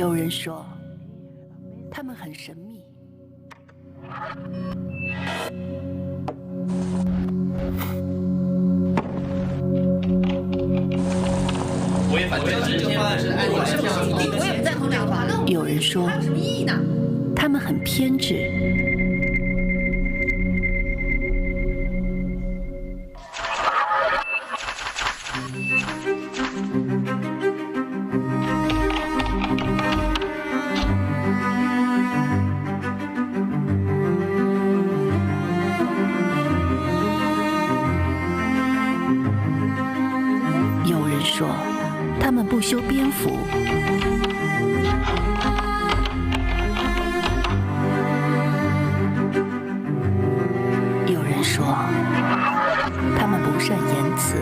有人说，他们很神秘。我也反对这个方案是按照这样的。我也不赞同这个方案。有人说，有什么意义呢？他们很偏执。有人说，他们不修边幅。有人说，他们不善言辞。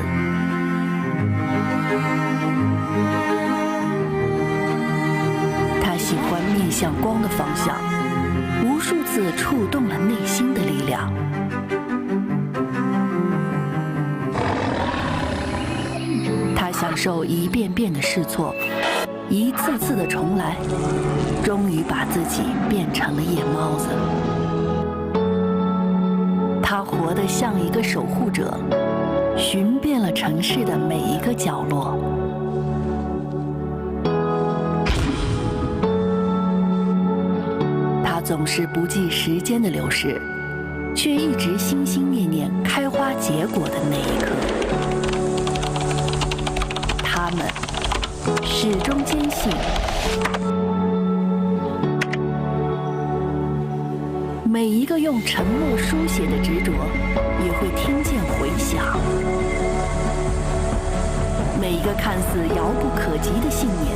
他喜欢面向光的方向，无数次触动了内心的力量。他享受一遍遍的试错，一次次的重来，终于把自己变成了夜猫子。他活得像一个守护者，寻遍了城市的每一个角落。他总是不计时间的流逝，却一直心心念念开花结果的那一刻。他们始终坚信，每一个用沉默书写的执着，也会听见回响；每一个看似遥不可及的信念，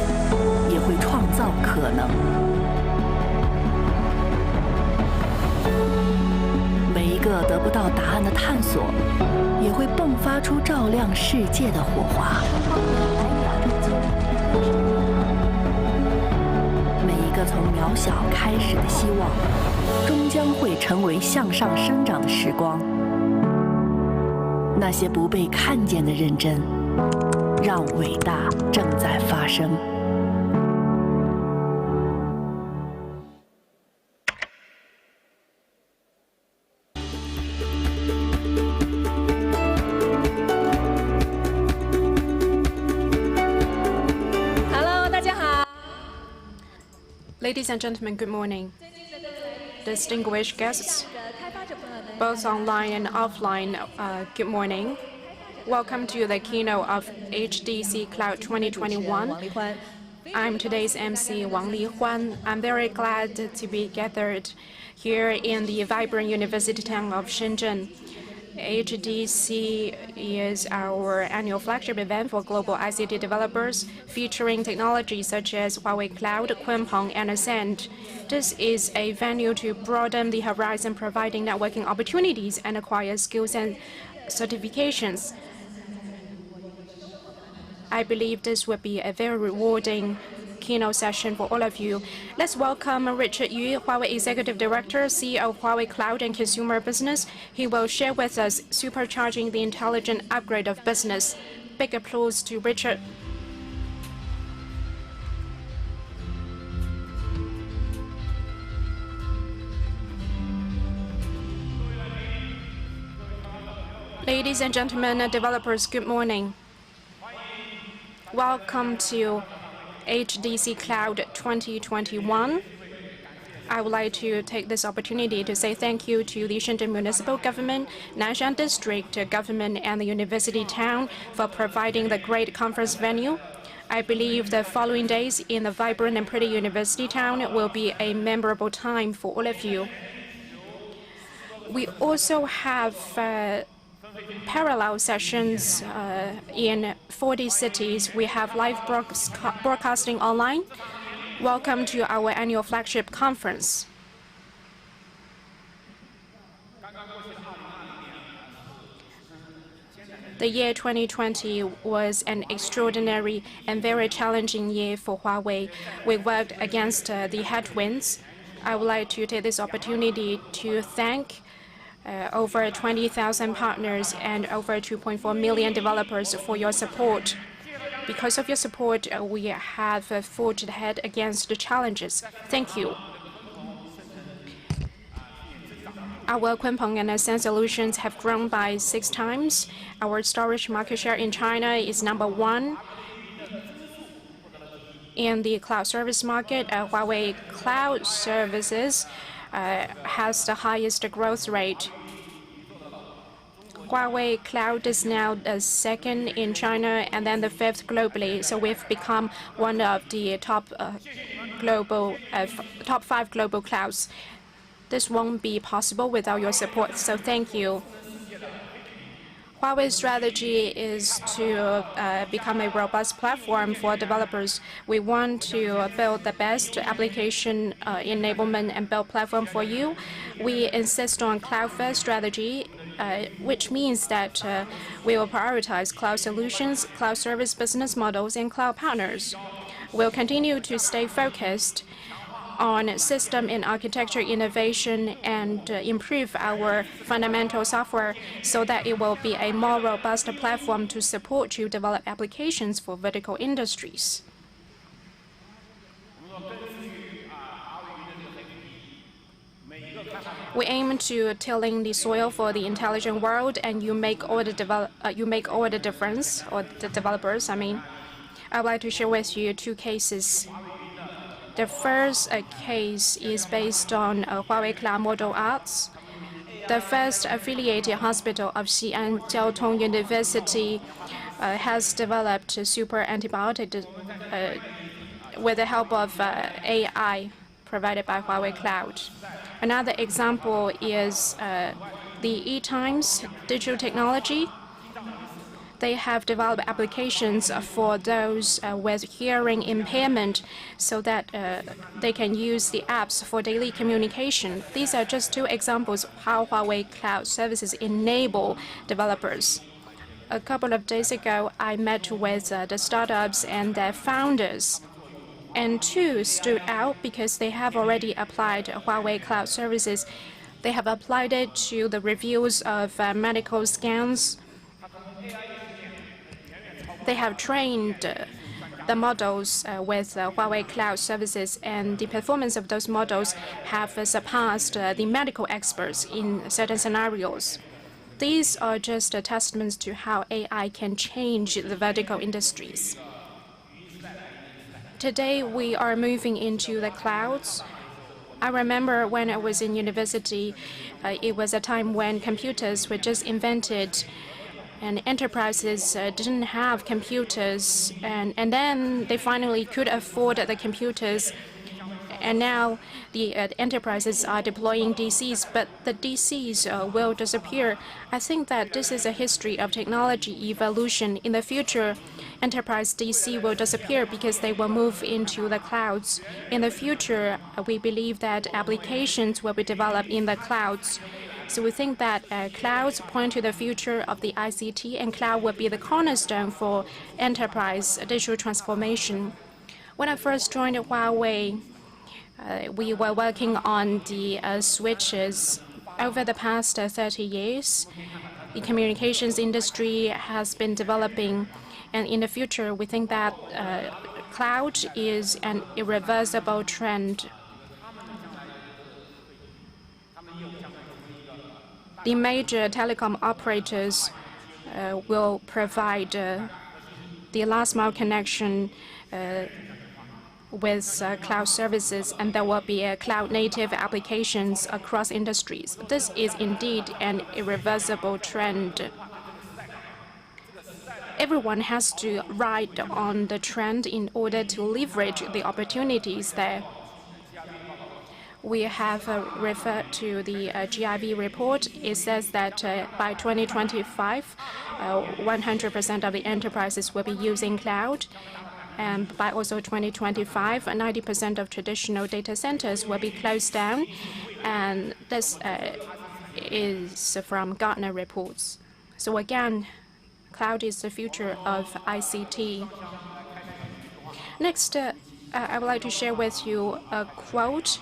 也会创造可能；每一个得不到答案的探索，也会迸发出照亮世界的火花。每一个从渺小开始的希望，终将会成为向上生长的时光。那些不被看见的认真，让伟大正在发生。Ladies and gentlemen, good morning. Distinguished guests, both online and offline, good morning. Welcome to the keynote of HDC Cloud 2021. I'm today's MC, Wang Lihuan. I'm very glad to be gathered here in the vibrant university town of Shenzhen. HDC is our annual flagship event for global ICT developers, featuring technologies such as Huawei Cloud, Kunpeng, and Ascend. This is a venue to broaden the horizon, providing networking opportunities and acquire skills and certifications. I believe this will be a very rewarding keynote session for all of you. Let's welcome Richard Yu, Huawei Executive Director, CEO of Huawei Cloud and Consumer Business. He will share with us supercharging the intelligent upgrade of business. Big applause to Richard. Ladies and gentlemen, developers, good morning. Welcome to HDC Cloud 2021. I would like to take this opportunity to say thank you to the Shenzhen Municipal Government, Nanshan District Government, and the University Town for providing the great conference venue. I believe the following days in the vibrant and pretty university town will be a memorable time for all of you. We also have parallel sessions in 40 cities. We have live broadcasting online. Welcome to our annual flagship conference. The year 2020 was an extraordinary and very challenging year for Huawei. We worked against the headwinds. I would like to take this opportunity to thank over 20,000 partners and over 2.4 million developers for your support. Because of your support, we have forged ahead against the challenges. Thank you. Our Kunpeng and Ascend solutions have grown by 6 times. Our storage market share in China is #1. In the cloud service market, Huawei Cloud Services has the highest growth rate. Huawei Cloud is now the 2nd in China and then the 5th globally. So we've become one of the top 5 global clouds. This won't be possible without your support, so thank you. Huawei's strategy is to become a robust platform for developers. We want to build the best application enablement and build platform for you. We insist on cloud-first strategy, which means that we will prioritize cloud solutions, cloud service business models, and cloud partners. We'll continue to stay focused on system and architecture innovation and improve our fundamental software so that it will be a more robust platform to support you develop applications for vertical industries. We aim to tilling the soil for the intelligent world, and you make all the difference, or the developers, I mean. I'd like to share with you 2 cases. The first case is based on Huawei Cloud Model Arts. The first affiliated hospital of Xi'an Jiao Tong University has developed a super antibiotic with the help of AI provided by Huawei Cloud. Another example is the E-Times digital technology. They have developed applications for those with hearing impairment so that they can use the apps for daily communication. These are just 2 examples of how Huawei Cloud Services enable developers. A couple of days ago, I met with the startups and their founders. And 2 stood out because they have already applied Huawei Cloud Services. They have applied it to the reviews of medical scans. They have trained the models with Huawei Cloud Services, and the performance of those models have surpassed the medical experts in certain scenarios. These are just testaments to how AI can change the vertical industries. Today, we are moving into the clouds. I remember when I was in university, it was a time when computers were just invented, and enterprises didn't have computers, and then they finally could afford the computers. And now the enterprises are deploying DCs, but the DCs will disappear. I think that this is a history of technology evolution. In the future, enterprise DC will disappear because they will move into the clouds. In the future, we believe that applications will be developed in the clouds. So we think that clouds point to the future of the ICT, and cloud will be the cornerstone for enterprise digital transformation. When I first joined Huawei, we were working on the switches. Over the past 30 years, the communications industry has been developing, and in the future, we think that cloud is an irreversible trend. The major telecom operators will provide the last-mile connection with cloud services, and there will be cloud-native applications across industries. This is indeed an irreversible trend. Everyone has to ride on the trend in order to leverage the opportunities there. We have referred to the GIV report. It says that by 2025, 100% of the enterprises will be using cloud. And by also 2025, 90% of traditional data centers will be closed down. And this is from Gartner reports. So again, cloud is the future of ICT. Next, I would like to share with you a quote.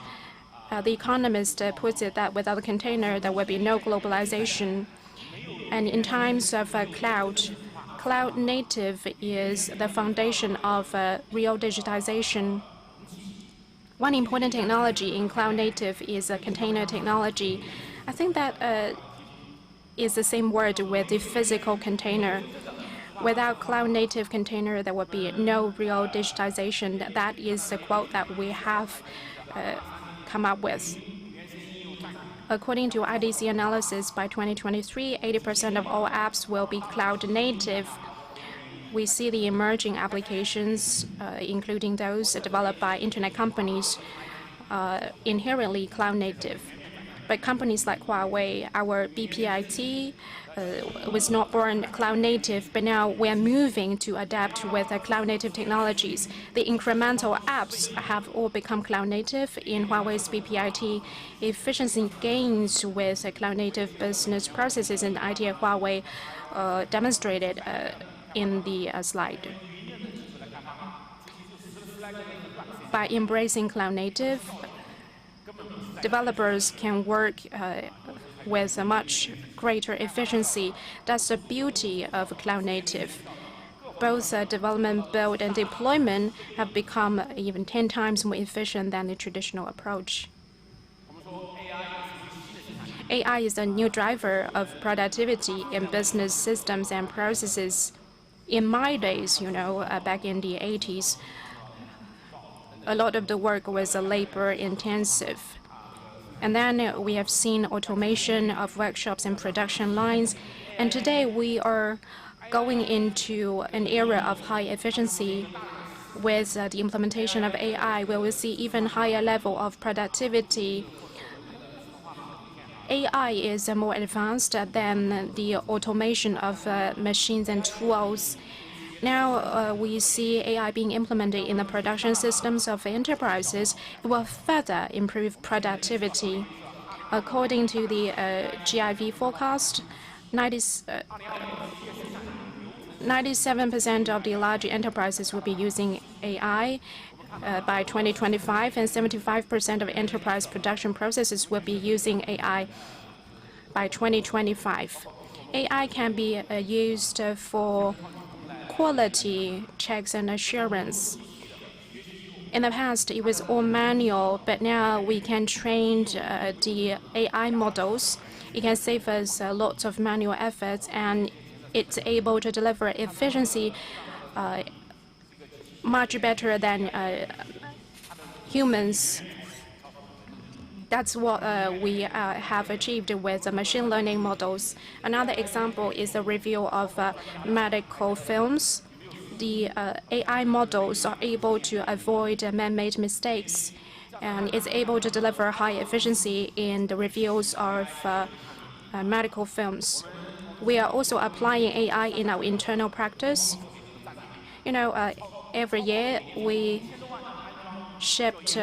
The Economist puts it that without a container, there will be no globalization. And in times of cloud cloud native is the foundation of real digitization. One important technology in cloud native is container technology. I think that is the same word with the physical container. Without cloud native container, there would be no real digitization. That is the quote that we have come up with. According to IDC analysis, by 2023, 80% of all apps will be cloud native. We see the emerging applications, including those developed by internet companies, inherently cloud native. But companies like Huawei, our BPIT, was not born cloud native, but now we're moving to adapt with cloud native technologies. The incremental apps have all become cloud native. In Huawei's BPIT, efficiency gains with cloud native business processes in IT at Huawei demonstrated in the slide. By embracing cloud native, developers can work with a much greater efficiency. That's the beauty of cloud native. Both development, build, and deployment have become even 10 times more efficient than the traditional approach. AI is a new driver of productivity in business systems and processes. In my days, back in the 80s, a lot of the work was labor-intensive. And then we have seen automation of workshops and production lines. And today we are going into an era of high efficiency. With the implementation of AI, we will see even higher level of productivity. AI is more advanced than the automation of machines and tools. Now we see AI being implemented in the production systems of enterprises. It will further improve productivity. According to the GIV forecast, 97% of the large enterprises will be using AI by 2025, and 75% of enterprise production processes will be using AI by 2025. AI can be used for quality checks and assurance. In the past, it was all manual, but now we can train the AI models. It can save us lots of manual efforts, and it's able to deliver efficiency much better than humans. That's what we have achieved with the machine learning models. Another example is the review of medical films. The AI models are able to avoid man-made mistakes, and is able to deliver high efficiency in the reviews of medical films. We are also applying AI in our internal practice. Every year we shipped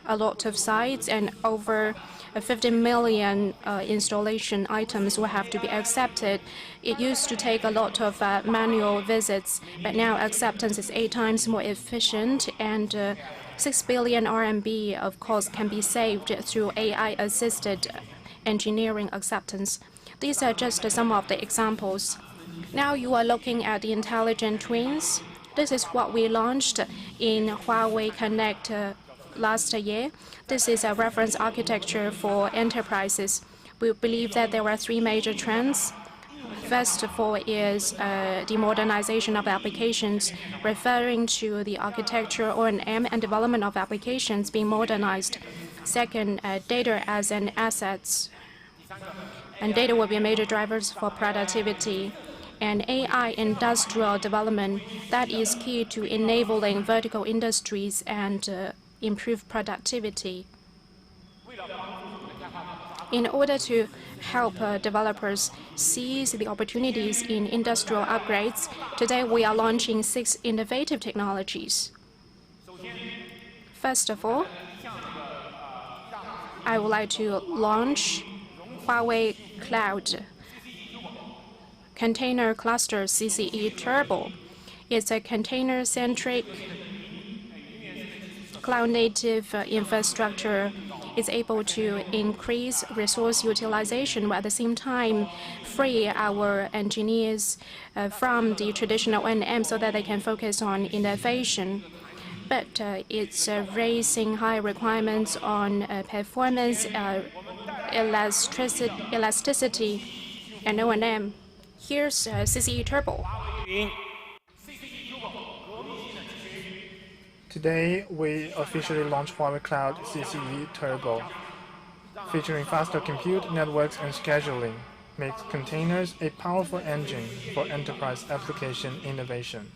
a lot of sites, and over 50 million installation items will have to be accepted. It used to take a lot of manual visits, but now acceptance is 8 times more efficient, and 6 billion RMB of cost can be saved through AI-assisted engineering acceptance. These are just some of the examples. Now you are looking at the intelligent twins. This is what we launched in Huawei Connect last year. This is a reference architecture for enterprises. We believe that there are 3 major trends. First of all is the modernization of applications, referring to the architecture, O&M, and development of applications being modernized. Second, data as an asset. And data will be major drivers for productivity. And AI industrial development, that is key to enabling vertical industries and improve productivity. In order to help developers seize the opportunities in industrial upgrades, today we are launching 6 innovative technologies. First of all, I would like to launch Huawei Cloud Container Cluster CCE Turbo. It's a container-centric cloud-native infrastructure is able to increase resource utilization, while at the same time free our engineers from the traditional N&M so that they can focus on innovation. But it's raising high requirements on performance, elasticity, and O&M. Here's CCE Turbo. Today, we officially launched Huawei Cloud CCE Turbo, featuring faster compute, networks, and scheduling, makes containers a powerful engine for enterprise application innovation.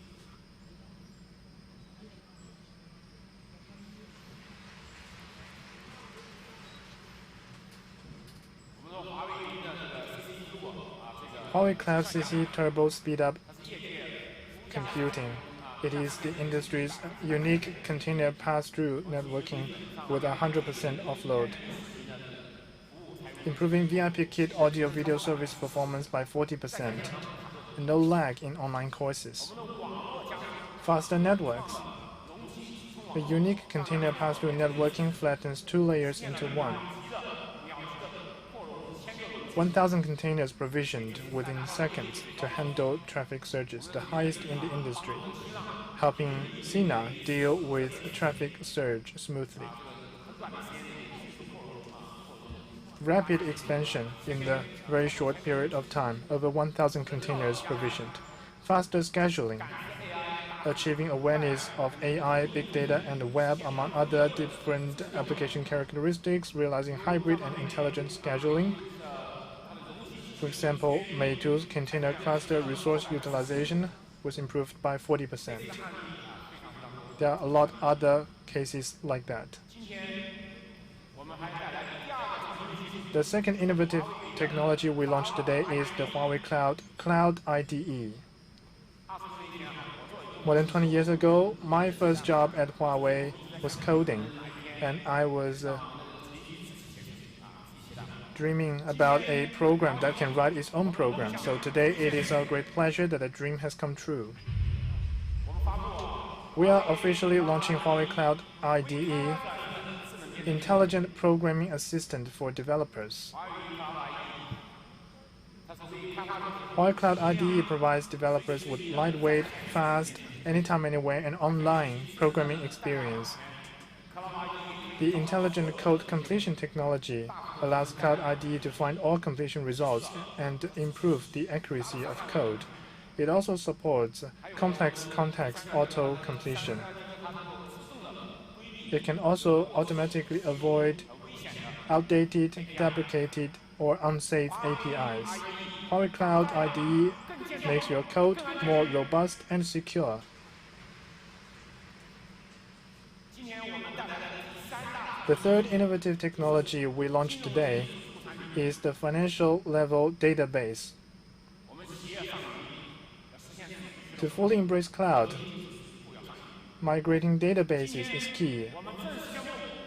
Huawei Cloud CCE Turbo speed up computing. It is the industry's unique container pass-through networking with 100% offload, improving VIP Kit audio-video service performance by 40%, and no lag in online courses. Faster networks. The unique container pass-through networking flattens 2 layers into one. 1,000 containers provisioned within seconds to handle traffic surges, the highest in the industry, helping Sina deal with traffic surge smoothly. Rapid expansion in the very short period of time, over 1,000 containers provisioned. Faster scheduling, achieving awareness of AI, big data, and the web among other different application characteristics, realizing hybrid and intelligent scheduling. For example, Meitu's container cluster resource utilization was improved by 40%. There are a lot of other cases like that. The second innovative technology we launched today is the Huawei Cloud IDE. More than 20 years ago, my first job at Huawei was coding, and I was dreaming about a program that can write its own program. So today it is our great pleasure that a dream has come true. We are officially launching Huawei Cloud IDE, Intelligent Programming Assistant for Developers. Huawei Cloud IDE provides developers with lightweight, fast, anytime, anywhere, and online programming experience. The intelligent code completion technology allows Cloud IDE to find all completion results and improve the accuracy of code. It also supports complex context auto-completion. It can also automatically avoid outdated, deprecated, or unsafe APIs. Huawei Cloud IDE makes your code more robust and secure. The third innovative technology we launched today is the financial level database. To fully embrace cloud, migrating databases is key.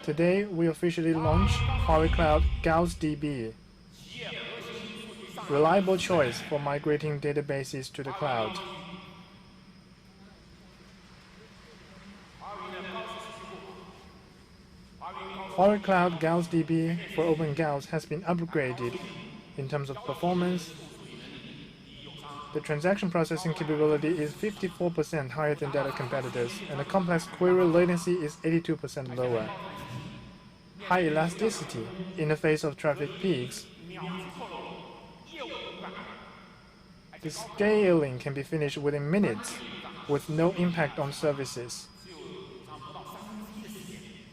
Today, we officially launched Huawei Cloud Gauss DB, reliable choice for migrating databases to the cloud. Huawei Cloud Gauss DB for OpenGauss has been upgraded in terms of performance. The transaction processing capability is 54% higher than data competitors, and the complex query latency is 82% lower. High elasticity in the face of traffic peaks. The scaling can be finished within minutes with no impact on services.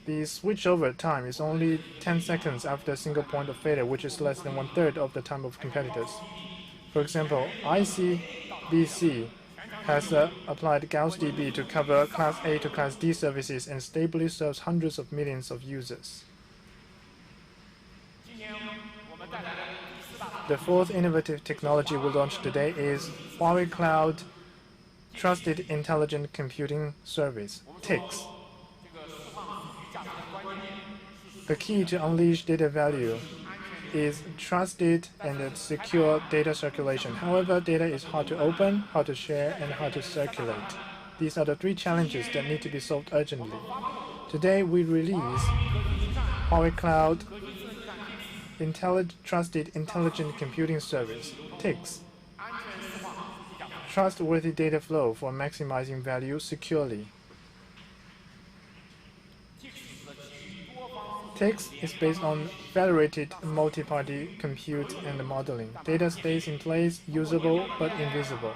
The switchover time is only 10 seconds after a single point of failure, which is less than 1/3 of the time of competitors. For example, ICBC has applied Gauss DB to cover Class A to Class D services and stably serves hundreds of millions of users. The fourth innovative technology we launched today is Huawei Cloud Trusted Intelligent Computing Service, TICS. The key to unleash data value is trusted and secure data circulation. However, data is hard to open, hard to share, and hard to circulate. These are the three challenges that need to be solved urgently. Today, we release Huawei Cloud Trusted Intelligent Computing Service, TICS. Trustworthy data flow for maximizing value securely. TICS is based on federated multi-party compute and modeling. Data stays in place, usable but invisible.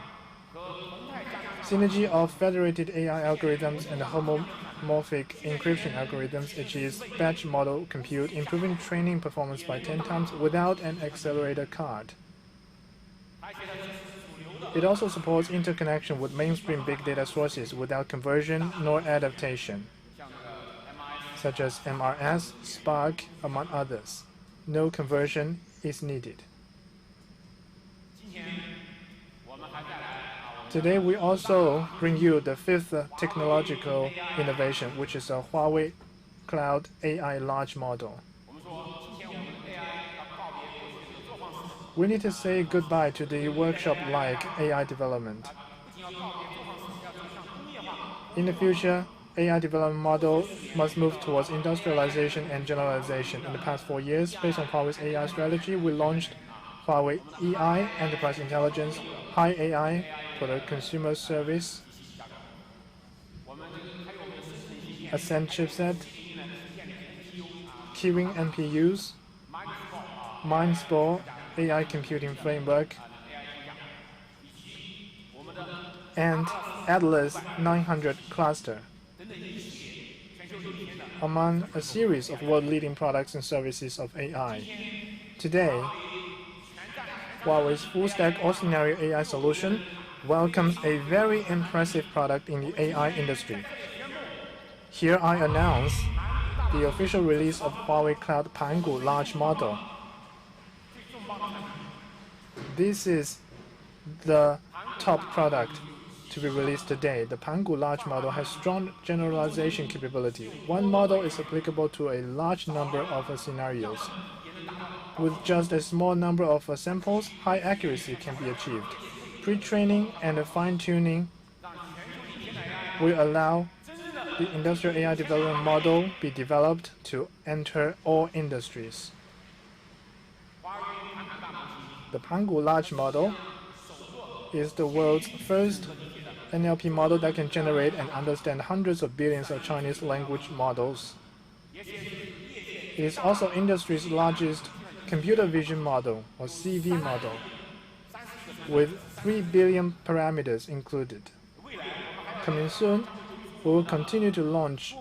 Synergy of federated AI algorithms and homomorphic encryption algorithms achieves batch model compute, improving training performance by 10 times without an accelerator card. It also supports interconnection with mainstream big data sources without conversion nor adaptation, such as MRS, Spark, among others. No conversion is needed. Today, we also bring you the fifth technological innovation, which is a Huawei Cloud AI large model. We need to say goodbye to the workshop-like AI development. In the future, AI development model must move towards industrialization and generalization. In the past 4 years, based on Huawei's AI strategy, we launched Huawei EI, Enterprise Intelligence, High AI for the consumer service, Ascend chipset, Keyring NPUs, Mindspore AI computing framework, and Atlas 900 cluster, among a series of world-leading products and services of AI. Today, Huawei's full-stack all-scenario AI solution welcomes a very impressive product in the AI industry. Here I announce the official release of Huawei Cloud Panko large model. This is the top product to be released today. The Panko large model has strong generalization capability. One model is applicable to a large number of scenarios. With just a small number of samples, high accuracy can be achieved. Pre-training and fine-tuning will allow the industrial AI development model be developed to enter all industries. The Panko large model is the world's first NLP model that can generate and understand hundreds of billions of Chinese language models. It is also industry's largest computer vision model, or CV model, with 3 billion parameters included. Coming soon, we will continue to launch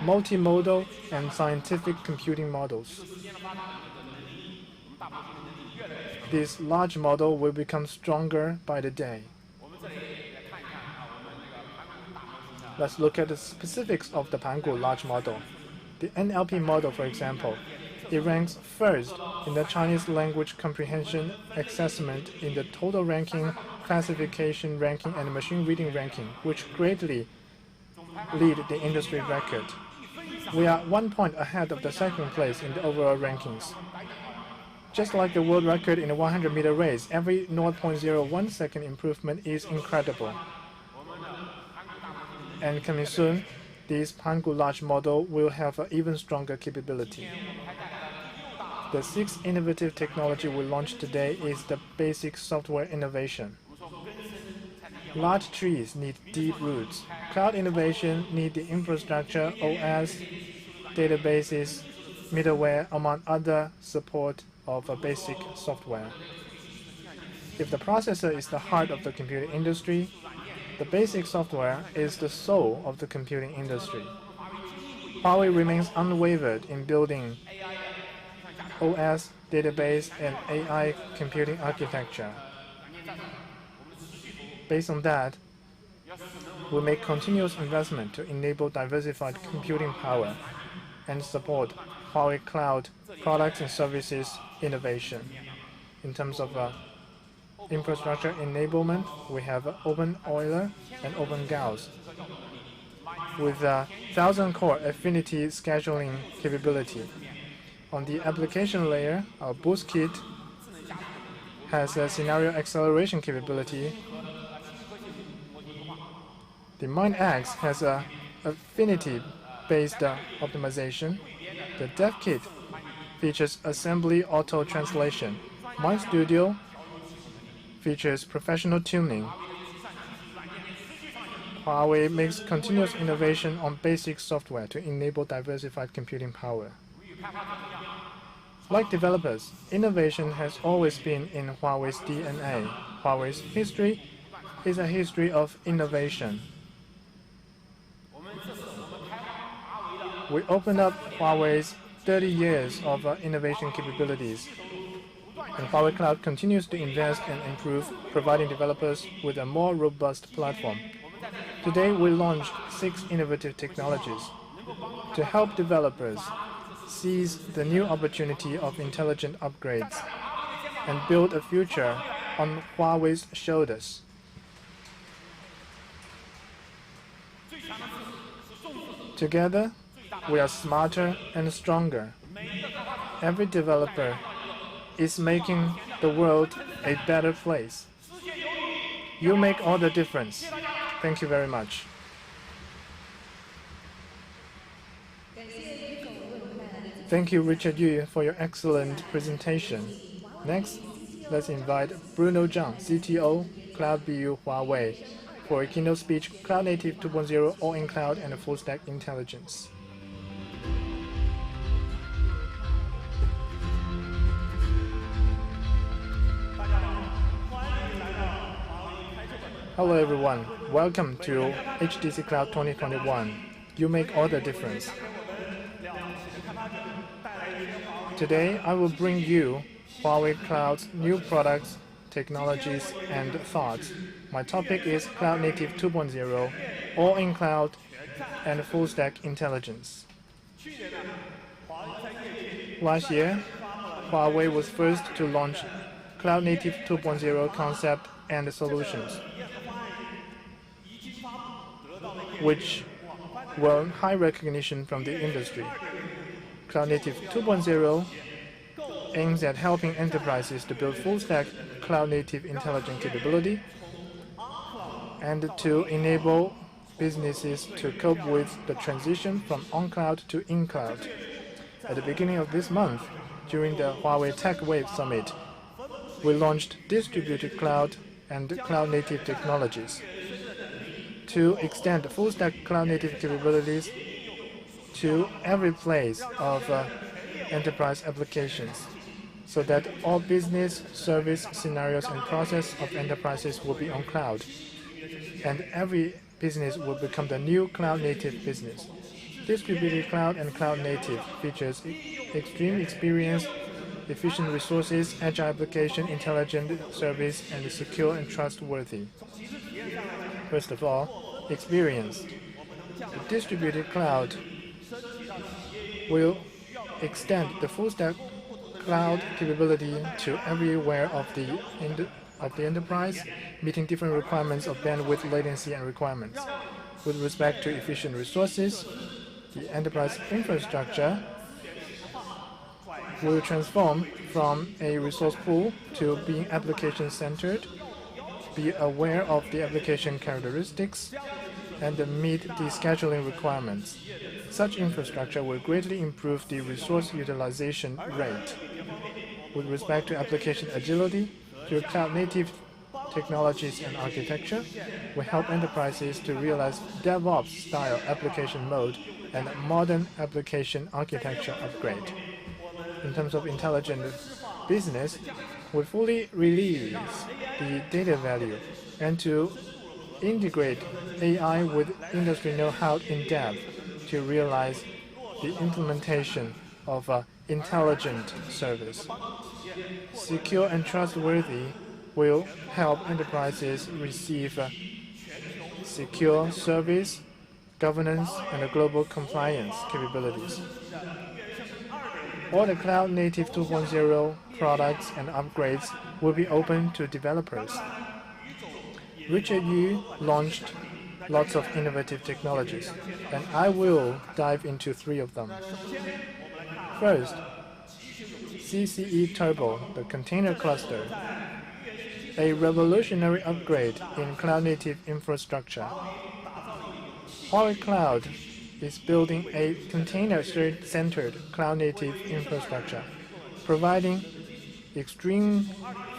multimodal and scientific computing models. This large model will become stronger by the day. Let's look at the specifics of the Panko large model. The NLP model, for example, it ranks first in the Chinese language comprehension assessment in the total ranking, classification ranking, and machine reading ranking, which greatly lead the industry record. We are 1 point ahead of the second place in the overall rankings. Just like the world record in a 100-meter race, every 0.01 second improvement is incredible. And coming soon, this Panko large model will have an even stronger capability. The sixth innovative technology we launched today is the basic software innovation. Large trees need deep roots. Cloud innovation need the infrastructure, OS, databases, middleware, among other support of a basic software. If the processor is the heart of the computing industry, the basic software is the soul of the computing industry. Huawei remains unwavered in building OS, database, and AI computing architecture. Based on that, we make continuous investment to enable diversified computing power and support Huawei Cloud products and services innovation. In terms of infrastructure enablement, we have Open Euler and Open Gauss. With 1,000-core affinity scheduling capability. On the application layer, our Boost Kit has a scenario acceleration capability. The MindX has a affinity-based optimization. The Dev Kit features assembly auto translation. My Studio features professional tuning. Huawei makes continuous innovation on basic software to enable diversified computing power. Like developers, innovation has always been in Huawei's DNA. Huawei's history is a history of innovation. We opened up Huawei's 30 years of innovation capabilities, and Huawei Cloud continues to invest and improve, providing developers with a more robust platform. Today, we launched 6 innovative technologies to help developers seize the new opportunity of intelligent upgrades and build a future on Huawei's shoulders. Together, we are smarter and stronger. Every developer is making the world a better place. You make all the difference. Thank you very much. Thank you, Richard Yu, for your excellent presentation. Next, let's invite Bruno Zhang, CTO, Cloud BU Huawei, for a keynote speech, Cloud Native 2.0, all-in-cloud and full-stack intelligence. Hello everyone, welcome to HTC Cloud 2021. You make all the difference. Today, I will bring you Huawei Cloud's new products, technologies, and thoughts. My topic is Cloud Native 2.0, all-in-cloud and full-stack intelligence. Last year, Huawei was first to launch Cloud Native 2.0 concept and solutions, which won high recognition from the industry. Cloud Native 2.0 aims at helping enterprises to build full-stack cloud-native intelligent capability and to enable businesses to cope with the transition from on-cloud to in-cloud. At the beginning of this month, during the Huawei Tech Wave Summit, we launched distributed cloud and cloud-native technologies to extend full-stack cloud-native capabilities to every place of enterprise applications, so that all business, service, scenarios, and process of enterprises will be on cloud, and every business will become the new cloud-native business. Distributed cloud and cloud-native features extreme experience, efficient resources, agile application, intelligent service, and secure and trustworthy. First of all, experience. The distributed cloud will extend the full-stack cloud capability to everywhere of the enterprise, meeting different requirements of bandwidth, latency, and requirements. With respect to efficient resources, the enterprise infrastructure will transform from a resource pool to being application-centered, be aware of the application characteristics, and meet the scheduling requirements. Such infrastructure will greatly improve the resource utilization rate. With respect to application agility, through cloud-native technologies and architecture, we help enterprises to realize DevOps-style application mode and modern application architecture upgrade. In terms of intelligent business, we fully release the data value and to integrate AI with industry know-how in depth to realize the implementation of intelligent service. Secure and trustworthy will help enterprises receive secure service, governance, and global compliance capabilities. All the Cloud Native 2.0 products and upgrades will be open to developers. Richard Yu launched lots of innovative technologies, and I will dive into 3 of them. First, CCE Turbo, the container cluster, a revolutionary upgrade in cloud-native infrastructure. Huawei Cloud is building a container-centered cloud-native infrastructure, providing extreme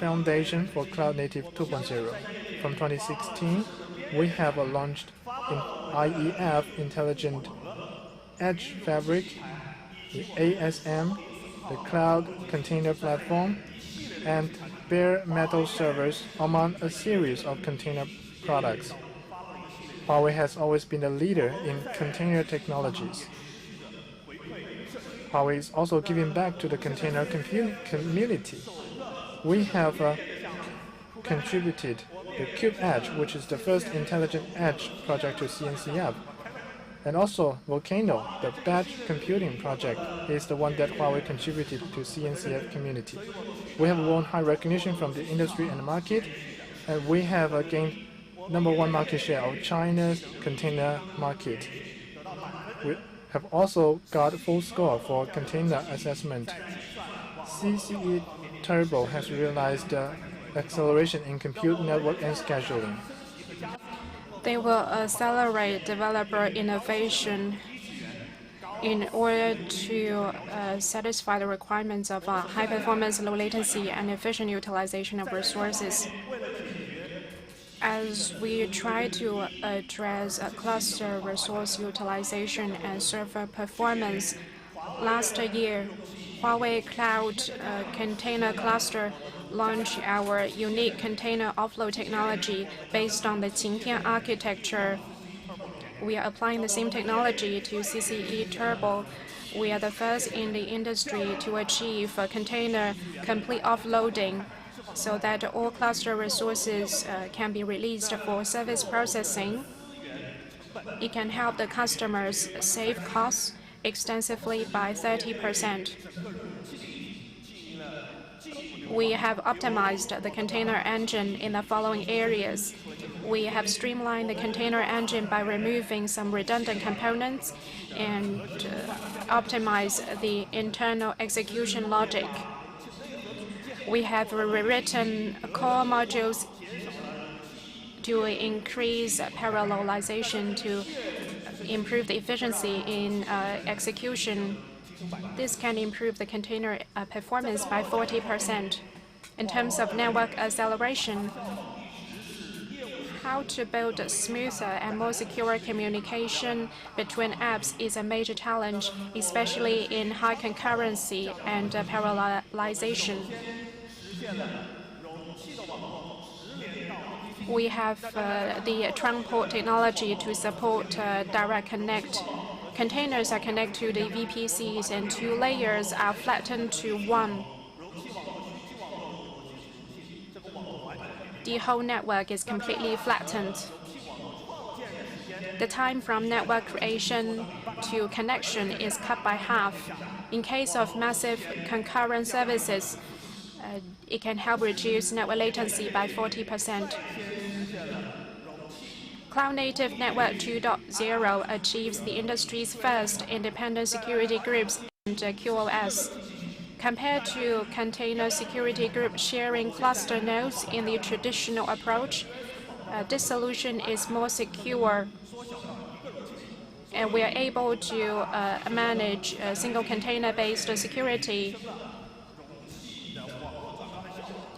foundation for Cloud Native 2.0. From 2016, we have launched in IEF Intelligent Edge Fabric, the ASM, the Cloud Container Platform, and bare metal servers among a series of container products. Huawei has always been a leader in container technologies. Huawei is also giving back to the container community. We have contributed the Cube Edge, which is the first intelligent edge project to CNCF. And also Volcano, the batch computing project, is the one that Huawei contributed to CNCF community. We have won high recognition from the industry and the market, and we have gained #1 market share of China's container market. We have also got full score for container assessment. CCE Turbo has realized acceleration in compute network and scheduling. They will accelerate developer innovation in order to satisfy the requirements of high performance, low latency, and efficient utilization of resources. As we try to address cluster resource utilization and server performance, last year, Huawei Cloud Container Cluster launched our unique container offload technology based on the Qingtian architecture. We are applying the same technology to CCE Turbo. We are the first in the industry to achieve container complete offloading so that all cluster resources can be released for service processing. It can help the customers save costs extensively by 30%. We have optimized the container engine in the following areas. We have streamlined the container engine by removing some redundant components and optimize the internal execution logic. We have rewritten core modules to increase parallelization to improve the efficiency in execution. This can improve the container performance by 40%. In terms of network acceleration, how to build a smoother and more secure communication between apps is a major challenge, especially in high concurrency and parallelization. We have the trunk port technology to support direct connect. Containers are connected to the VPCs and 2 layers are flattened to 1. The whole network is completely flattened. The time from network creation to connection is cut by half. In case of massive concurrent services, it can help reduce network latency by 40%. Cloud Native Network 2.0 achieves the industry's first independent security groups and QoS. Compared to container security group sharing cluster nodes in the traditional approach, this solution is more secure. And we are able to manage single container-based security.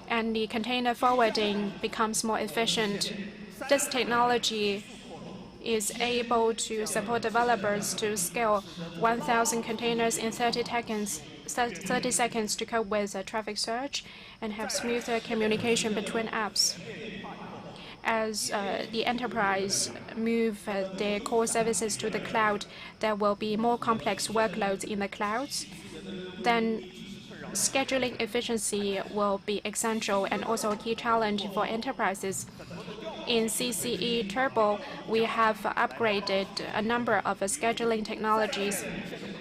And the container forwarding becomes more efficient. This technology is able to support developers to scale 1,000 containers in 30 seconds to cope with traffic surge and have smoother communication between apps. As the enterprise move their core services to the cloud, there will be more complex workloads in the clouds. Then scheduling efficiency will be essential and also a key challenge for enterprises. In CCE Turbo, we have upgraded a number of scheduling technologies.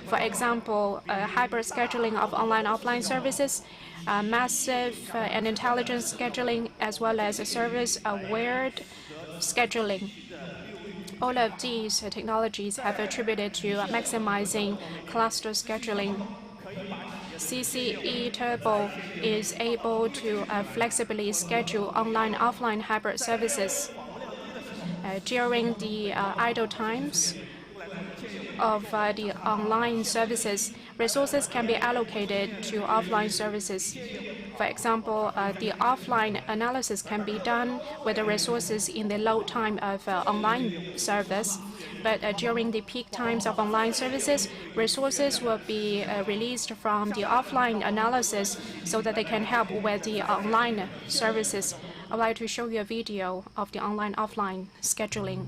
For example, hybrid scheduling of online-offline services, massive and intelligent scheduling, as well as service-aware scheduling. All of these technologies have attributed to maximizing cluster scheduling. CCE Turbo is able to flexibly schedule online-offline hybrid services. During the idle times, of the online services, resources can be allocated to offline services. For example, the offline analysis can be done with the resources in the load time of online service. But during the peak times of online services, resources will be released from the offline analysis so that they can help with the online services. I'd like to show you a video of the online-offline scheduling.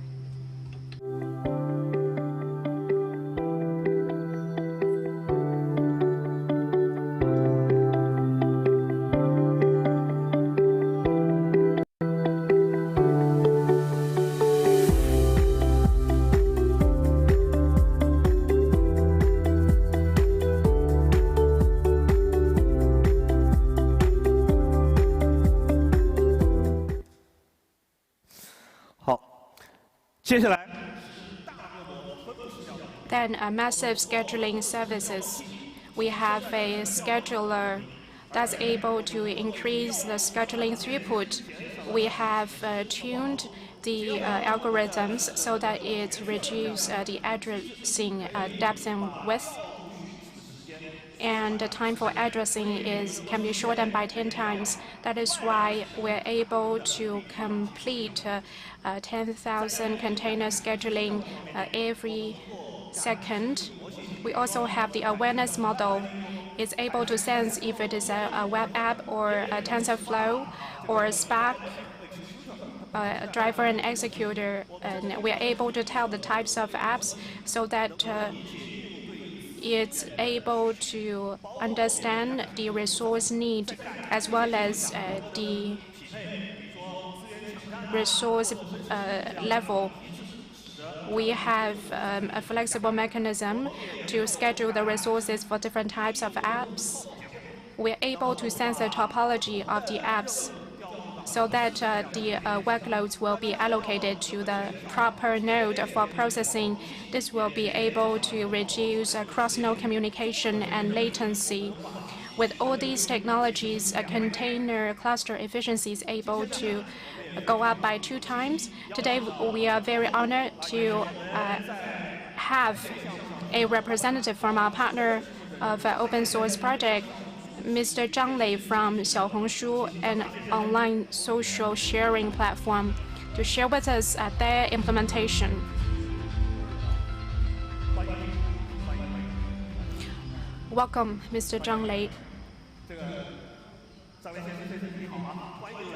Then massive scheduling services. We have a scheduler that's able to increase the scheduling throughput. We have tuned the algorithms so that it reduces the addressing depth and width. And the time for addressing can be shortened by 10 times. That is why we're able to complete 10,000 container scheduling every second. We also have the awareness model. It's able to sense if it is a web app or a TensorFlow or a Spark, driver and executor. And we're able to tell the types of apps so that it's able to understand the resource need as well as the resource level. We have a flexible mechanism to schedule the resources for different types of apps. We're able to sense the topology of the apps so that the workloads will be allocated to the proper node for processing. This will be able to reduce cross-node communication and latency. With all these technologies, a container cluster efficiency is able to go up by 2 times. Today, we are very honored to have a representative from our partner of open source project, Mr. Zhang Lei from Xiaohongshu, an online social sharing platform, to share with us their implementation. Welcome, Mr. Zhang Lei.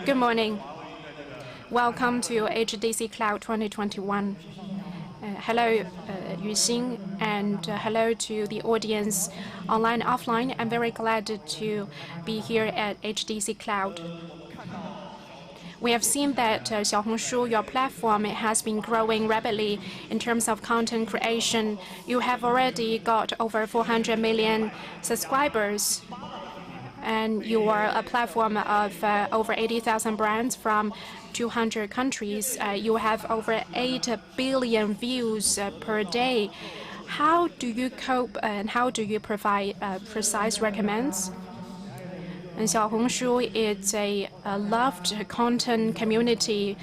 Good morning. Welcome to HDC Cloud 2021. Hello, Yuxing, and hello to the audience online and offline. I'm very glad to be here at HDC Cloud. We have seen that Xiaohongshu, your platform, has been growing rapidly in terms of content creation. You have already got over 400 million subscribers, and you are a platform of over 80,000 brands from 200 countries. You have over 8 billion views per day. How do you cope and how do you provide precise recommends? And Xiaohongshu is a loved content community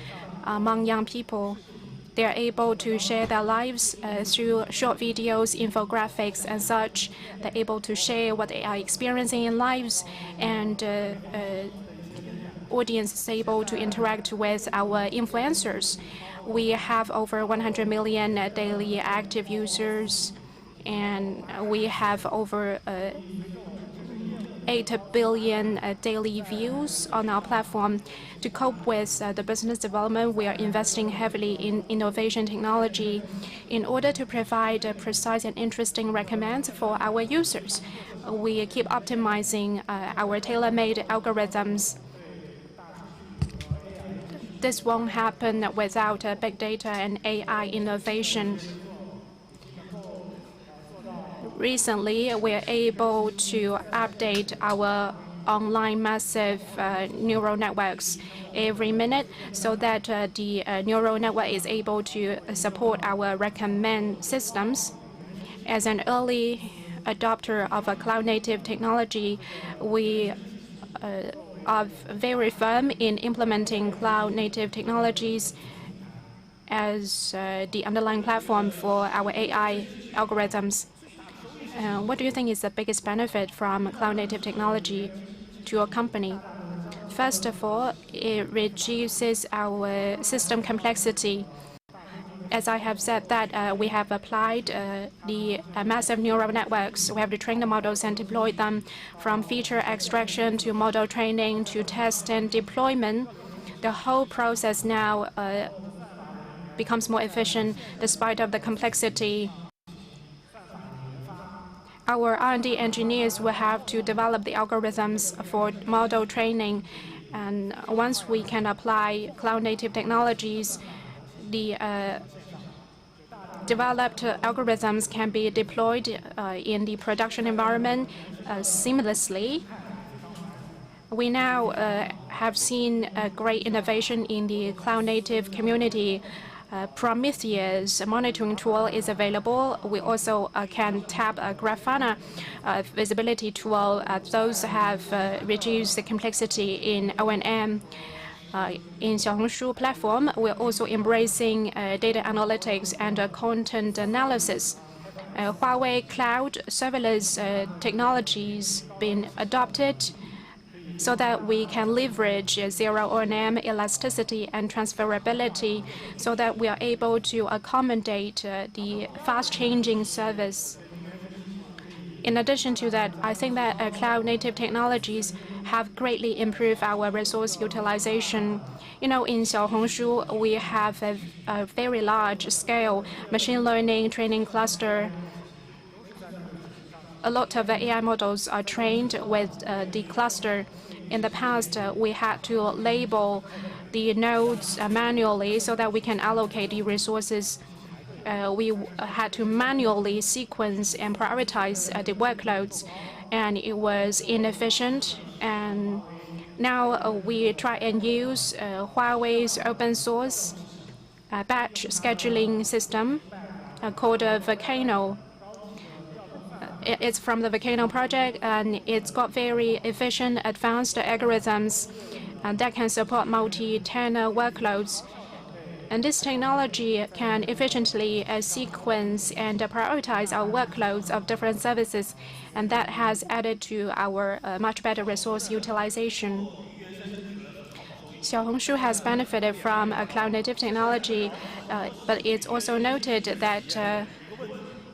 among young people. They are able to share their lives through short videos, infographics, and such. They're able to share what they are experiencing in lives, and audience is able to interact with our influencers. We have over 100 million daily active users, and we have over 8 billion daily views on our platform. To cope with the business development, we are investing heavily in innovation technology in order to provide precise and interesting recommendations for our users. We keep optimizing our tailor-made algorithms. This won't happen without big data and AI innovation. Recently, we're able to update our online massive neural networks every minute so that the neural network is able to support our recommend systems. As an early adopter of a cloud-native technology, we are very firm in implementing cloud-native technologies, as the underlying platform for our AI algorithms. What do you think is the biggest benefit from cloud-native technology to your company? First of all, it reduces our system complexity. As I have said that we have applied the massive neural networks. We have to train the models and deploy them from feature extraction to model training to test and deployment. The whole process now becomes more efficient despite of the complexity. Our R&D engineers will have to develop the algorithms for model training. And once we can apply cloud-native technologies, the developed algorithms can be deployed in the production environment seamlessly. We now have seen a great innovation in the cloud-native community. Prometheus monitoring tool is available. We also can tap a Grafana visibility tool. Those have reduced the complexity in O&M. In Xiaohongshu platform, we're also embracing data analytics and content analysis. Huawei Cloud serverless technologies been adopted so that we can leverage zero O&M, elasticity, and transferability so that we are able to accommodate the fast-changing service. In addition to that, I think that cloud-native technologies have greatly improved our resource utilization. In Xiaohongshu, we have a very large-scale machine learning training cluster. A lot of AI models are trained with the cluster. In the past, we had to label the nodes manually so that we can allocate the resources. We had to manually sequence and prioritize the workloads, and it was inefficient. And now we try and use Huawei's open source batch scheduling system called Volcano. It's from the Volcano project, and it's got very efficient, advanced algorithms that can support multi-tenant workloads. And this technology can efficiently sequence and prioritize our workloads of different services, and that has added to our much better resource utilization. Xiaohongshu has benefited from cloud-native technology, but it's also noted that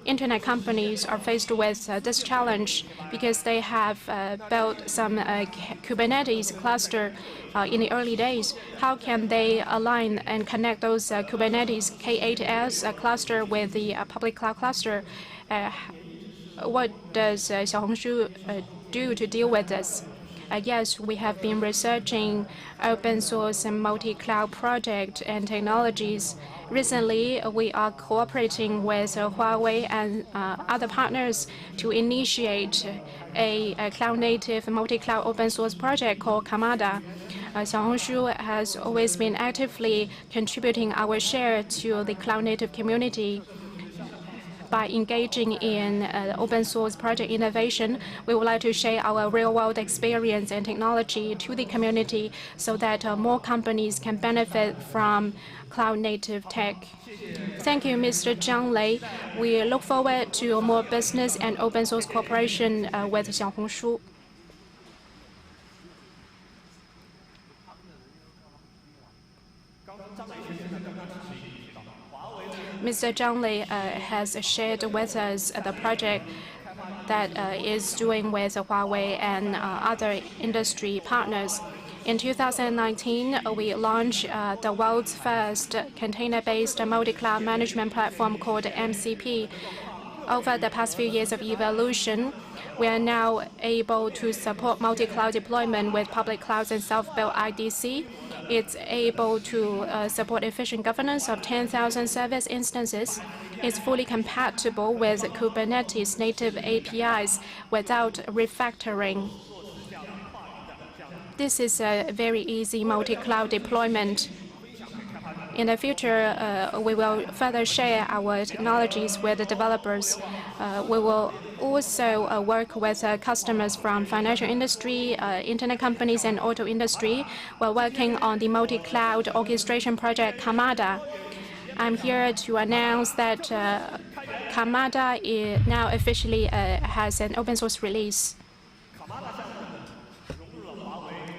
Internet companies are faced with this challenge because they have built some Kubernetes cluster in the early days. How can they align and connect those Kubernetes K8s cluster with the public cloud cluster? What does Xiaohongshu do to deal with this? Yes, we have been researching open source and multi-cloud projects and technologies. Recently, we are cooperating with Huawei and other partners to initiate a cloud-native multi-cloud open source project called Kamada. Xiaohongshu has always been actively contributing our share to the cloud-native community. By engaging in open source project innovation, we would like to share our real-world experience and technology to the community so that more companies can benefit from cloud-native tech. Thank you, Mr. Zhang Lei. We look forward to more business and open source cooperation with Xiaohongshu. Mr. Zhang Lei has shared with us the project that is doing with Huawei and other industry partners. In 2019, we launched the world's first container-based multi-cloud management platform called MCP. Over the past few years of evolution, we are now able to support multi-cloud deployment with public clouds and self-built IDC. It's able to support efficient governance of 10,000 service instances. It's fully compatible with Kubernetes native APIs without refactoring. This is a very easy multi-cloud deployment. In the future, we will further share our technologies with the developers. We will also work with customers from financial industry, internet companies, and auto industry. We're working on the multi-cloud orchestration project Kamada. I'm here to announce that Kamada now officially has an open source release.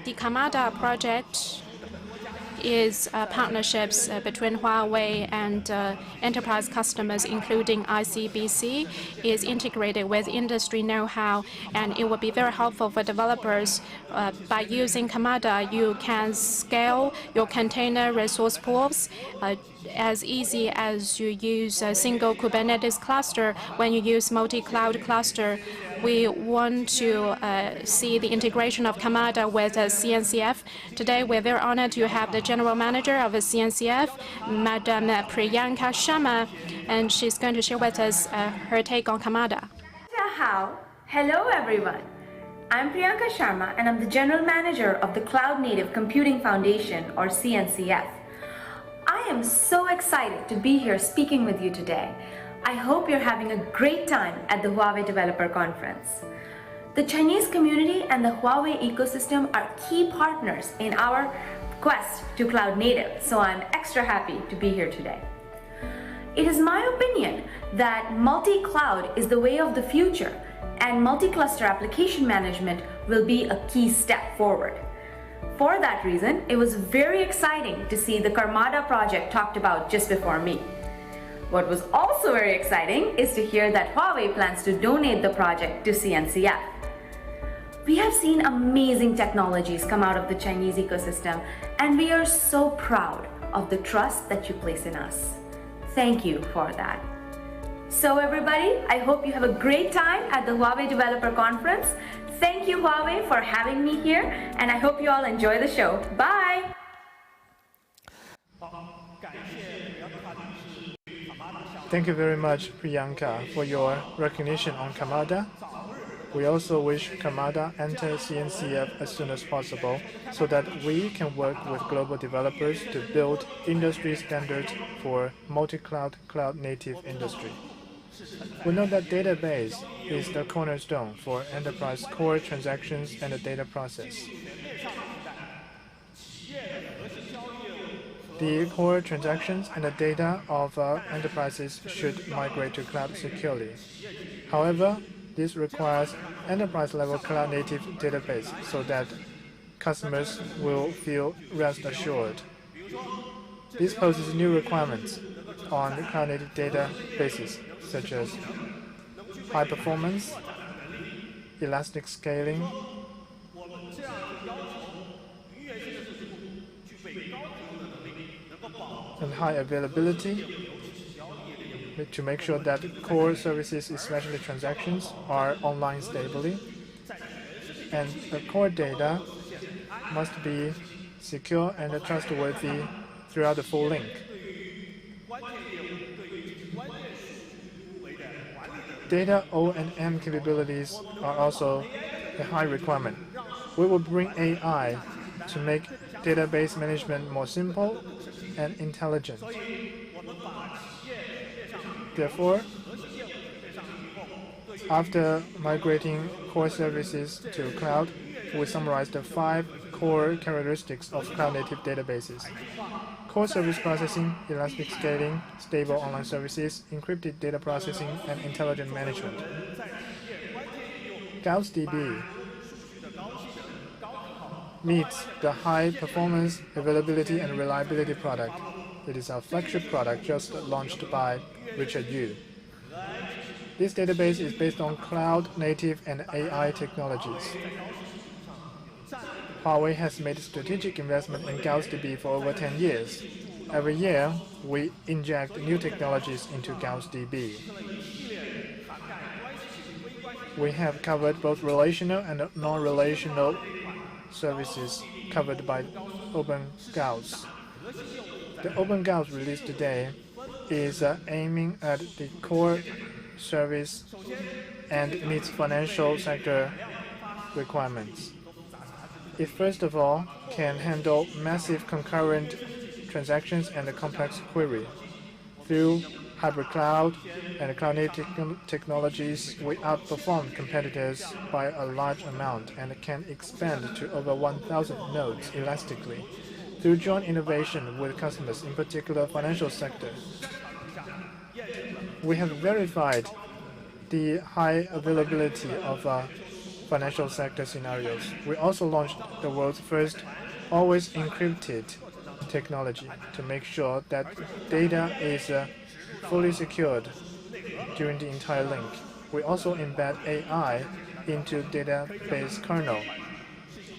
The Kamada project is partnerships between Huawei and enterprise customers, including ICBC, is integrated with industry know-how, and it will be very helpful for developers. By using Kamada, you can scale your container resource pools as easy as you use a single Kubernetes cluster when you use multi-cloud cluster. We want to see the integration of Kamada with CNCF. Today, we're very honored to have the General Manager of CNCF, Madam Priyanka Sharma, and she's going to share with us her take on Kamada. Hello, everyone. I'm Priyanka Sharma, and I'm the General Manager of the Cloud Native Computing Foundation, or CNCF. I am so excited to be here speaking with you today. I hope you're having a great time at the Huawei Developer Conference. The Chinese community and the Huawei ecosystem are key partners in our quest to cloud native, so I'm extra happy to be here today. It is my opinion that multi-cloud is the way of the future, and multi-cluster application management will be a key step forward. For that reason, it was very exciting to see the Kamada project talked about just before me. What was also very exciting is to hear that Huawei plans to donate the project to CNCF. We have seen amazing technologies come out of the Chinese ecosystem, and we are so proud of the trust that you place in us. Thank you for that. So everybody, I hope you have a great time at the Huawei Developer Conference. Thank you, Huawei, for having me here, and I hope you all enjoy the show. Bye! Thank you very much, Priyanka, for your recognition on Kamada. We also wish Kamada enter CNCF as soon as possible so that we can work with global developers to build industry standards for multi-cloud, cloud-native industry. We know that database is the cornerstone for enterprise core transactions and the data process. The core transactions and the data of enterprises should migrate to cloud securely. However, this requires enterprise-level cloud-native database so that customers will feel rest assured. This poses new requirements on cloud-native databases, such as high performance, elastic scaling, and high availability to make sure that core services, especially transactions, are online stably. And the core data must be secure and trustworthy throughout the full link. Data O&M capabilities are also a high requirement. We will bring AI to make database management more simple and intelligent. Therefore, after migrating core services to cloud, we summarize the 5 core characteristics of cloud-native databases: core service processing, elastic scaling, stable online services, encrypted data processing, and intelligent management. Gauss DB meets the high performance, availability, and reliability product. It is our flagship product just launched by Richard Yu. This database is based on cloud, native, and AI technologies. Huawei has made strategic investment in Gauss DB for over 10 years. Every year, we inject new technologies into Gauss DB. We have covered both relational and non-relational services covered by OpenGauss. The OpenGauss released today is aiming at the core service and meets financial sector requirements. It first of all can handle massive concurrent transactions and complex query. Through hybrid cloud and cloud-native technologies, we outperform competitors by a large amount and can expand to over 1,000 nodes elastically. through joint innovation with customers, in particular financial sector. We have verified the high availability of financial sector scenarios. We also launched the world's first always encrypted technology to make sure that data is fully secured during the entire link. We also embed AI into database kernel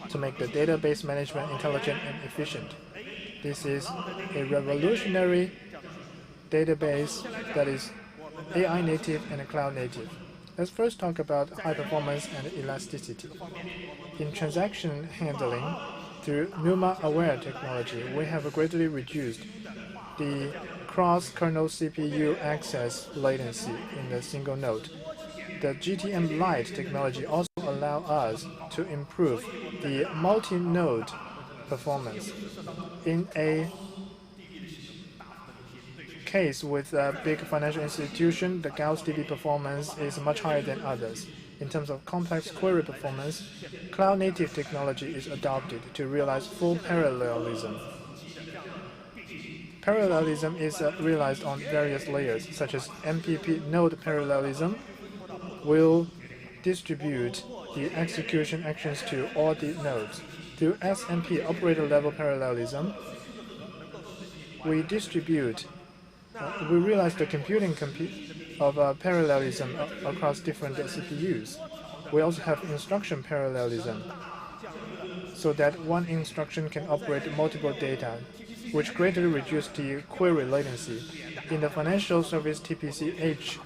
to make the database management intelligent and efficient. This is a revolutionary database that is AI native and cloud native. Let's first talk about high performance and elasticity. In transaction handling, through NUMA-aware technology, we have greatly reduced the cross-kernel CPU access latency in a single node. The GTM Lite technology also allows us to improve the multi-node performance. In a case with a big financial institution, the Gauss DB performance is much higher than others. In terms of complex query performance, cloud-native technology is adopted to realize full parallelism. Parallelism is realized on various layers, such as MPP node parallelism will distribute the execution actions to all the nodes. Through SMP operator-level parallelism, we realize the computing of parallelism across different CPUs. We also have instruction parallelism, so that one instruction can operate multiple data, which greatly reduces the query latency. In the financial service TPC-H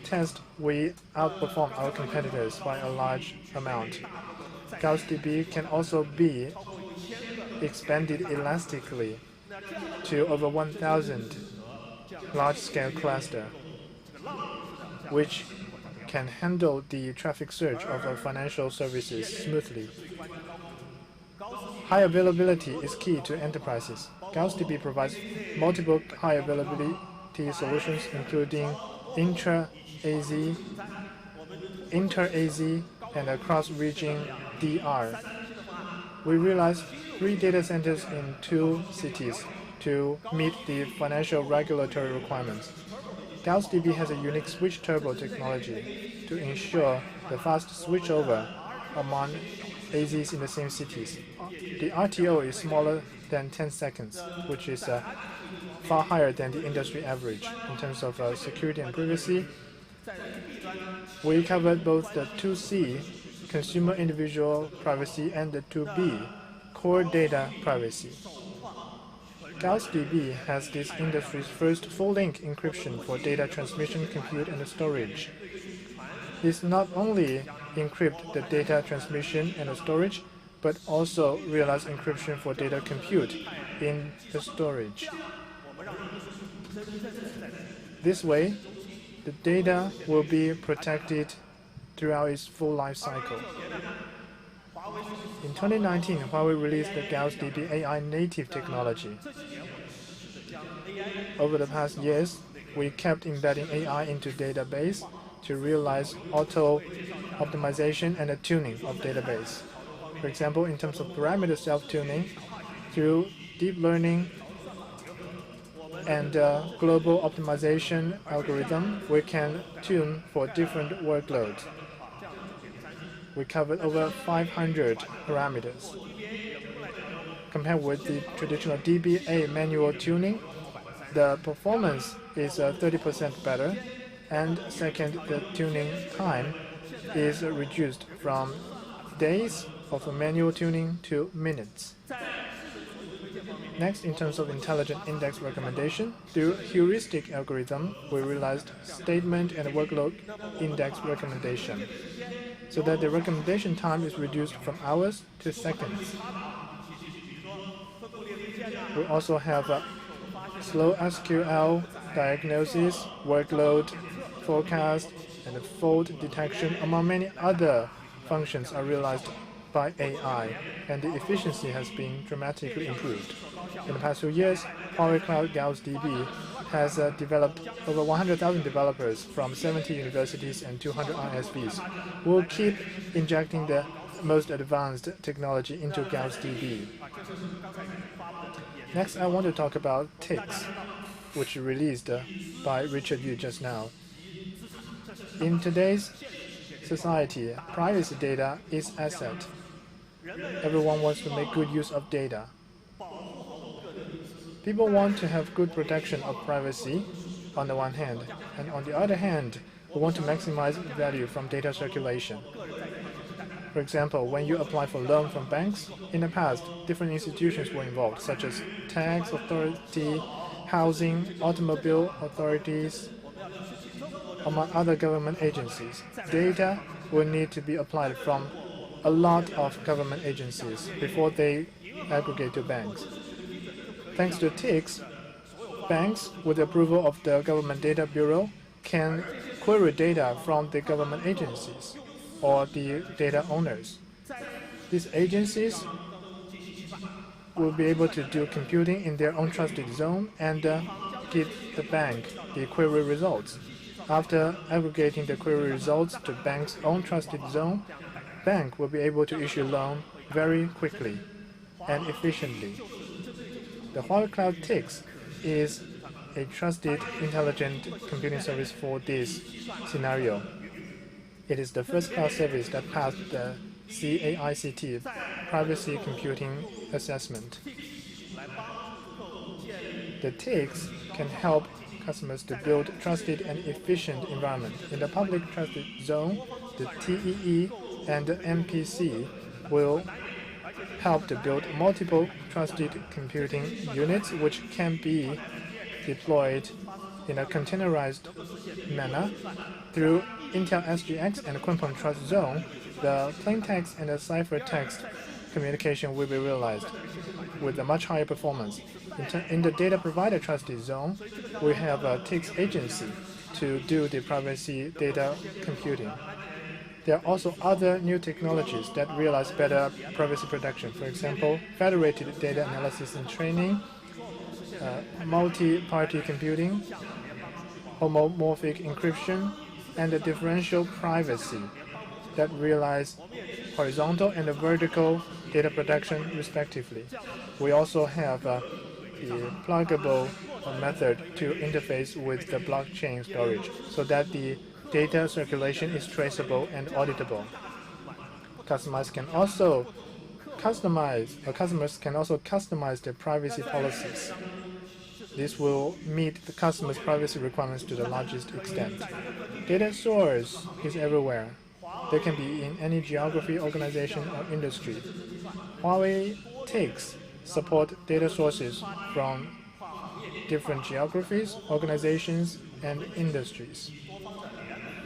test, we outperform our competitors by a large amount. Gauss DB can also be expanded elastically to over 1,000 large-scale cluster, which can handle the traffic surge of financial services smoothly. High availability is key to enterprises. Gauss DB provides multiple high availability solutions, including inter-AZ, and cross-region DR. We realized 3 data centers in 2 cities to meet the financial regulatory requirements. Gauss DB has a unique switch turbo technology to ensure the fast switchover among AZs in the same cities. The RTO is smaller than 10 seconds, which is far higher than the industry average in terms of security and privacy. We covered both the 2C, consumer individual privacy, and the 2B, core data privacy. Gauss DB has this industry's first full-link encryption for data transmission, compute, and storage. This not only encrypts the data transmission and storage, but also realizes encryption for data compute in the storage. This way, the data will be protected throughout its full life cycle. In 2019, Huawei released the Gauss DB AI native technology. Over the past years, we kept embedding AI into database to realize auto-optimization and tuning of database. For example, in terms of parameter self-tuning, through deep learning and global optimization algorithm, we can tune for different workloads. We covered over 500 parameters. Compared with the traditional DBA manual tuning, the performance is 30% better, and second, the tuning time is reduced from days of manual tuning to minutes. Next, in terms of intelligent index recommendation, through heuristic algorithm, we realized statement and workload index recommendation, so that the recommendation time is reduced from hours to seconds. We also have slow SQL diagnosis, workload forecast, and fault detection, among many other functions are realized by AI, and the efficiency has been dramatically improved. In the past 2 years, Huawei Cloud Gauss DB has developed over 100,000 developers from 70 universities and 200 ISVs. We'll keep injecting the most advanced technology into Gauss DB. Next, I want to talk about TICS, which was released by Richard Yu just now. In today's society, privacy data is asset. Everyone wants to make good use of data. People want to have good protection of privacy on the one hand, and on the other hand, we want to maximize value from data circulation. For example, when you apply for loan from banks, in the past, different institutions were involved, such as tax authority, housing, automobile authorities, among other government agencies. Data will need to be applied from a lot of government agencies before they aggregate to banks. Thanks to TICS, banks, with the approval of the Government Data Bureau, can query data from the government agencies or the data owners. These agencies will be able to do computing in their own trusted zone and give the bank the query results. After aggregating the query results to bank's own trusted zone, bank will be able to issue loan very quickly and efficiently. The Huawei Cloud TICS is a trusted intelligent computing service for this scenario. It is the first cloud service that passed the CAICT Privacy Computing Assessment. The TICS can help customers to build trusted and efficient environment. In the public trusted zone, the TEE and the MPC will help to build multiple trusted computing units which can be deployed in a containerized manner through Intel SGX and Quantum Trust Zone. The plaintext and the ciphertext communication will be realized with a much higher performance. In the data provider trusted zone, we have a TICS agency to do the privacy data computing. There are also other new technologies that realize better privacy protection. For example, federated data analysis and training, multi-party computing, homomorphic encryption, and the differential privacy that realize horizontal and vertical data protection respectively. We also have the pluggable method to interface with the blockchain storage so that the data circulation is traceable and auditable. Customers can also customize their privacy policies. This will meet the customer's privacy requirements to the largest extent. Data source is everywhere. They can be in any geography, organization, or industry. Huawei TICS support data sources from different geographies, organizations, and industries.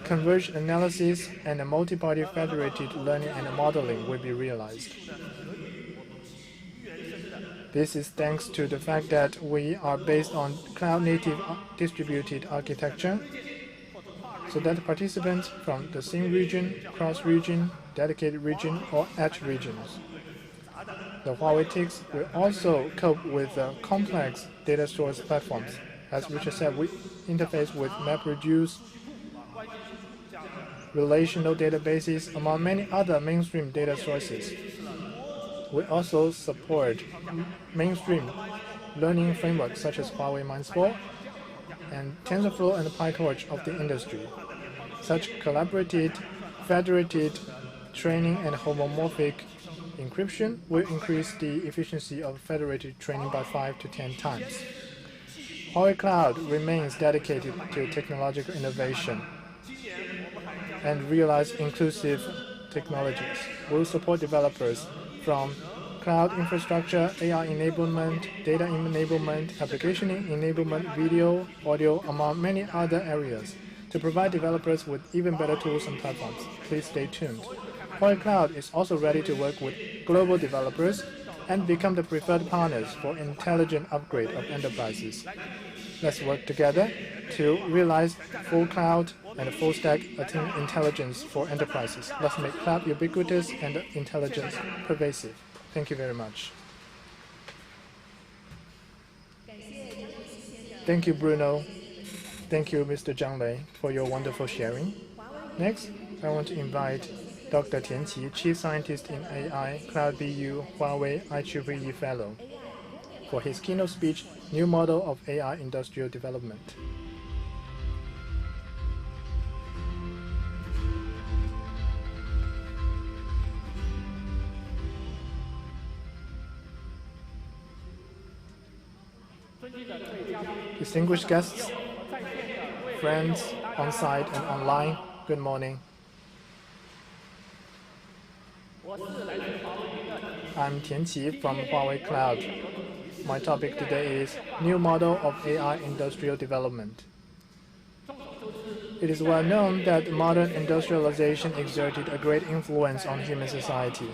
Converged analysis and a multi-party federated learning and modeling will be realized. This is thanks to the fact that we are based on cloud-native distributed architecture, so that participants from the same region, cross-region, dedicated region, or edge regions. The Huawei TICS will also cope with complex data source platforms. As Richard said, we interface with MapReduce, relational databases, among many other mainstream data sources. We also support mainstream learning frameworks such as Huawei MindSport and TensorFlow and PyTorch of the industry. Such collaborated, federated training and homomorphic encryption will increase the efficiency of federated training by 5 to 10 times. Huawei Cloud remains dedicated to technological innovation and realize inclusive technologies. We will support developers from cloud infrastructure, AI enablement, data enablement, application enablement, video, audio, among many other areas to provide developers with even better tools and platforms. Please stay tuned. Huawei Cloud is also ready to work with global developers and become the preferred partners for intelligent upgrade of enterprises. Let's work together to realize full cloud and full stack intelligence for enterprises. Let's make cloud ubiquitous and intelligence pervasive. Thank you very much. Thank you, Bruno. Thank you, Mr. Zhang Lei, for your wonderful sharing. Next, I want to invite Dr. Tian Qi, Chief Scientist in AI, Cloud BU, Huawei IEEE Fellow, for his keynote speech, New Model of AI Industrial Development. Distinguished guests, friends on-site and online, good morning. I'm Tian Qi from Huawei Cloud. My topic today is New Model of AI Industrial Development. It is well known that modern industrialization exerted a great influence on human society.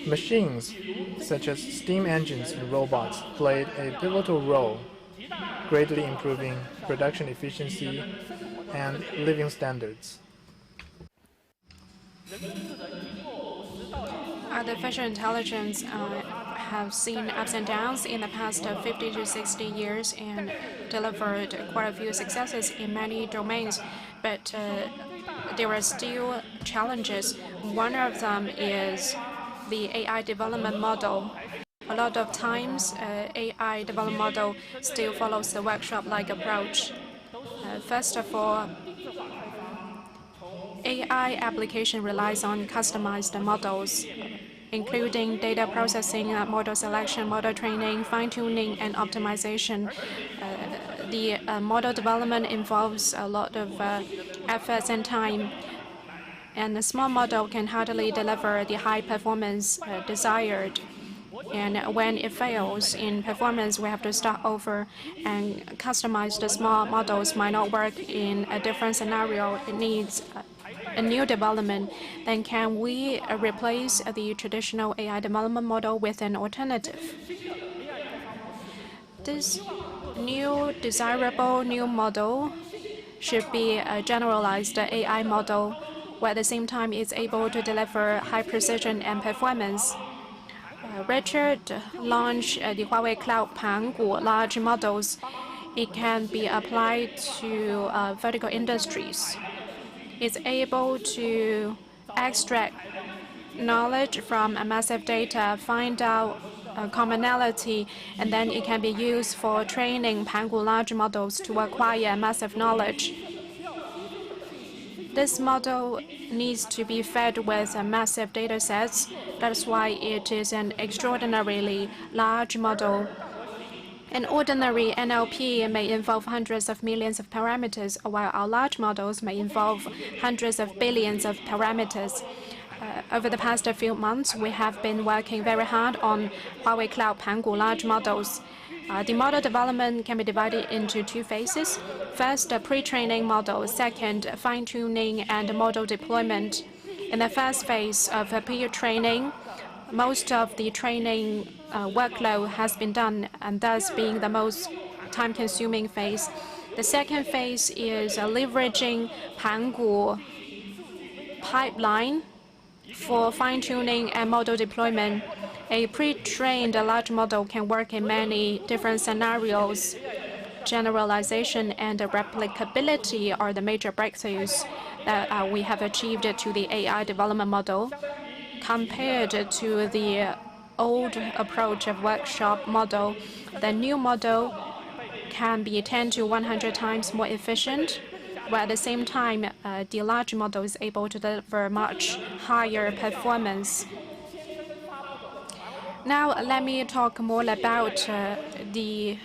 Machines, such as steam engines and robots, played a pivotal role, greatly improving production efficiency and living standards. Artificial intelligence have seen ups and downs in the past 50 to 60 years and delivered quite a few successes in many domains, but there are still challenges. One of them is the AI development model. A lot of times, AI development model still follows the workshop-like approach. First of all, AI application relies on customized models, including data processing, model selection, model training, fine-tuning, and optimization. The model development involves a lot of efforts and time, and a small model can hardly deliver the high performance desired. And when it fails in performance, we have to start over, and customized small models might not work in a different scenario. It needs a new development. Then can we replace the traditional AI development model with an alternative? This new desirable new model should be a generalized AI model, where at the same time it's able to deliver high precision and performance. Richard launched the Huawei Cloud Panko large models. It can be applied to vertical industries. It's able to extract knowledge from a massive data, find out commonality, and then it can be used for training Panko large models to acquire massive knowledge. This model needs to be fed with massive data sets. That's why it is an extraordinarily large model. An ordinary NLP may involve hundreds of millions of parameters, while our large models may involve hundreds of billions of parameters. Over the past few months, we have been working very hard on Huawei Cloud Panko large models. The model development can be divided into two phases. First, a pre-training model. Second, fine-tuning and model deployment. In the first phase of pre-training, most of the training workload has been done, and thus being the most time-consuming phase. The second phase is leveraging Panko pipeline for fine-tuning and model deployment. A pre-trained large model can work in many different scenarios. Generalization and replicability are the major breakthroughs that we have achieved to the AI development model. Compared to the old approach of workshop model, the new model can be 10 to 100 times more efficient, while at the same time, the large model is able to deliver much higher performance. Now, let me talk more about the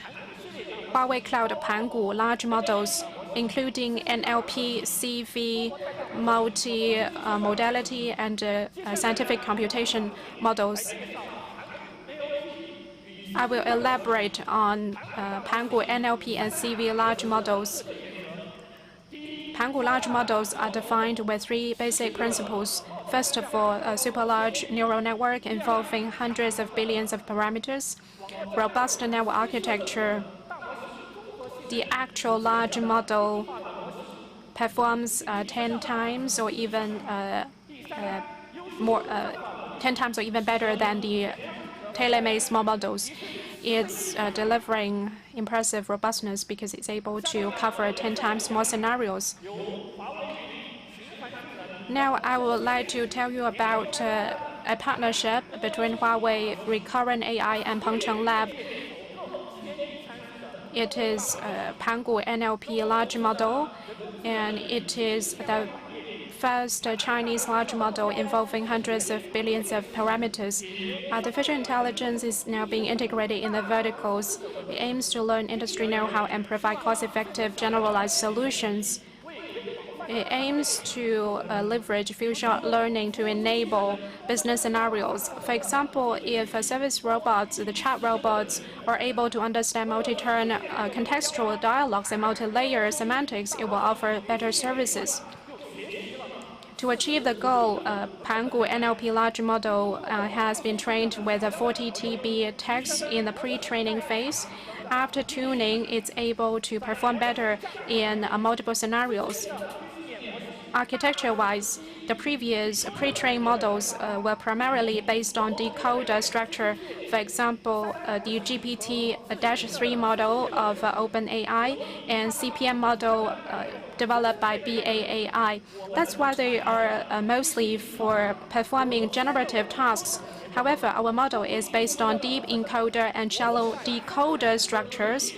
Huawei Cloud Panko large models, including NLP, CV, multi-modality, and scientific computation models. I will elaborate on Panko, NLP, and CV large models. Panko large models are defined with three basic principles. First of all, a super large neural network involving hundreds of billions of parameters, robust network architecture. The actual large model performs 10 times or even 10 times or even better than the tailor-made small models. It's delivering impressive robustness because it's able to cover 10 times more scenarios. Now I would like to tell you about a partnership between Huawei Recurrent AI and Pengcheng Lab. It is Panko NLP large model, and it is the first Chinese large model involving hundreds of billions of parameters. Artificial intelligence is now being integrated in the verticals. It aims to learn industry know-how and provide cost-effective generalized solutions. It aims to leverage few-shot learning to enable business scenarios. For example, if service robots, the chat robots, are able to understand multi-turn contextual dialogues and multi-layer semantics, it will offer better services. To achieve the goal, Panko NLP large model has been trained with a 40 TB text in the pre-training phase. After tuning, it's able to perform better in multiple scenarios. Architecture-wise, the previous pre-trained models were primarily based on decoder structure. For example, the GPT-3 model of OpenAI and CPM model developed by BAAI. That's why they are mostly for performing generative tasks. However, our model is based on deep encoder and shallow decoder structures,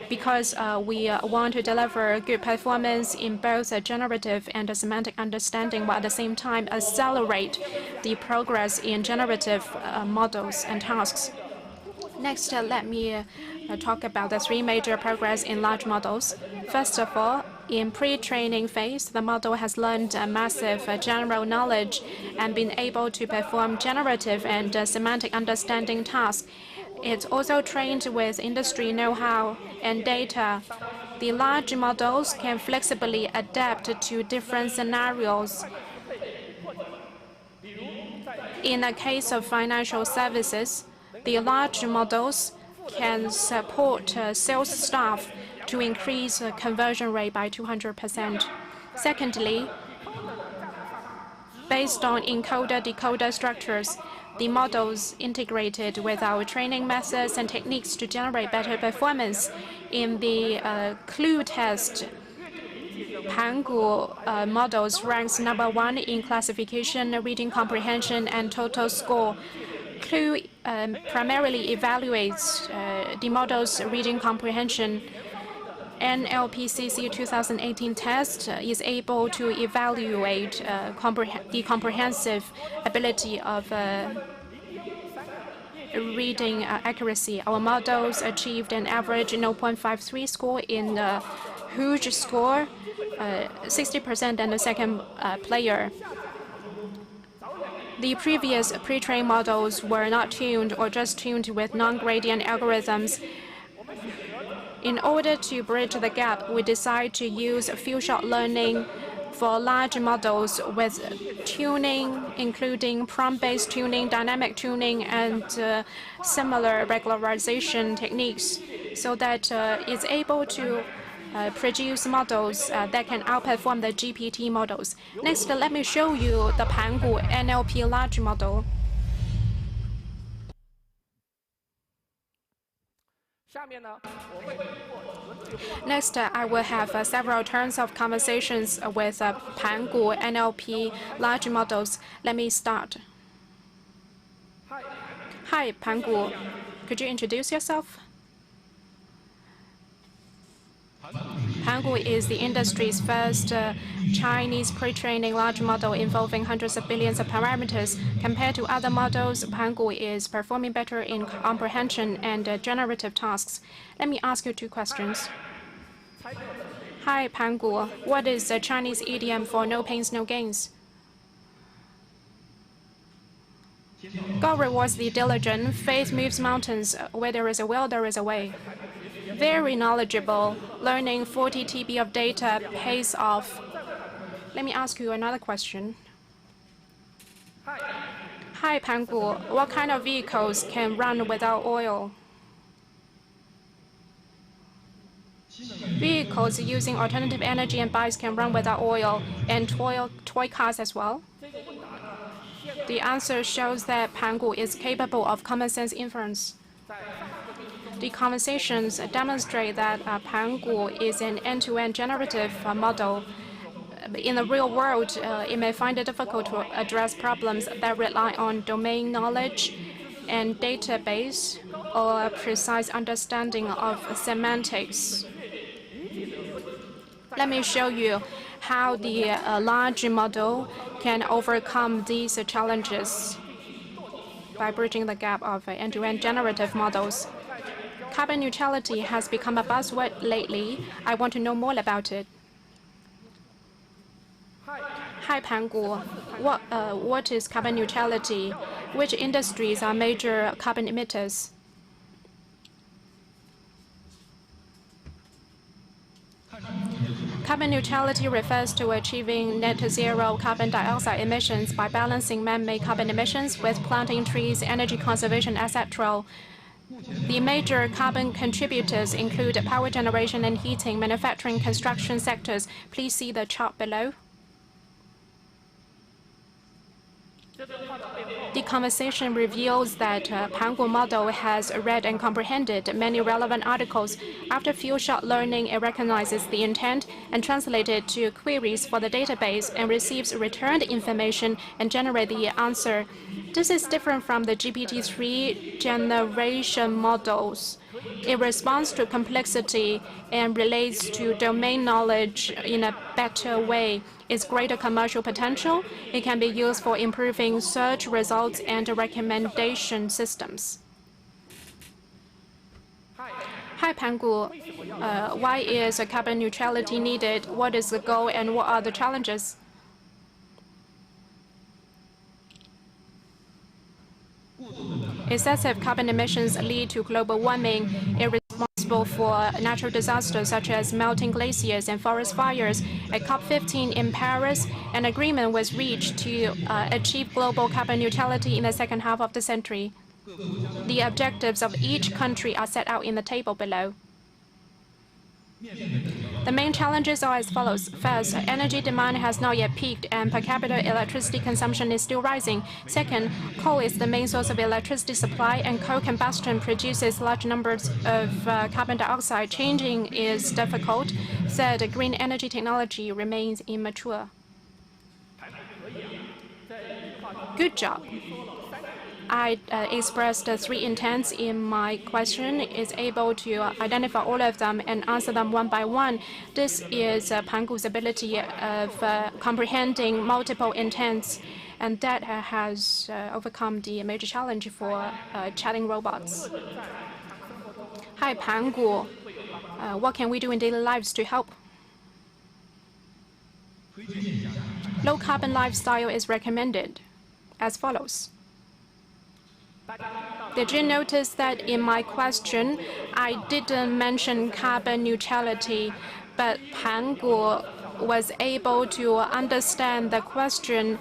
because we want to deliver good performance in both generative and semantic understanding, while at the same time accelerate the progress in generative models and tasks. Next, let me talk about the three major progress in large models. First of all, in pre-training phase, the model has learned massive general knowledge and been able to perform generative and semantic understanding tasks. It's also trained with industry know-how and data. The large models can flexibly adapt to different scenarios. In the case of financial services, the large models can support sales staff to increase conversion rate by 200%. Secondly, based on encoder-decoder structures, the models integrated with our training methods and techniques to generate better performance. In the clue test, Panko models ranks #1 in classification, reading comprehension, and total score. Clue primarily evaluates the model's reading comprehension. NLPCC 2018 test is able to evaluate the comprehensive ability of reading accuracy. Our models achieved an average 0.53 score in the huge score, 60% and the second player. The previous pre-trained models were not tuned or just tuned with non-gradient algorithms. In order to bridge the gap, we decided to use few-shot learning for large models with tuning, including prompt-based tuning, dynamic tuning, and similar regularization techniques, so that it's able to produce models that can outperform the GPT models. Next, let me show you the Panko NLP large model. Next, I will have several turns of conversations with Panko NLP large models. Let me start. Hi, Panko. Could you introduce yourself? Panko is the industry's first Chinese pre-training large model involving hundreds of billions of parameters. Compared to other models, Panko is performing better in comprehension and generative tasks. Let me ask you two questions. Hi, Panko. What is the Chinese idiom for no pains, no gains? God rewards the diligent. Faith moves mountains. Where there is a will, there is a way. Very knowledgeable. Learning 40 TB of data pays off. Let me ask you another question. Hi, Panko. What kind of vehicles can run without oil? Vehicles using alternative energy and bikes can run without oil, and toy cars as well. The answer shows that Panko is capable of common sense inference. The conversations demonstrate that Panko is an end-to-end generative model in the real world, it may find it difficult to address problems that rely on domain knowledge and database or precise understanding of semantics. Let me show you how the large model can overcome these challenges by bridging the gap of end-to-end generative models. Carbon neutrality has become a buzzword lately. I want to know more about it. Hi, Panko. What is carbon neutrality? Which industries are major carbon emitters? Carbon neutrality refers to achieving net zero carbon dioxide emissions by balancing man-made carbon emissions with planting trees, energy conservation, etc. The major carbon contributors include power generation and heating, manufacturing, construction sectors. Please see the chart below. The conversation reveals that Panko model has read and comprehended many relevant articles. After few-shot learning, it recognizes the intent and translates it to queries for the database and receives returned information and generates the answer. This is different from the GPT-3 generation models. It responds to complexity and relates to domain knowledge in a better way. Its greater commercial potential, it can be used for improving search results and recommendation systems. Hi, Panko. Why is carbon neutrality needed? What is the goal and what are the challenges? Excessive carbon emissions lead to global warming. It is responsible for natural disasters such as melting glaciers and forest fires. At COP15 in Paris, an agreement was reached to achieve global carbon neutrality in the second half of the century. The objectives of each country are set out in the table below. The main challenges are as follows. First, energy demand has not yet peaked and per capita electricity consumption is still rising. Second, coal is the main source of electricity supply and coal combustion produces large numbers of carbon dioxide. Changing is difficult. Third, green energy technology remains immature. Good job. I expressed three intents in my question. Is able to identify all of them and answer them one by one. This is Panko's ability of comprehending multiple intents, and that has overcome the major challenge for chatting robots. Hi, Panko. What can we do in daily lives to help? Low carbon lifestyle is recommended as follows. Did you notice that in my question, I didn't mention carbon neutrality, but Panko was able to understand the question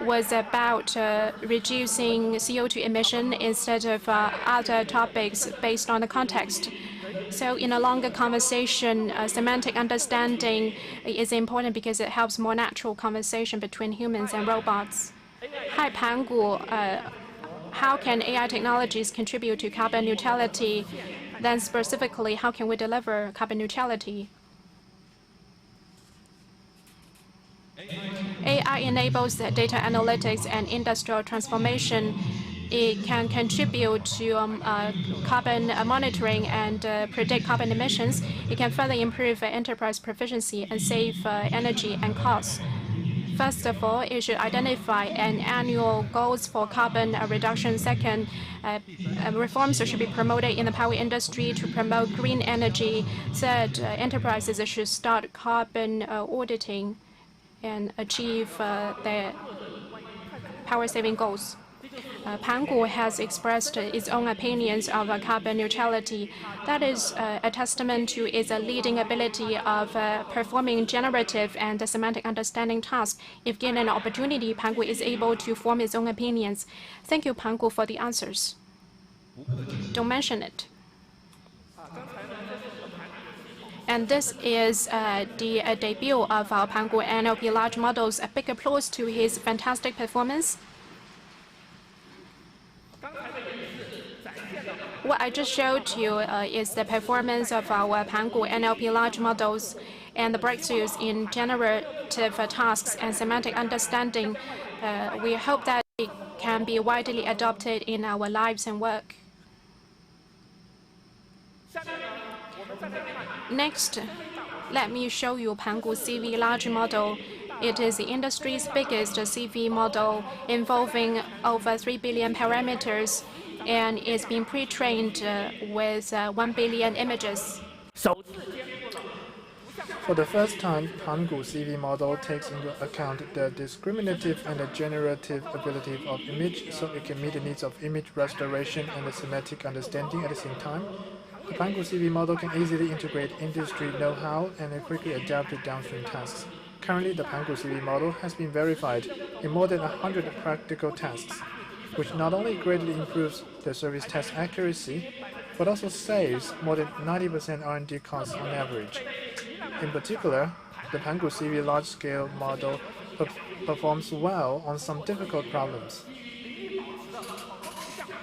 was about reducing CO2 emission instead of other topics based on the context. So in a longer conversation, semantic understanding is important because it helps more natural conversation between humans and robots. Hi, Panko. How can AI technologies contribute to carbon neutrality? Then specifically, how can we deliver carbon neutrality? AI enables data analytics and industrial transformation. It can contribute to carbon monitoring and predict carbon emissions. It can further improve enterprise proficiency and save energy and costs. First of all, it should identify an annual goals for carbon reduction. Second, reforms should be promoted in the power industry to promote green energy. Third, enterprises should start carbon auditing and achieve their power-saving goals. Panko has expressed its own opinions of carbon neutrality. That is a testament to its leading ability of performing generative and semantic understanding tasks. If given an opportunity, Panko is able to form its own opinions. Thank you, Panko, for the answers. Don't mention it. And this is the debut of our Panko NLP large models. A big applause to his fantastic performance. What I just showed you is the performance of our Panko NLP large models. and the breakthroughs in generative tasks and semantic understanding. We hope that it can be widely adopted in our lives and work. Next, let me show you Panko CV large model. It is the industry's biggest CV model involving over 3 billion parameters, and it's been pre-trained with 1 billion images. For the first time, Panko CV model takes into account the discriminative and the generative ability of image, so it can meet the needs of image restoration and the semantic understanding at the same time. The Panko CV model can easily integrate industry know-how and quickly adapt to downstream tasks. Currently, the Panko CV model has been verified in more than 100 practical tasks, which not only greatly improves the service test accuracy, but also saves more than 90% R&D costs on average. In particular, the Panko CV large-scale model performs well on some difficult problems.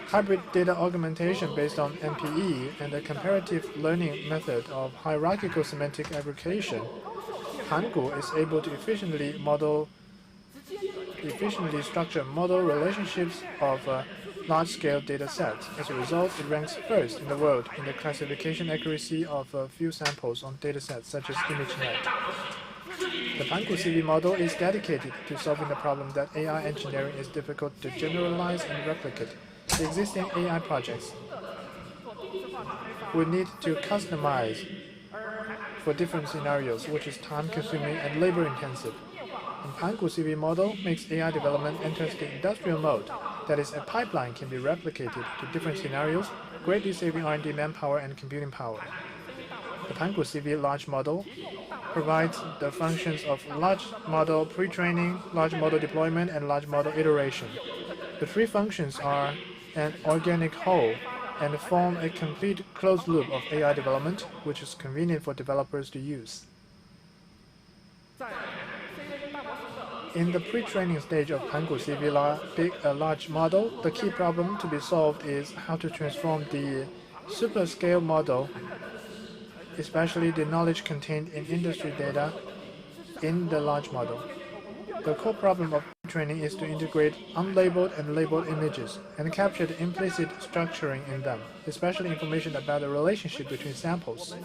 Hybrid data augmentation based on MPE and the comparative learning method of hierarchical semantic aggregation, Panko is able to efficiently structure model relationships of large-scale data sets. As a result, it ranks first in the world in the classification accuracy of few samples on datasets such as ImageNet. The Panko CV model is dedicated to solving the problem that AI engineering is difficult to generalize and replicate. The existing AI projects would need to customize for different scenarios, which is time-consuming and labor-intensive. And Panko CV model makes AI development enter the industrial mode. That is, a pipeline can be replicated to different scenarios, greatly saving R&D manpower and computing power. The Panko CV large model provides the functions of large model pre-training, large model deployment, and large model iteration. The three functions are an organic whole and form a complete closed loop of AI development, which is convenient for developers to use. In the pre-training stage of Panko CV large model, the key problem to be solved is how to transform the super-scale model, especially the knowledge contained in industry data, in the large model. The core problem of training is to integrate unlabeled and labeled images and capture the implicit structuring in them, especially information about the relationship between samples.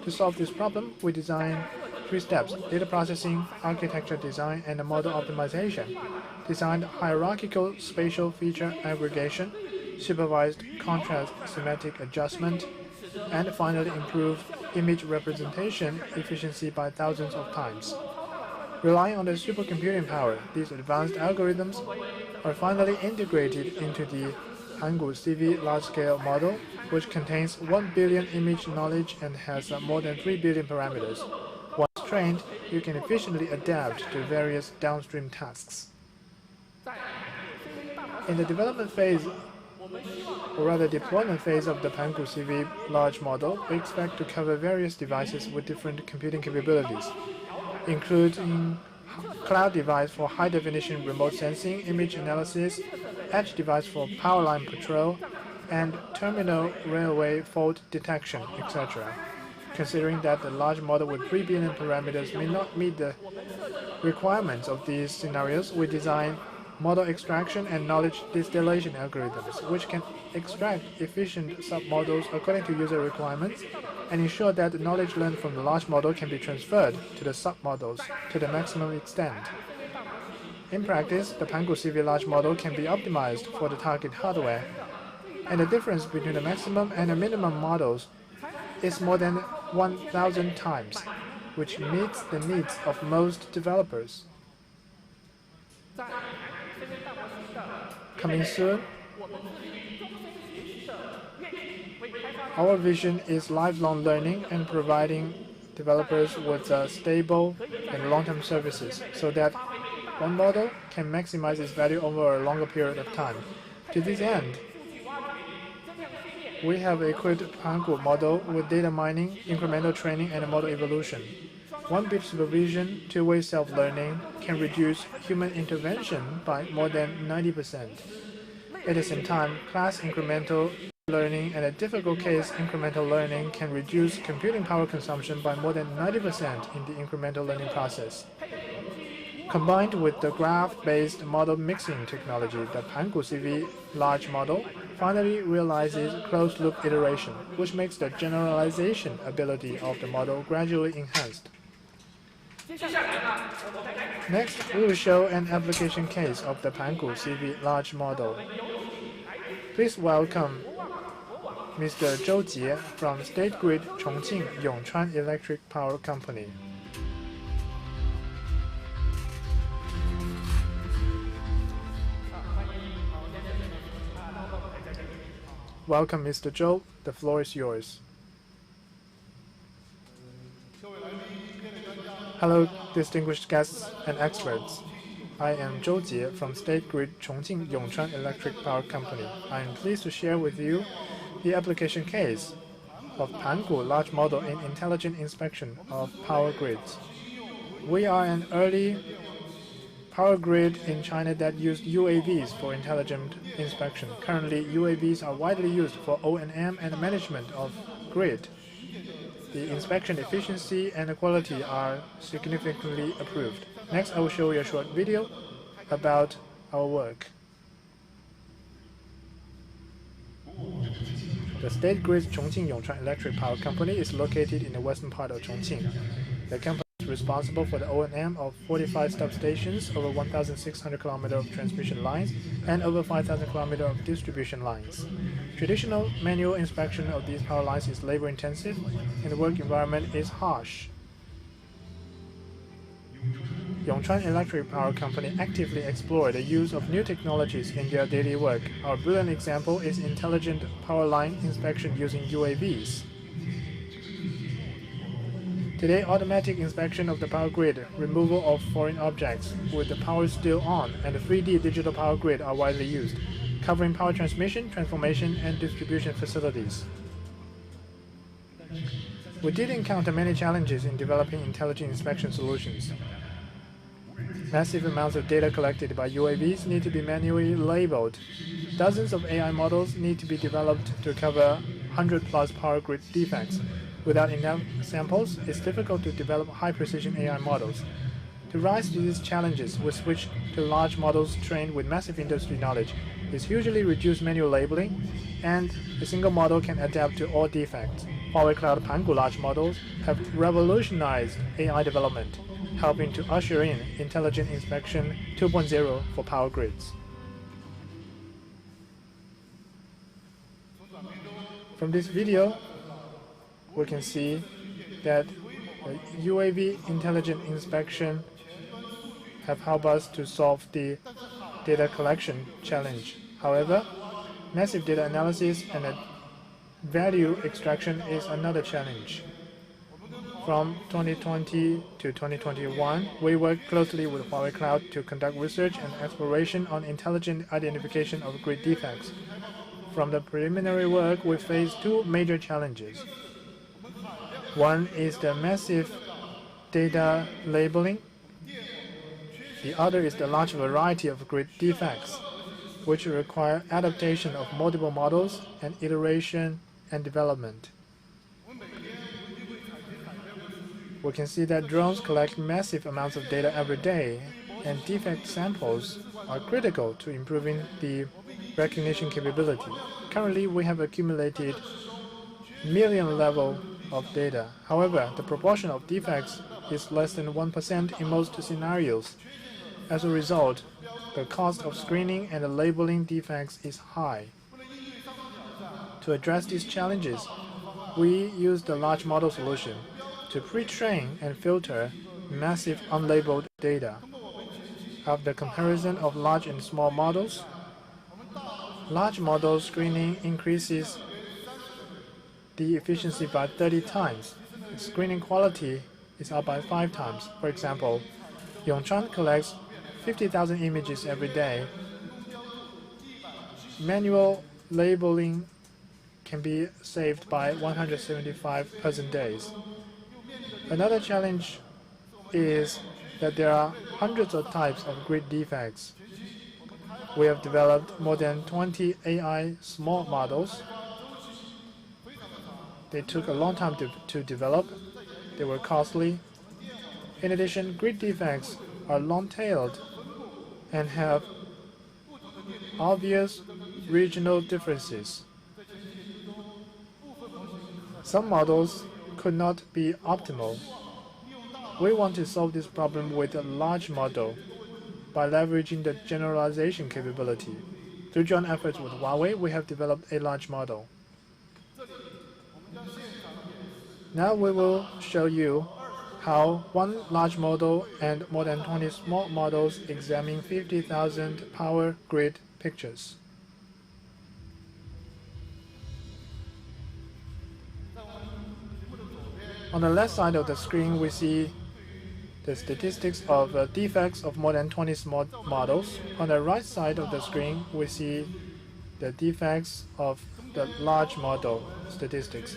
To solve this problem, we design 3 steps: data processing, architecture design, and model optimization. Designed hierarchical spatial feature aggregation, supervised contrast semantic adjustment, and finally improve image representation efficiency by thousands of times. Relying on the supercomputing power, these advanced algorithms are finally integrated into the Panko CV large-scale model, which contains 1 billion image knowledge and has more than 3 billion parameters. Once trained, you can efficiently adapt to various downstream tasks. In the development phase, or rather deployment phase of the Panko CV large model, we expect to cover various devices with different computing capabilities, including cloud device for high-definition remote sensing, image analysis, edge device for power line patrol, and terminal railway fault detection, etc. Considering that the large model with 3 billion parameters may not meet the requirements of these scenarios, we design model extraction and knowledge distillation algorithms, which can extract efficient submodels according to user requirements and ensure that the knowledge learned from the large model can be transferred to the submodels to the maximum extent. In practice, the Panko CV large model can be optimized for the target hardware, and the difference between the maximum and the minimum models is more than 1,000 times, which meets the needs of most developers. Coming soon, our vision is lifelong learning and providing developers with stable and long-term services so that one model can maximize its value over a longer period of time. To this end, we have equipped Panko model with data mining, incremental training, and model evolution. 1-bit supervision, two-way self-learning can reduce human intervention by more than 90%. At the same time, class incremental learning and a difficult case incremental learning can reduce computing power consumption by more than 90% in the incremental learning process. Combined with the graph-based model mixing technology, the Panko CV large model finally realizes closed-loop iteration, which makes the generalization ability of the model gradually enhanced. Next, we will show an application case of the Panko CV large model. Please welcome Mr. Zhou Jie from State Grid Chongqing Yongchuan Electric Power Company. Welcome, Mr. Zhou. The floor is yours. Hello, distinguished guests and experts. I am Zhou Jie from State Grid Chongqing Yongchuan Electric Power Company. I am pleased to share with you the application case of Panko large model in intelligent inspection of power grids. We are an early power grid in China that used UAVs for intelligent inspection. Currently, UAVs are widely used for O&M and management of grid. The inspection efficiency and quality are significantly improved. Next, I will show you a short video about our work. The State Grid Chongqing Yongchuan Electric Power Company is located in the western part of Chongqing. The company is responsible for the O&M of 45 substations, over 1,600 km of transmission lines, and over 5,000 km of distribution lines. Traditional manual inspection of these power lines is labor-intensive, and the work environment is harsh. Yongchuan Electric Power Company actively explore the use of new technologies in their daily work. Our brilliant example is intelligent power line inspection using UAVs. Today, automatic inspection of the power grid, removal of foreign objects with the power still on, and the 3D digital power grid are widely used, covering power transmission, transformation, and distribution facilities. We did encounter many challenges in developing intelligent inspection solutions. Massive amounts of data collected by UAVs need to be manually labeled. Dozens of AI models need to be developed to cover 100+ power grid defects. Without enough samples, it's difficult to develop high-precision AI models. To rise to these challenges, we switched to large models trained with massive industry knowledge. This hugely reduces manual labeling, and a single model can adapt to all defects. Huawei Cloud Panko large models have revolutionized AI development, helping to usher in intelligent inspection 2.0 for power grids. From this video, we can see that UAV intelligent inspection have helped us to solve the data collection challenge. However, massive data analysis and value extraction is another challenge. From 2020 to 2021, we worked closely with Huawei Cloud to conduct research and exploration on intelligent identification of grid defects. From the preliminary work, we faced two major challenges. One is the massive data labeling. The other is the large variety of grid defects, which require adaptation of multiple models and iteration and development. We can see that drones collect massive amounts of data every day, and defect samples are critical to improving the recognition capability. Currently, we have accumulated million level of data. However, the proportion of defects is less than 1% in most scenarios. As a result, the cost of screening and labeling defects is high. To address these challenges, we use the large model solution to pre-train and filter massive unlabeled data. After comparison of large and small models, large model screening increases the efficiency by 30 times. The screening quality is up by 5 times. For example, Yongchuan collects 50,000 images every day. Manual labeling can be saved by 175 person days. Another challenge is that there are hundreds of types of grid defects. We have developed more than 20 AI small models They took a long time to develop. They were costly. In addition, grid defects are long-tailed and have obvious regional differences. Some models could not be optimal. We want to solve this problem with a large model by leveraging the generalization capability. Through joint efforts with Huawei, we have developed a large model. Now we will show you how one large model and more than 20 small models examine 50,000 power grid pictures. On the left side of the screen, we see the statistics of defects of more than 20 small models. On the right side of the screen, we see the defects of the large model statistics.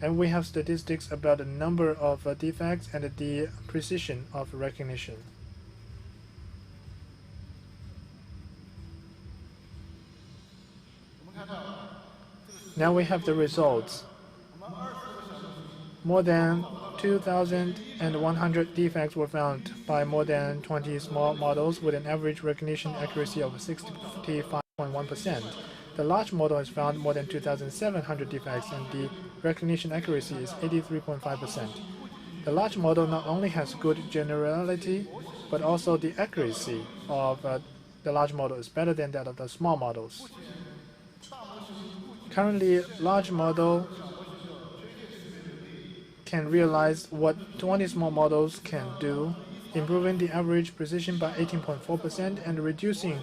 And we have statistics about the number of defects and the precision of recognition. Now we have the results. More than 2,100 defects were found by more than 20 small models with an average recognition accuracy of 65.1%. The large model has found more than 2,700 defects and the recognition accuracy is 83.5%. The large model not only has good generality, but also the accuracy of the large model is better than that of the small models. Currently, large model can realize what 20 small models can do, improving the average precision by 18.4% and reducing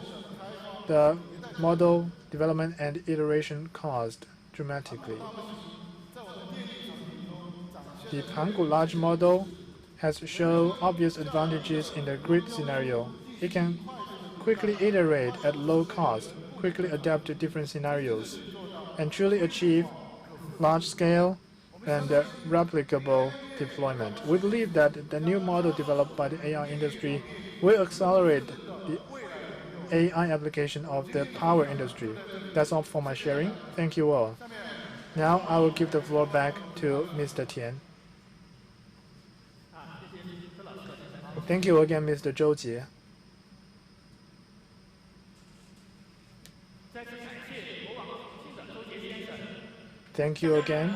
the model development and iteration cost dramatically. The Panko large model has shown obvious advantages in the grid scenario. It can quickly iterate at low cost, quickly adapt to different scenarios, and truly achieve large-scale and replicable deployment. We believe that the new model developed by the AI industry will accelerate the AI application of the power industry. That's all for my sharing. Thank you all. Now I will give the floor back to Mr. Tian. Thank you again, Mr. Zhou Jie. Thank you again.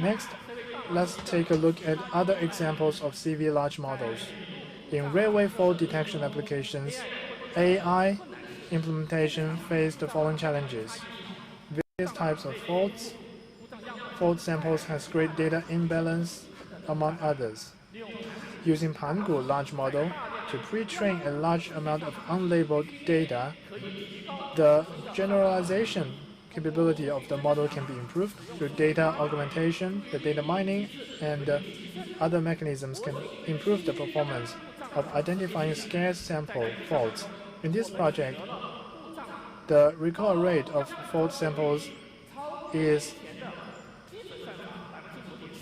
Next, let's take a look at other examples of CV large models. In railway fault detection applications, AI implementation faced the following challenges. Various types of faults, fault samples has great data imbalance, among others. Using Panko large model to pre-train a large amount of unlabeled data, the generalization capability of the model can be improved through data augmentation, the data mining, and other mechanisms can improve the performance of identifying scarce sample faults. In this project, the recall rate of fault samples is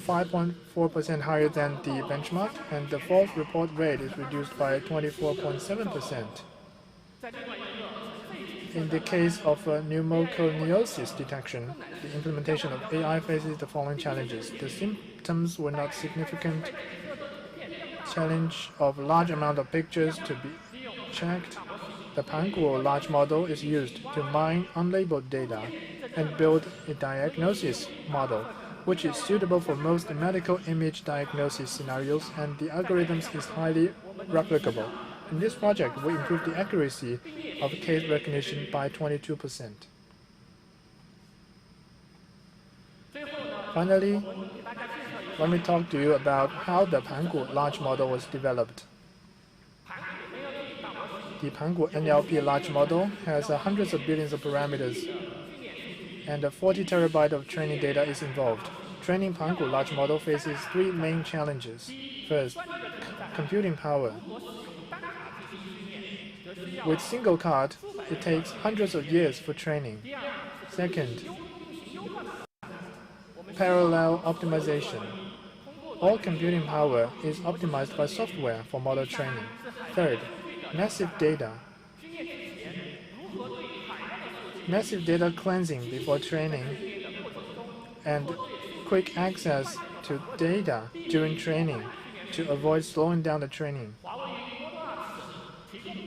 5.4% higher than the benchmark, and the fault report rate is reduced by 24.7%. In the case of pneumococcus detection, the implementation of AI faces the following challenges. The symptoms were not significant. Challenge of large amount of pictures to be checked. The Panko large model is used to mine unlabeled data and build a diagnosis model, which is suitable for most medical image diagnosis scenarios, and the algorithms is highly replicable. In this project, we improved the accuracy of case recognition by 22%. Finally, let me talk to you about how the Panko large model was developed. The Panko NLP large model has hundreds of billions of parameters, and 40 terabytes of training data is involved. Training Panko large model faces three main challenges. First, computing power. With single card, it takes hundreds of years for training. Second, parallel optimization. All computing power is optimized by software for model training. Third, massive data. massive data cleansing before training, and quick access to data during training to avoid slowing down the training.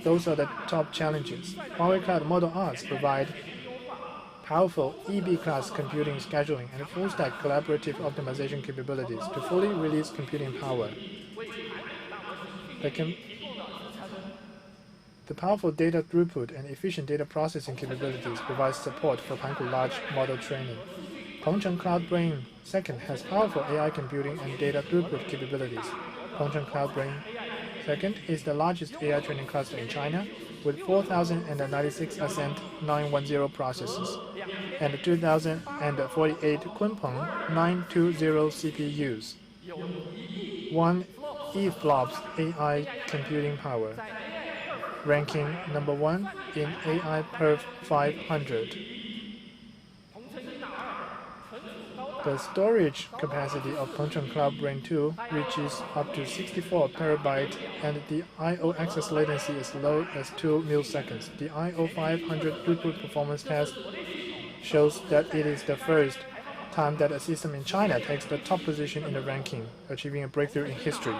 Those are the top challenges. Huawei Cloud Model Arts provide powerful EB-class computing scheduling and full-stack collaborative optimization capabilities to fully release computing power. The powerful data throughput and efficient data processing capabilities provide support for Panko large model training. Pengcheng Cloud Brain 2nd has powerful AI computing and data throughput capabilities. Pengcheng Cloud Brain 2nd is the largest AI training cluster in China with 4,096 Ascent 910 processors and 2,048 Kunpeng 920 CPUs. 1 EFLOPS AI computing power, ranking #1 in AI Perf 500. The storage capacity of Pengcheng Cloud Brain 2 reaches up to 64 terabyte, and the I/O access latency is low as 2 milliseconds. The I/O 500 throughput performance test shows that it is the first time that a system in China takes the top position in the ranking, achieving a breakthrough in history.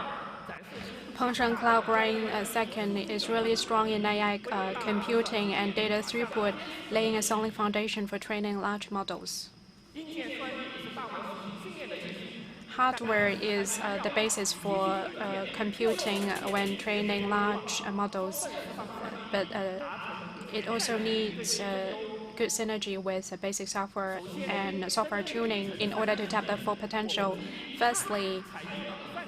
Pengcheng Cloud Brain 2nd is really strong in AI computing and data throughput, laying a solid foundation for training large models. Hardware is the basis for computing when training large models, but it also needs good synergy with basic software and software tuning in order to tap the full potential. Firstly,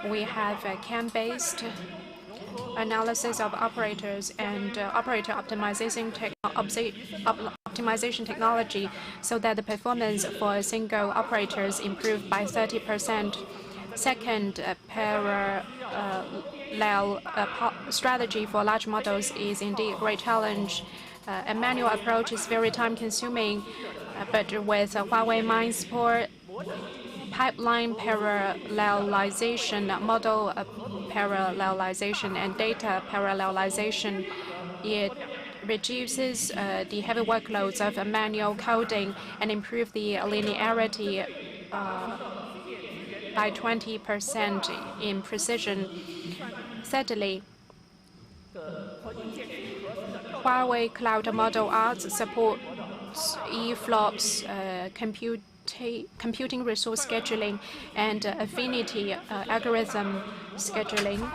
we have a CAN-based analysis of operators and operator optimization technology so that the performance for single operators improved by 30%. Second, parallel strategy for large models is indeed a great challenge. A manual approach is very time-consuming, but with Huawei MindSport, pipeline parallelization, model parallelization, and data parallelization, it reduces the heavy workloads of manual coding and improves the linearity by 20% in precision. Thirdly, Huawei Cloud Model Arts supports EFLOPS computing resource scheduling and affinity algorithm scheduling.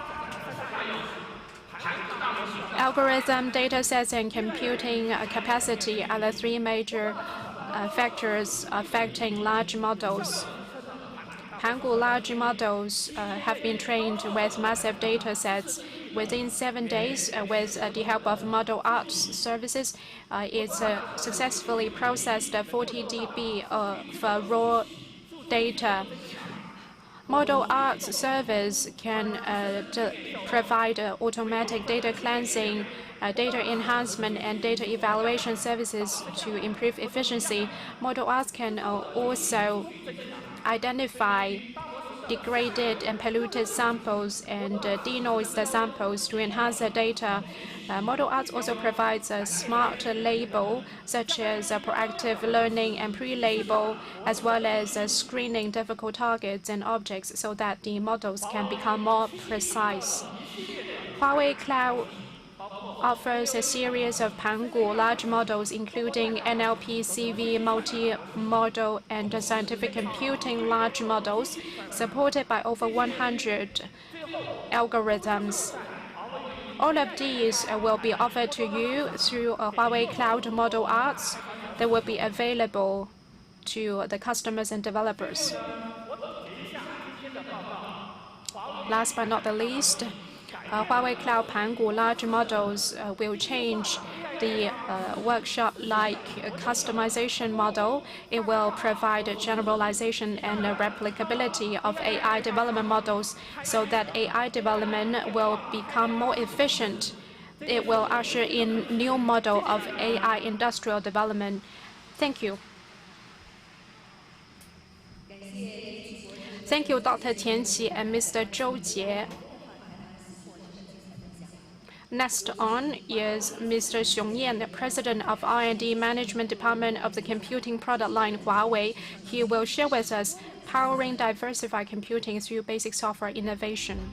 Algorithm, datasets, and computing capacity are the three major factors affecting large models. Panko large models have been trained with massive datasets. Within 7 days, with the help of Model Arts services, it's successfully processed 40 dB of raw data. Model Arts service can provide automatic data cleansing, data enhancement, and data evaluation services to improve efficiency. Model Arts can also identify degraded and polluted samples and denoise the samples to enhance the data. Model Arts also provides a smart label, such as proactive learning and pre-label, as well as screening difficult targets and objects so that the models can become more precise. Huawei Cloud offers a series of Panko large models, including NLP, CV, multi-model, and scientific computing large models, supported by over 100 algorithms. All of these will be offered to you through Huawei Cloud Model Arts. They will be available to the customers and developers. Last but not the least, Huawei Cloud Panko large models will change the workshop-like customization model. It will provide a generalization and replicability of AI development models so that AI development will become more efficient. It will usher in new model of AI industrial development. Thank you. Thank you, Dr. Tian Qi and Mr. Zhou Jie. Next on is Mr. Xiong Yan, the President of R&D Management Department of the computing product line Huawei. He will share with us powering diversified computing through basic software innovation.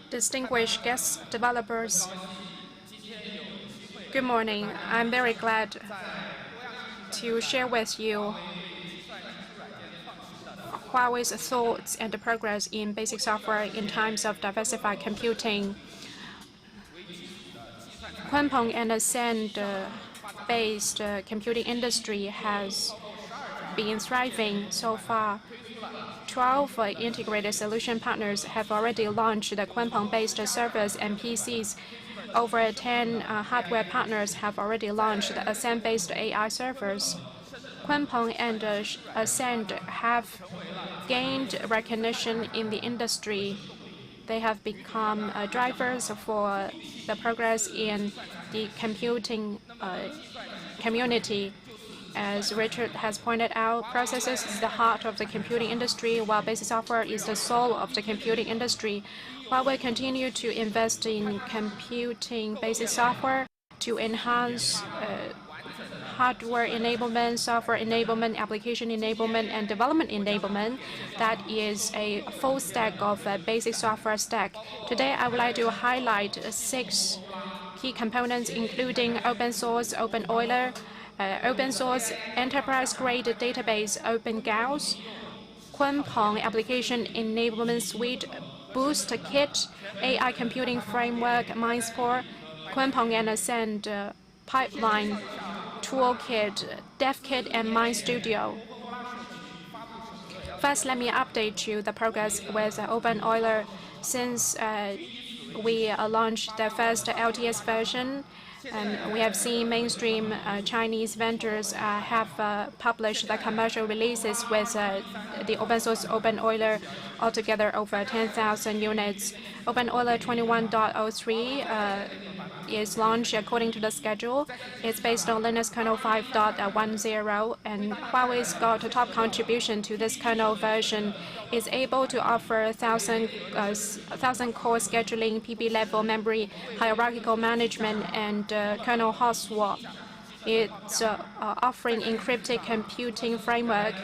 Distinguished guests, developers, good morning. I'm very glad to share with you Huawei's thoughts and progress in basic software in times of diversified computing. Kunpeng and sand-based computing industry has been thriving so far. 12 integrated solution partners have already launched the Kunpeng-based servers and PCs. Over 10 hardware partners have already launched Ascend-based AI servers. Kunpeng and Ascend have gained recognition in the industry. They have become drivers for the progress in the computing community. As Richard has pointed out, processors is the heart of the computing industry, while basic software is the soul of the computing industry. Huawei continue to invest in computing basic software to enhance hardware enablement, software enablement, application enablement, and development enablement. That is a full stack of a basic software stack. Today, I would like to highlight 6 key components, including open source, open Euler, open source enterprise-grade database, OpenGauss, Kunpeng application enablement suite, Boost Kit, AI computing framework, Mindscore, Kunpeng and Ascend pipeline, Toolkit, DevKit, and MindStudio. First, let me update you the progress with Open Euler. Since we launched the first LTS version, we have seen mainstream Chinese vendors have published the commercial releases with the open source Open Euler, altogether over 10,000 units. Open Euler 21.03 is launched according to the schedule. It's based on Linux kernel 5.10, and Huawei's got a top contribution to this kernel version. It's able to offer 1,000 core scheduling, PB level memory, hierarchical management, and kernel hot swap. It's offering encrypted computing framework.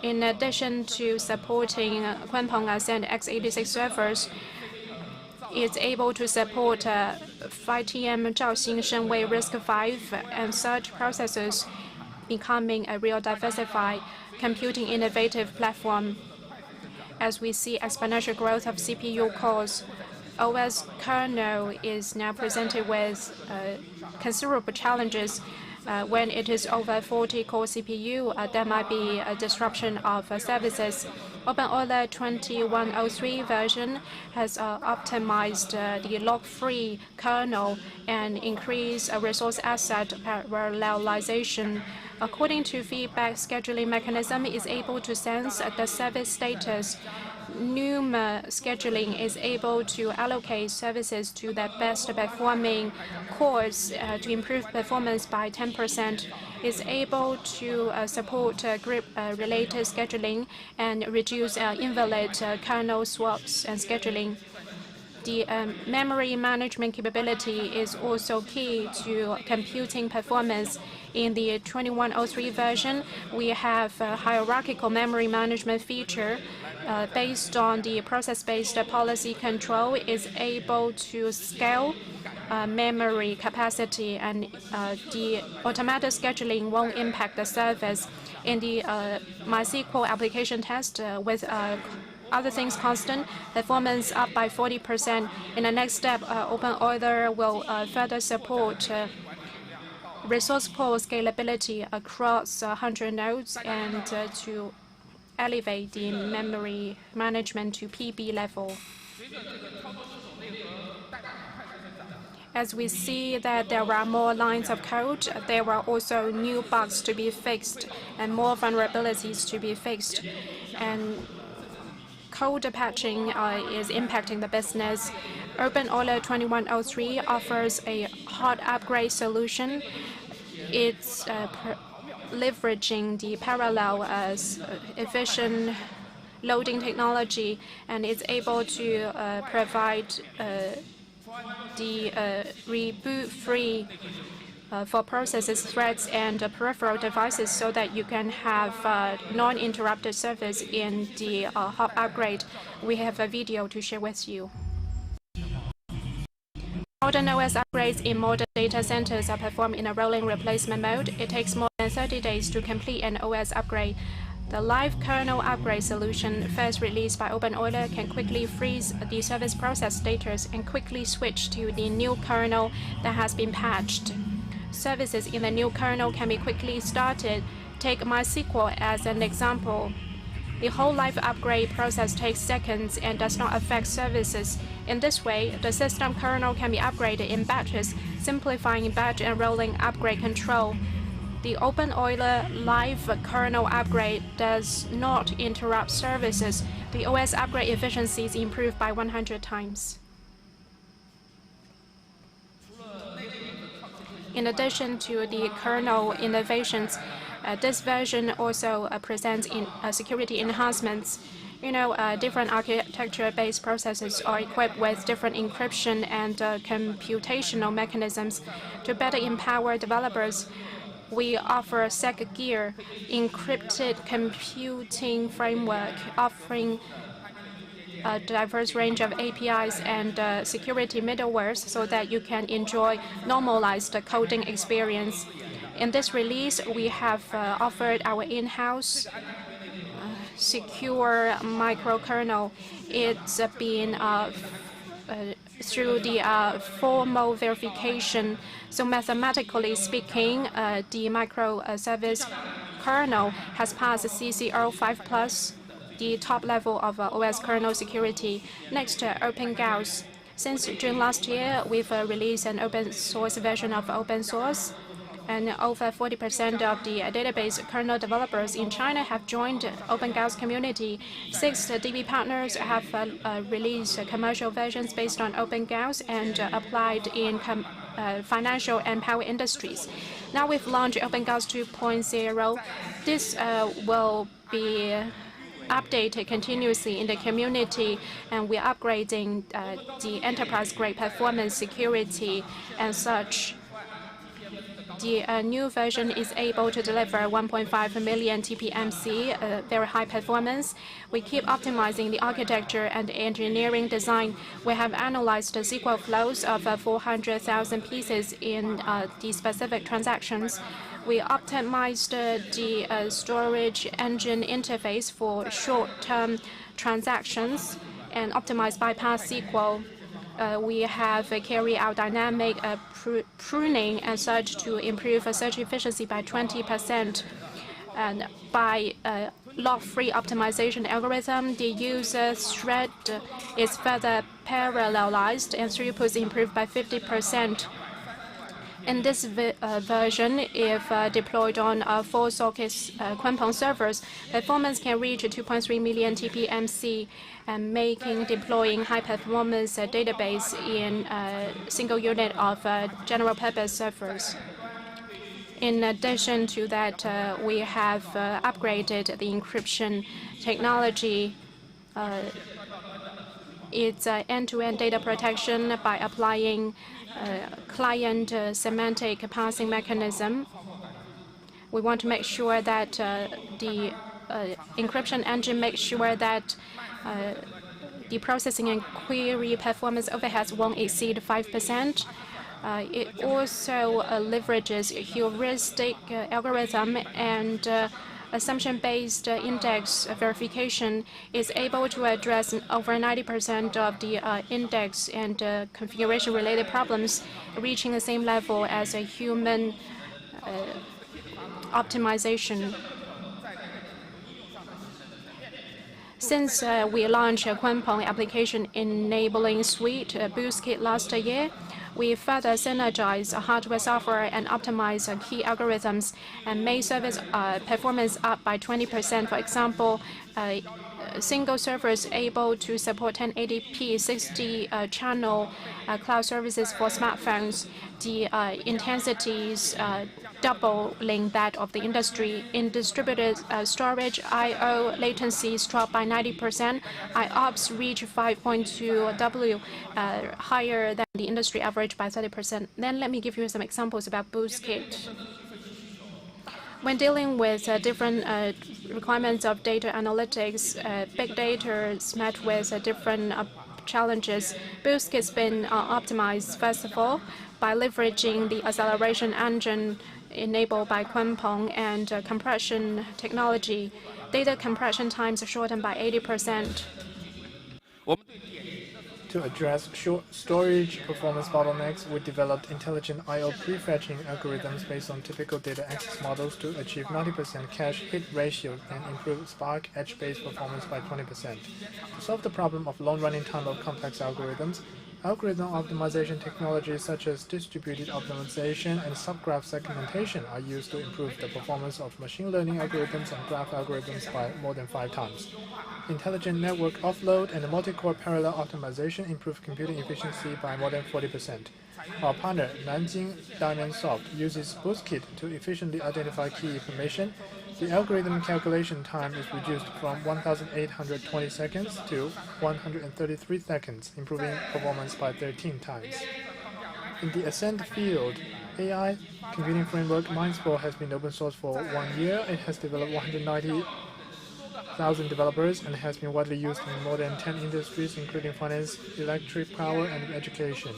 In addition to supporting Kunpeng Ascend x86 servers, it's able to support 5TM Zhaoxin Shenwei RISC-V and such processors, becoming a real diversified computing innovative platform. As we see exponential growth of CPU cores, OS kernel is now presented with considerable challenges. When it is over 40-core CPU, there might be a disruption of services. Open Euler 2103 version has optimized the lock-free kernel and increased resource asset parallelization. According to feedback scheduling mechanism, is able to sense the service status. NUMA scheduling is able to allocate services to the best performing cores to improve performance by 10%. Is able to support group-related scheduling and reduce invalid kernel swaps and scheduling. The memory management capability is also key to computing performance. In the 2103 version, we have a hierarchical memory management feature. Based on the process-based policy control, is able to scale memory capacity, and the automatic scheduling won't impact the service. In the MySQL application test, with other things constant, performance up by 40%. In the next step, Open Euler will further support resource pool scalability across 100 nodes and to elevate the memory management to PB level. As we see that there are more lines of code, there are also new bugs to be fixed and more vulnerabilities to be fixed. And code patching is impacting the business. OpenEuler 2103 offers a hard upgrade solution. It's leveraging the parallel efficient loading technology, and it's able to provide the reboot-free for processes, threads, and peripheral devices so that you can have non-interrupted service in the hot upgrade. We have a video to share with you. Modern OS upgrades in modern data centers are performed in a rolling replacement mode. It takes more than 30 days to complete an OS upgrade. The live kernel upgrade solution, first released by OpenEuler, can quickly freeze the service process status and quickly switch to the new kernel that has been patched. Services in the new kernel can be quickly started. Take MySQL as an example. The whole live upgrade process takes seconds and does not affect services. In this way, the system kernel can be upgraded in batches, simplifying batch and rolling upgrade control. The OpenEuler live kernel upgrade does not interrupt services. The OS upgrade efficiency is improved by 100 times. In addition to the kernel innovations, this version also presents security enhancements. Different architecture-based processes are equipped with different encryption and computational mechanisms. To better empower developers, we offer SecGear, encrypted computing framework, offering a diverse range of APIs and security middlewares so that you can enjoy normalized coding experience. In this release, we have offered our in-house secure microkernel. It's been through the formal verification. So mathematically speaking, the microservice kernel has passed CC05+, the top level of OS kernel security. Next, OpenGauss. Since June last year, we've released an open source version of open source, and over 40% of the database kernel developers in China have joined OpenGauss community. 6 DB partners have released commercial versions based on OpenGauss and applied in financial and power industries. Now we've launched OpenGauss 2.0. This will be updated continuously in the community, and we're upgrading the enterprise-grade performance, security, and such. The new version is able to deliver 1.5 million TPMC, very high performance. We keep optimizing the architecture and engineering design. We have analyzed the SQL flows of 400,000 pieces in the specific transactions. We optimized the storage engine interface for short-term transactions and optimized bypass SQL. We have carried out dynamic pruning and such to improve search efficiency by 20%. And by log-free optimization algorithm, the user thread is further parallelized and throughput is improved by 50%. In this version, if deployed on 4-socket Kunpeng servers, performance can reach 2.3 million TPMC, and making deploying high-performance database in a single unit of general-purpose servers. In addition to that, we have upgraded the encryption technology. It's end-to-end data protection by applying client semantic parsing mechanism. We want to make sure that the encryption engine makes sure that the processing and query performance overheads won't exceed 5%. It also leverages heuristic algorithm and assumption-based index verification is able to address over 90% of the index and configuration-related problems, reaching the same level as a human optimization. Since we launched a Kunpeng application enabling suite BoostKit last year, we further synergize hardware, software, and optimize key algorithms and made service performance up by 20%. For example, single server is able to support 1080p 60-channel cloud services for smartphones. The intensity is doubling that of the industry. In distributed storage, I/O latencies drop by 90%. IOPS reach 5.2 W, higher than the industry average by 30%. Then let me give you some examples about BoostKit. When dealing with different requirements of data analytics, big data is met with different challenges. BoostKit's been optimized, first of all, by leveraging the acceleration engine enabled by Kunpeng and compression technology. Data compression times are shortened by 80%. To address storage performance bottlenecks, we developed intelligent I/O prefetching algorithms based on typical data access models to achieve 90% cache hit ratio and improve Spark edge-based performance by 20%. To solve the problem of long running time of complex algorithms, algorithm optimization technologies such as distributed optimization and subgraph segmentation are used to improve the performance of machine learning algorithms and graph algorithms by more than 5 times. Intelligent network offload and multi-core parallel optimization improve computing efficiency by more than 40%. Our partner, Nanjing Diamondsoft, uses BoostKit to efficiently identify key information. The algorithm calculation time is reduced from 1,820 seconds to 133 seconds, improving performance by 13 times. In the Ascent field, AI computing framework MindSpore has been open source for 1 year. It has developed 190,000 developers and has been widely used in more than 10 industries, including finance, electric power, and education.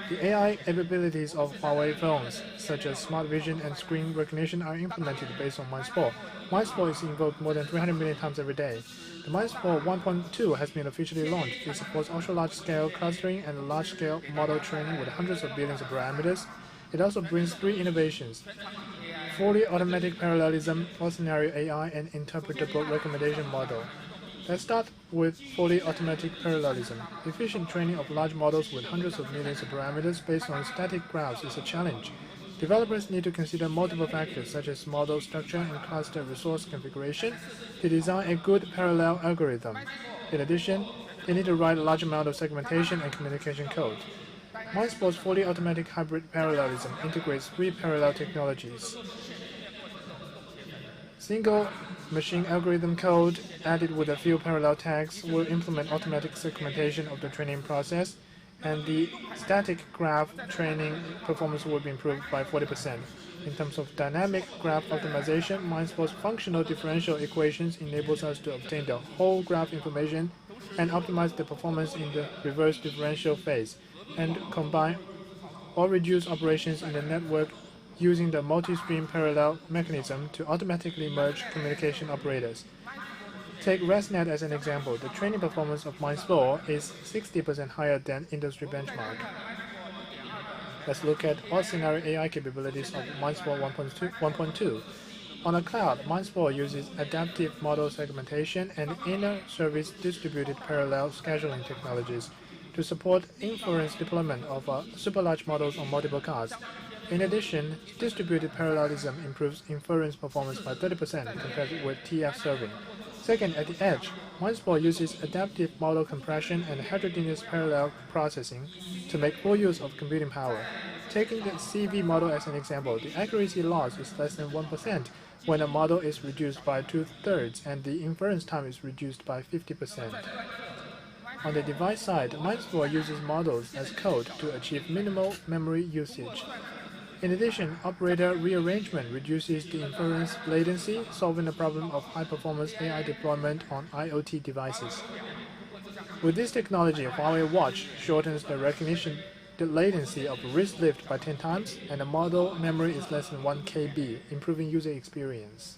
The AI capabilities of Huawei phones, such as smart vision and screen recognition, are implemented based on MindSpore. MindSpore is invoked more than 300 million times every day. The MindSpore 1.2 has been officially launched. It supports ultra-large-scale clustering and large-scale model training with hundreds of billions of parameters. It also brings 3 innovations: fully automatic parallelism, all-scenario AI, and interpretable recommendation model. Let's start with fully automatic parallelism. Efficient training of large models with hundreds of millions of parameters based on static graphs is a challenge. Developers need to consider multiple factors such as model structure and cluster resource configuration to design a good parallel algorithm. In addition, they need to write a large amount of segmentation and communication code. MindSpore's fully automatic hybrid parallelism integrates 3 parallel technologies. Single machine algorithm code added with a few parallel tags will implement automatic segmentation of the training process, and the static graph training performance will be improved by 40%. In terms of dynamic graph optimization, MindSpore's functional differential equations enables us to obtain the whole graph information and optimize the performance in the reverse differential phase, and combine or reduce operations in the network using the multi-stream parallel mechanism to automatically merge communication operators. Take ResNet as an example. The training performance of MindSpore is 60% higher than industry benchmark. Let's look at all scenario AI capabilities of MindSpore 1.2. On a cloud, MindSpore uses adaptive model segmentation and inner service distributed parallel scheduling technologies to support inference deployment of super large models on multiple cards. In addition, distributed parallelism improves inference performance by 30% compared with TF serving. Second, at the edge, MindSpore uses adaptive model compression and heterogeneous parallel processing to make full use of computing power. Taking the CV model as an example, the accuracy loss is less than 1% when a model is reduced by 2/3 and the inference time is reduced by 50%. On the device side, MindSpore uses models as code to achieve minimal memory usage. In addition, operator rearrangement reduces the inference latency, solving the problem of high-performance AI deployment on IoT devices. With this technology, Huawei Watch shortens the recognition latency of wrist lift by 10 times, and the model memory is less than 1 KB, improving user experience.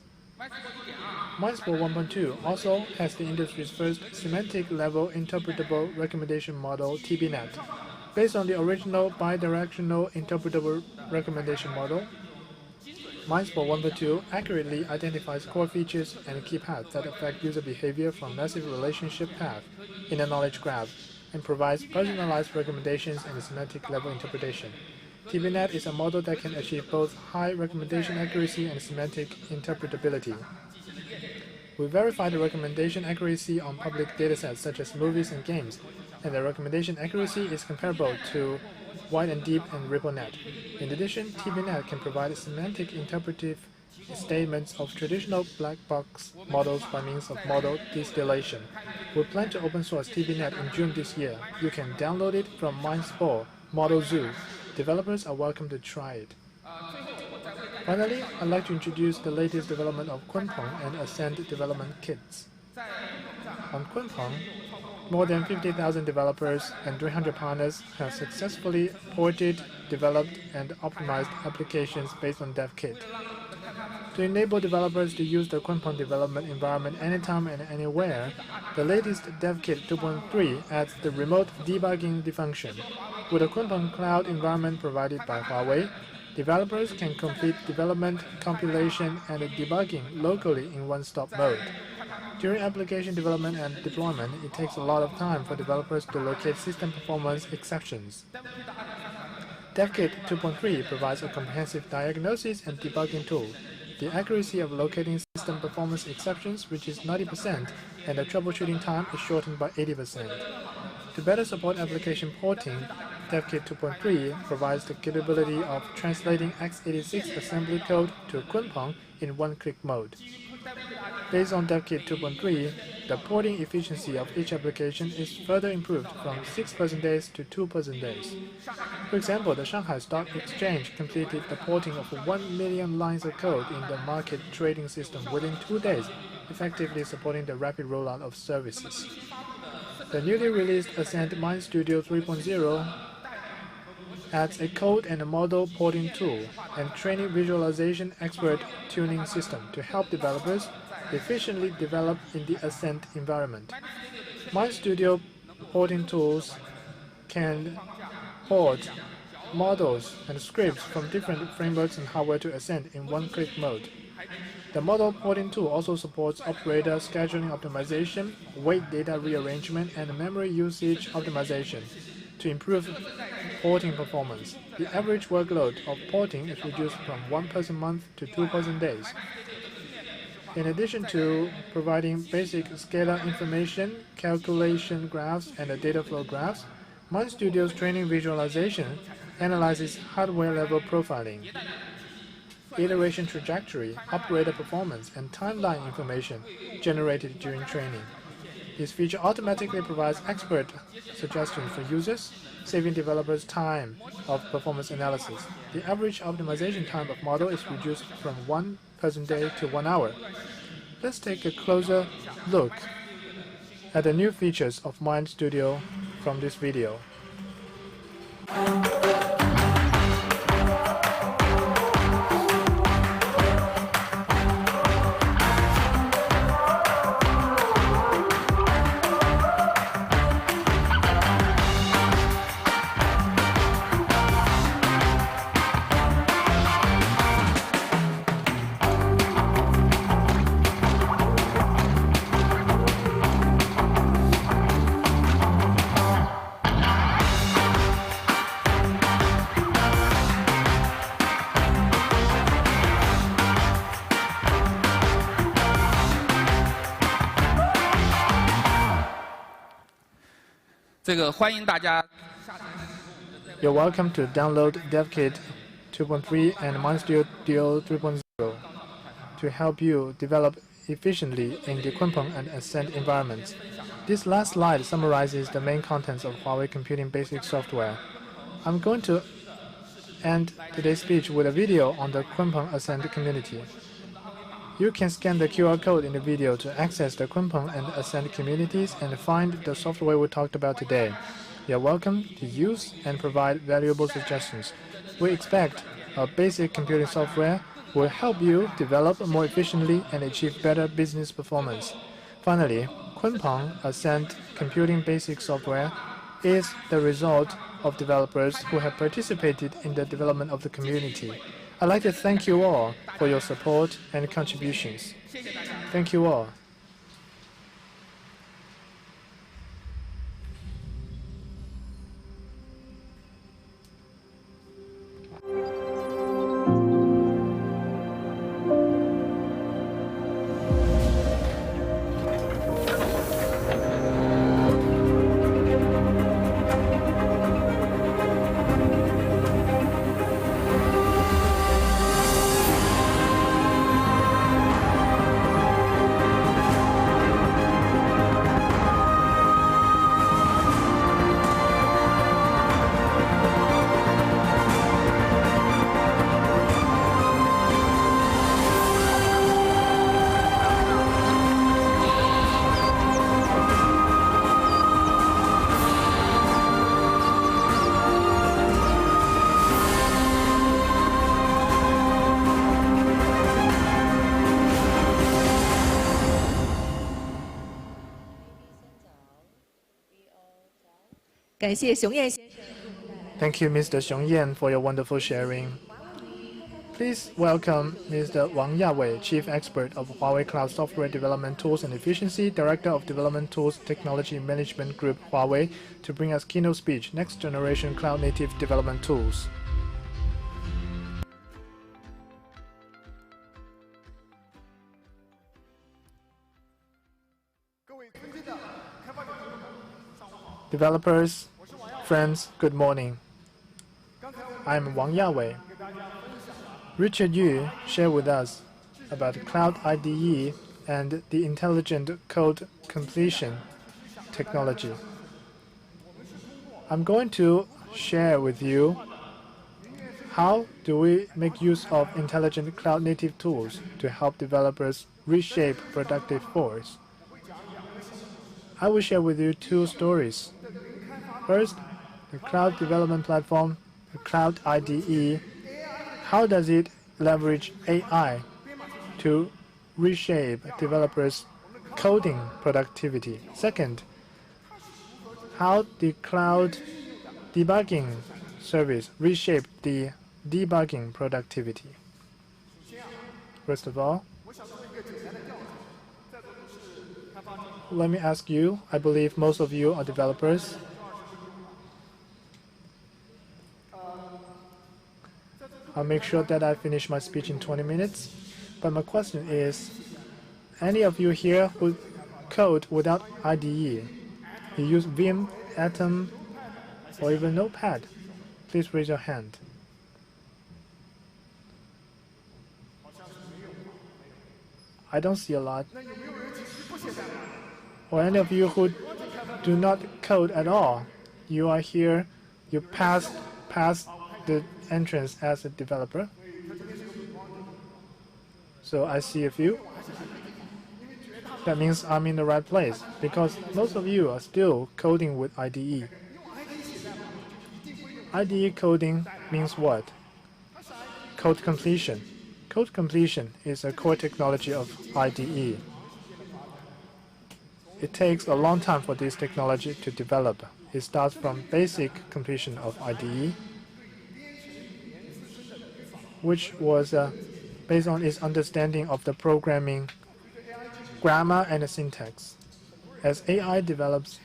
MindSpore 1.2 also has the industry's first semantic-level interpretable recommendation model, TBNet. Based on the original bidirectional interpretable recommendation model, MindSpore 1.2 accurately identifies core features and key paths that affect user behavior from massive relationship path in a knowledge graph, and provides personalized recommendations and semantic-level interpretation. TBNet is a model that can achieve both high recommendation accuracy and semantic interpretability. We verify the recommendation accuracy on public datasets such as movies and games, and the recommendation accuracy is comparable to wide and deep and RippleNet. In addition, TVNet can provide semantic interpretive statements of traditional black box models by means of model distillation. We plan to open source TVNet in June this year. You can download it from MindSpore Model Zoo. Developers are welcome to try it. Finally, I'd like to introduce the latest development of Kunpeng and Ascend development kits. On Kunpeng, more than 50,000 developers and 300 partners have successfully ported, developed, and optimized applications based on DevKit. To enable developers to use the Kunpeng development environment anytime and anywhere, the latest DevKit 2.3 adds the remote debugging function. With a Kunpeng cloud environment provided by Huawei, developers can complete development, compilation, and debugging locally in one-stop mode. During application development and deployment, it takes a lot of time for developers to locate system performance exceptions. DevKit 2.3 provides a comprehensive diagnosis and debugging tool. The accuracy of locating system performance exceptions reaches 90%, and the troubleshooting time is shortened by 80%. To better support application porting, DevKit 2.3 provides the capability of translating x86 assembly code to Kunpeng in one-click mode. Based on DevKit 2.3, the porting efficiency of each application is further improved from 6 person days to 2 person days. For example, the Shanghai Stock Exchange completed the porting of 1 million lines of code in the market trading system within 2 days, effectively supporting the rapid rollout of services. The newly released Ascend MindStudio 3.0 adds a code and a model porting tool and training visualization expert tuning system to help developers efficiently develop in the Ascend environment. MindStudio porting tools can port models and scripts from different frameworks and hardware to Ascend in one-click mode. The model porting tool also supports operator scheduling optimization, weight data rearrangement, and memory usage optimization to improve porting performance. The average workload of porting is reduced from 1 person month to 2 person days. In addition to providing basic scalar information, calculation graphs, and data flow graphs, MindStudio's training visualization analyzes hardware-level profiling, iteration trajectory, operator performance, and timeline information generated during training. This feature automatically provides expert suggestions for users, saving developers time of performance analysis. The average optimization time of model is reduced from 1 person day to 1 hour. Let's take a closer look at the new features of MindStudio from this video. You're welcome to download DevKit 2.3 and MindStudio 3.0 to help you develop efficiently in the Kunpeng and Ascend environments. This last slide summarizes the main contents of Huawei Computing Basic Software. I'm going to end today's speech with a video on the Kunpeng Ascend community. You can scan the QR code in the video to access the Kunpeng and Ascend communities and find the software we talked about today. You're welcome to use and provide valuable suggestions. We expect our basic computing software will help you develop more efficiently and achieve better business performance. Finally, Kunpeng Ascend Computing Basic Software is the result of developers who have participated in the development of the community. I'd like to thank you all for your support and contributions. Thank you all. 感谢熊彦先生。 Thank you, Mr. Xiong Yan, for your wonderful sharing. Please welcome Mr. Wang Yawei, Chief Expert of Huawei Cloud Software Development Tools and Efficiency, Director of Development Tools Technology Management Group Huawei, to bring us keynote speech, Next Generation Cloud Native Development Tools. Developers, friends, good morning. I'm Wang Yawei. Richard Yu shared with us about Cloud IDE and the intelligent code completion technology. I'm going to share with you how do we make use of intelligent cloud native tools to help developers reshape productive force. I will share with you two stories. First, the cloud development platform, the Cloud IDE. How does it leverage AI to reshape developers' coding productivity? Second, how the cloud debugging service reshape the debugging productivity. First of all, let me ask you, I believe most of you are developers. I'll make sure that I finish my speech in 20 minutes. But my question is, any of you here who code without IDE? You use Vim, Atom, or even Notepad? Please raise your hand. I don't see a lot. Or any of you who do not code at all? You are here, you passed the entrance as a developer. So I see a few. That means I'm in the right place, because most of you are still coding with IDE. IDE coding means what? Code completion. Code completion is a core technology of IDE. It takes a long time for this technology to develop. It starts from basic completion of IDE, which was based on its understanding of the programming grammar and the syntax. As AI develops,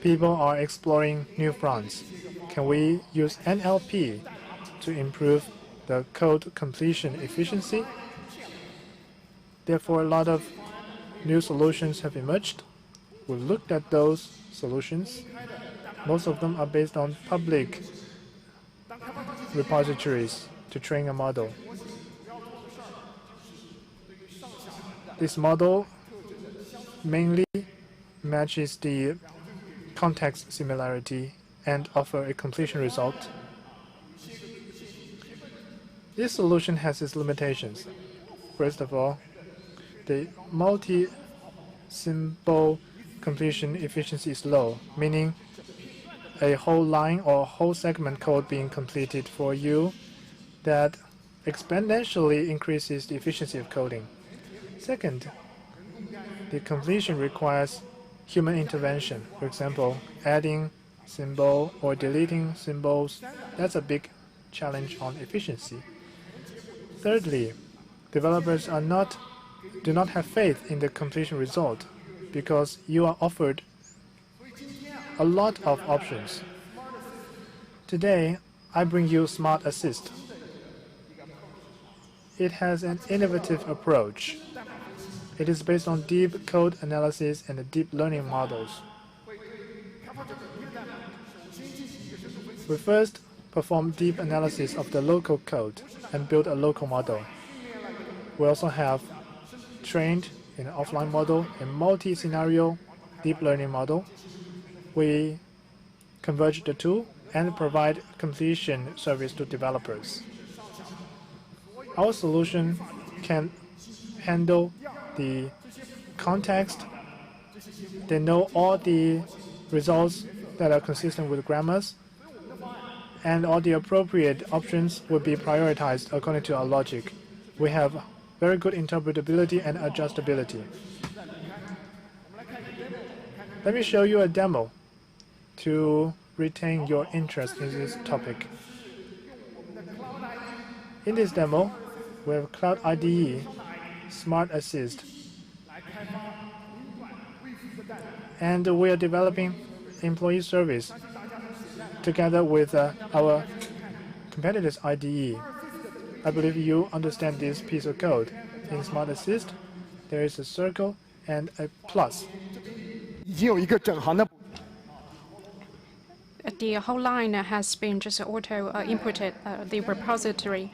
people are exploring new fronts. Can we use NLP to improve the code completion efficiency? Therefore, a lot of new solutions have emerged. We looked at those solutions. Most of them are based on public repositories to train a model. This model mainly matches the context similarity and offer a completion result. This solution has its limitations. First of all, the multi-symbol completion efficiency is low, meaning a whole line or whole segment code being completed for you that exponentially increases the efficiency of coding. Second, the completion requires human intervention. For example, adding symbol or deleting symbols. That's a big challenge on efficiency. Thirdly, developers do not have faith in the completion result because you are offered a lot of options. Today, I bring you Smart Assist. It has an innovative approach. It is based on deep code analysis and deep learning models. We first perform deep analysis of the local code and build a local model. We also have trained in an offline model, a multi-scenario deep learning model. We converge the two and provide completion service to developers. Our solution can handle the context. They know all the results that are consistent with grammars, and all the appropriate options will be prioritized according to our logic. We have very good interpretability and adjustability. Let me show you a demo to retain your interest in this topic. In this demo, we have Cloud IDE, Smart Assist, and we are developing employee service together with our competitors' IDE. I believe you understand this piece of code. In Smart Assist, there is a circle and a plus. The whole line has been just auto-inputted, the repository.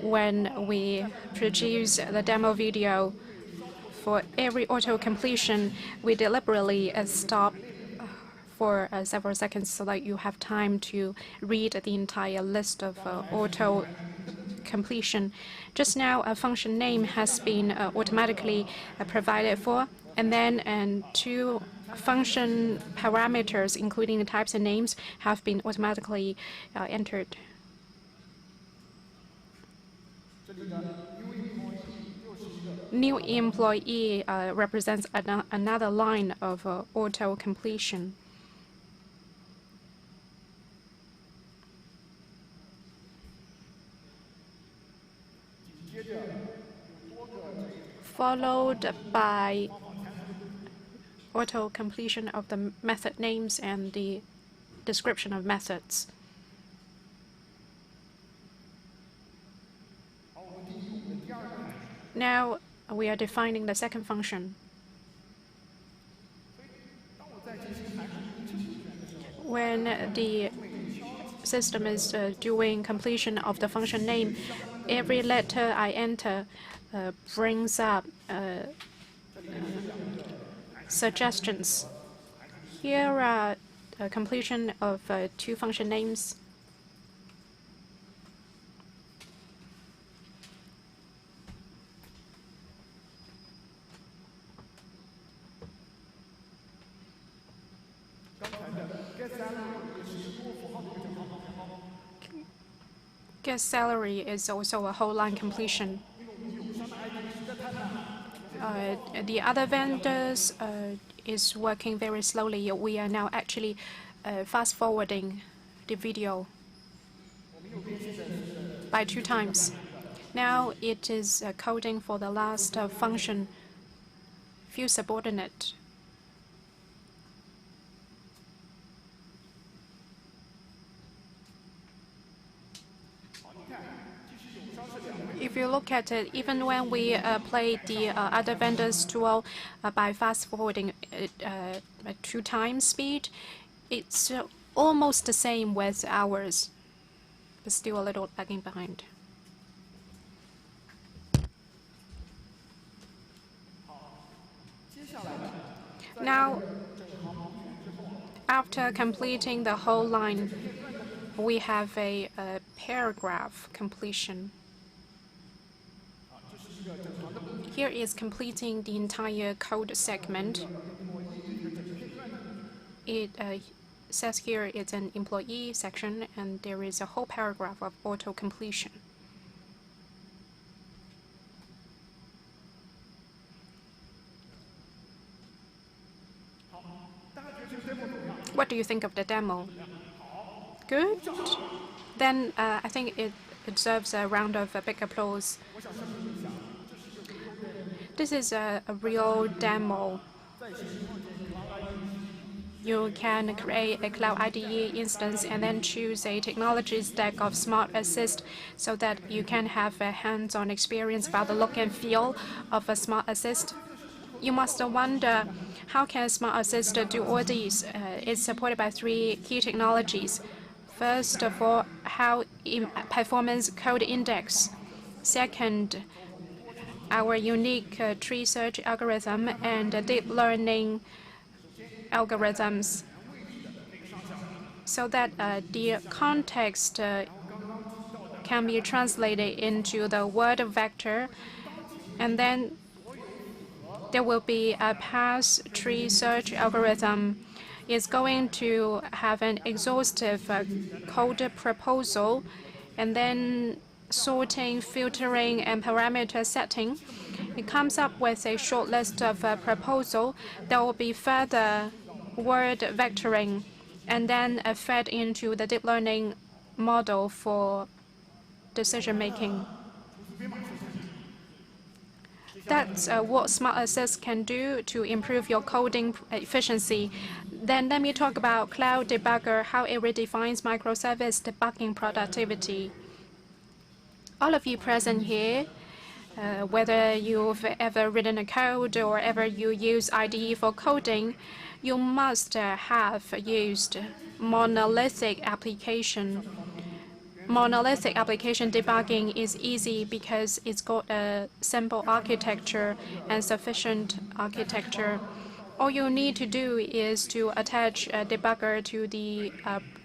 When we produce the demo video for every auto-completion, we deliberately stop for several seconds so that you have time to read the entire list of auto-completion. Just now, a function name has been automatically provided for, and then two function parameters, including the types and names, have been automatically entered. New employee represents another line of auto-completion. Followed by auto-completion of the method names and the description of methods. Now we are defining the second function. When the system is doing completion of the function name, every letter I enter brings up suggestions. Here are a completion of two function names. Get salary is also a whole line completion. The other vendors is working very slowly. We are now actually fast forwarding the video by 2 times. Now it is coding for the last function, view subordinate. If you look at it, even when we play the other vendors' tool by fast forwarding at 2 times speed, it's almost the same with ours, but still a little lagging behind. Now, after completing the whole line, we have a paragraph completion. Here is completing the entire code segment. It says here it's an employee section, and there is a whole paragraph of auto-completion. What do you think of the demo? Good? Then I think it deserves a round of big applause. This is a real demo. You can create a Cloud IDE instance and then choose a technology stack of Smart Assist so that you can have a hands-on experience about the look and feel of a Smart Assist. You must wonder, how can Smart Assist do all these? It's supported by 3 key technologies. First of all, performance code index. Second, our unique tree search algorithm and deep learning algorithms, so that the context can be translated into the word vector, and then there will be a path tree search algorithm. It's going to have an exhaustive code proposal, and then sorting, filtering, and parameter setting. It comes up with a short list of proposal. There will be further word vectoring and then fed into the deep learning model for decision making. That's what Smart Assist can do to improve your coding efficiency. Then let me talk about Cloud Debugger, how it redefines microservice debugging productivity. All of you present here, whether you've ever written a code or ever you use IDE for coding, you must have used monolithic application. Monolithic application debugging is easy because it's got a simple architecture and sufficient architecture. All you need to do is to attach a debugger to the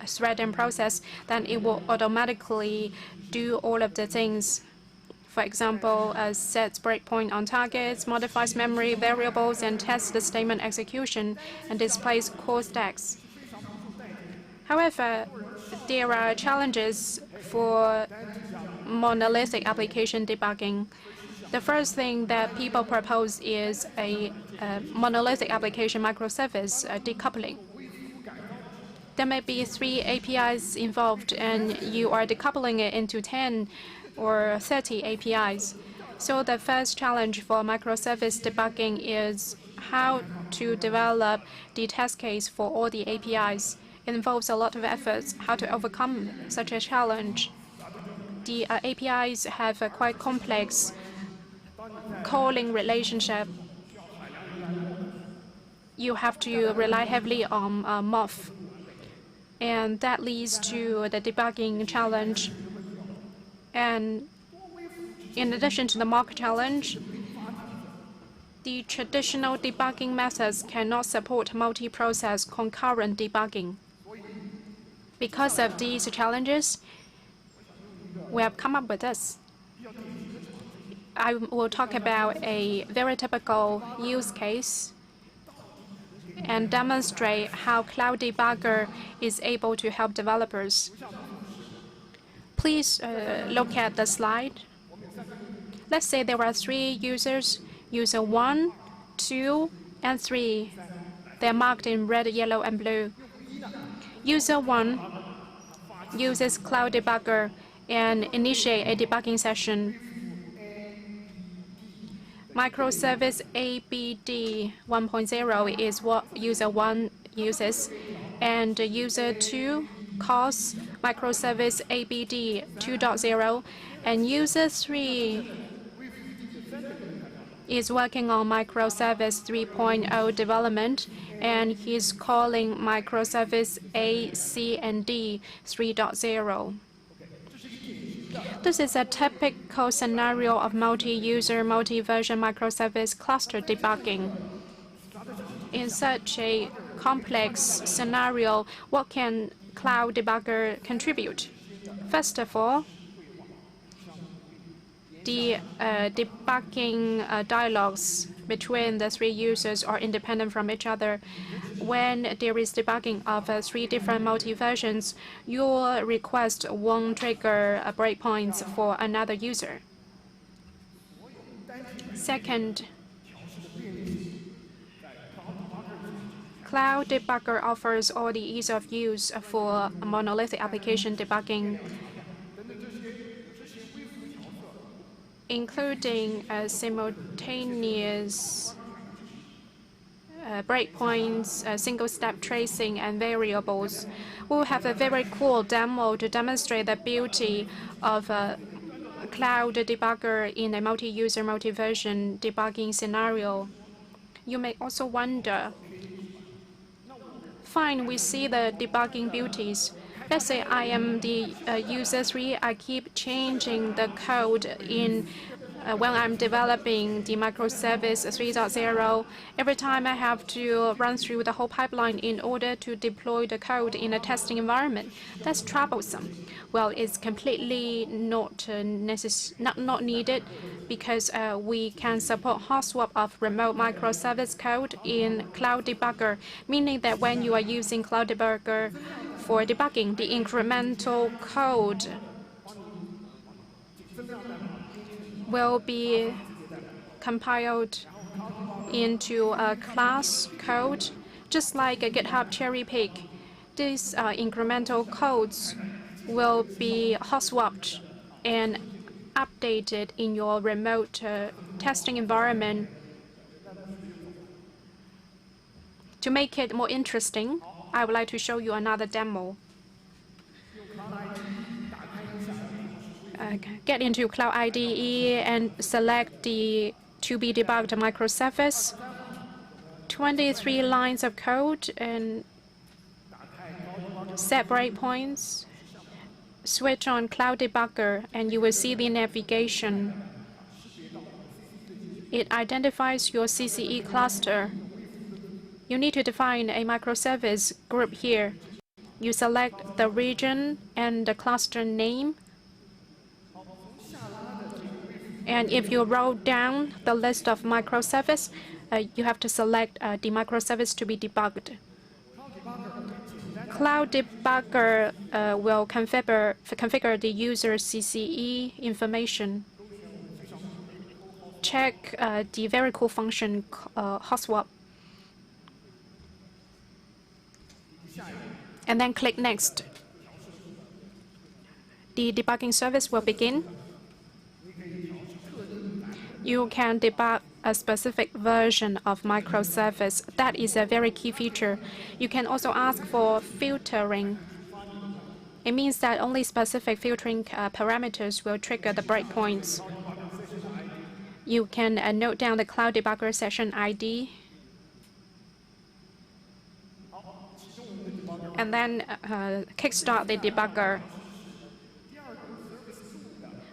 threading process, then it will automatically do all of the things. For example, sets breakpoint on targets, modifies memory variables, and tests the statement execution, and displays call stacks. However, there are challenges for monolithic application debugging. The first thing that people propose is a monolithic application microservice decoupling. There may be 3 APIs involved, and you are decoupling it into 10 or 30 APIs. So the first challenge for microservice debugging is how to develop the test case for all the APIs. It involves a lot of efforts how to overcome such a challenge. The APIs have a quite complex calling relationship. You have to rely heavily on MOF, and that leads to the debugging challenge. And in addition to the mock challenge, the traditional debugging methods cannot support multi-process concurrent debugging. Because of these challenges, we have come up with this. I will talk about a very typical use case and demonstrate how Cloud Debugger is able to help developers. Please look at the slide. Let's say there are 3 users, user 1, 2, and 3. They're marked in red, yellow, and blue. User 1 uses Cloud Debugger and initiate a debugging session. Microservice ABD 1.0 is what user 1 uses, and user 2 calls microservice ABD 2.0, and user 3 is working on microservice 3.0 development, and he's calling microservice A, C, and D 3.0. This is a typical scenario of multi-user, multi-version microservice cluster debugging. In such a complex scenario, what can Cloud Debugger contribute? First of all, the debugging dialogues between the 3 users are independent from each other. When there is debugging of 3 different multi-versions, your request won't trigger breakpoints for another user. Second, Cloud Debugger offers all the ease of use for monolithic application debugging, including simultaneous breakpoints, single-step tracing, and variables. We'll have a very cool demo to demonstrate the beauty of Cloud Debugger in a multi-user, multi-version debugging scenario. You may also wonder, fine, we see the debugging beauties. Let's say I am the user 3. I keep changing the code in when I'm developing the microservice 3.0. Every time I have to run through the whole pipeline in order to deploy the code in a testing environment. That's troublesome. Well, it's completely not needed, because we can support hot swap of remote microservice code in Cloud Debugger, meaning that when you are using Cloud Debugger for debugging, the incremental code will be compiled into a class code, just like a GitHub cherry pick. These incremental codes will be hot swapped and updated in your remote testing environment. To make it more interesting, I would like to show you another demo. Get into Cloud IDE and select the to be debugged microservice. 23 lines of code and set breakpoints. Switch on Cloud Debugger and you will see the navigation. It identifies your CCE cluster. You need to define a microservice group here. You select the region and the cluster name. And if you roll down the list of microservices, you have to select the microservice to be debugged. Cloud Debugger will configure the user CCE information. Check the very cool function hot swap. And then click Next. The debugging service will begin. You can debug a specific version of microservice. That is a very key feature. You can also ask for filtering. It means that only specific filtering parameters will trigger the breakpoints. You can note down the Cloud Debugger session ID. And then kickstart the debugger.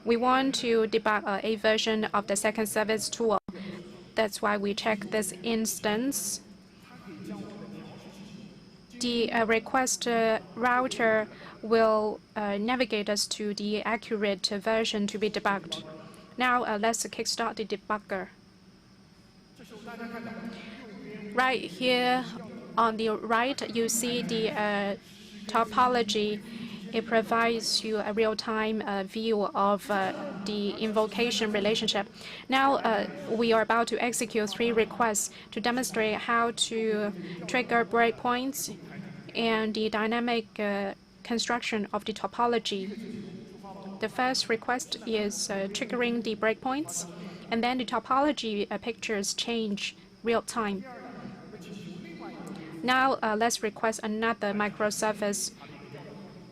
We want to debug a version of the second service tool. That's why we check this instance. The request router will navigate us to the accurate version to be debugged. Now let's kickstart the debugger. Right here on the right, you see the topology. It provides you a real-time view of the invocation relationship. Now we are about to execute 3 requests to demonstrate how to trigger breakpoints and the dynamic construction of the topology. The first request is triggering the breakpoints, and then the topology pictures change real-time. Now let's request another microservice.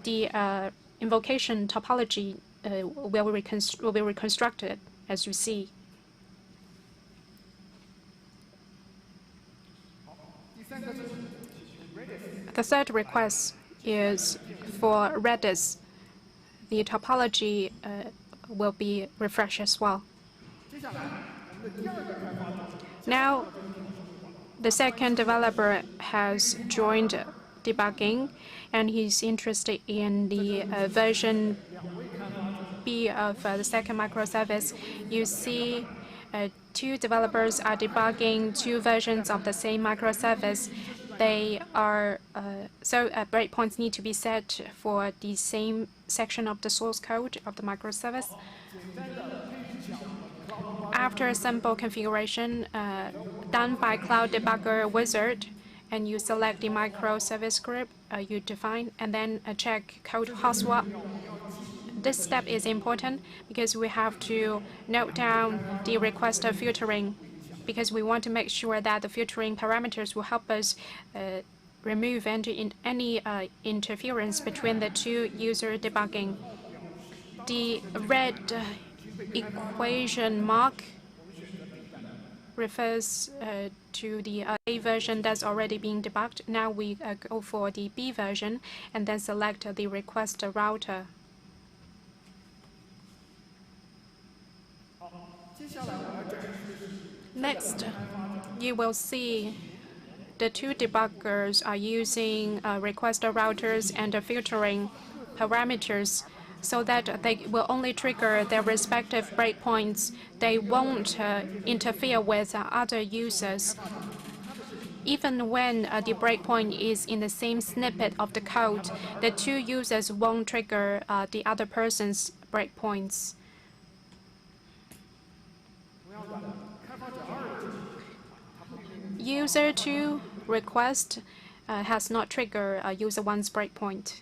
The invocation topology will be reconstructed, as you see. The third request is for Redis. The topology will be refreshed as well. Now, the second developer has joined debugging, and he's interested in the version B of the second microservice. You see 2 developers are debugging 2 versions of the same microservice. They are breakpoints need to be set for the same section of the source code of the microservice. After a simple configuration done by Cloud Debugger wizard, and you select the microservice group you define, and then check code hot swap. This step is important because we have to note down the request of filtering, because we want to make sure that the filtering parameters will help us remove any interference between the 2 user debugging. The red equation mark refers to the A version that's already being debugged. Now we go for the B version and then select the request router. Next, you will see the 2 debuggers are using request routers and filtering parameters so that they will only trigger their respective breakpoints. They won't interfere with other users. Even when the breakpoint is in the same snippet of the code, the 2 users won't trigger the other person's breakpoints. User 2 request has not triggered user 1's breakpoint.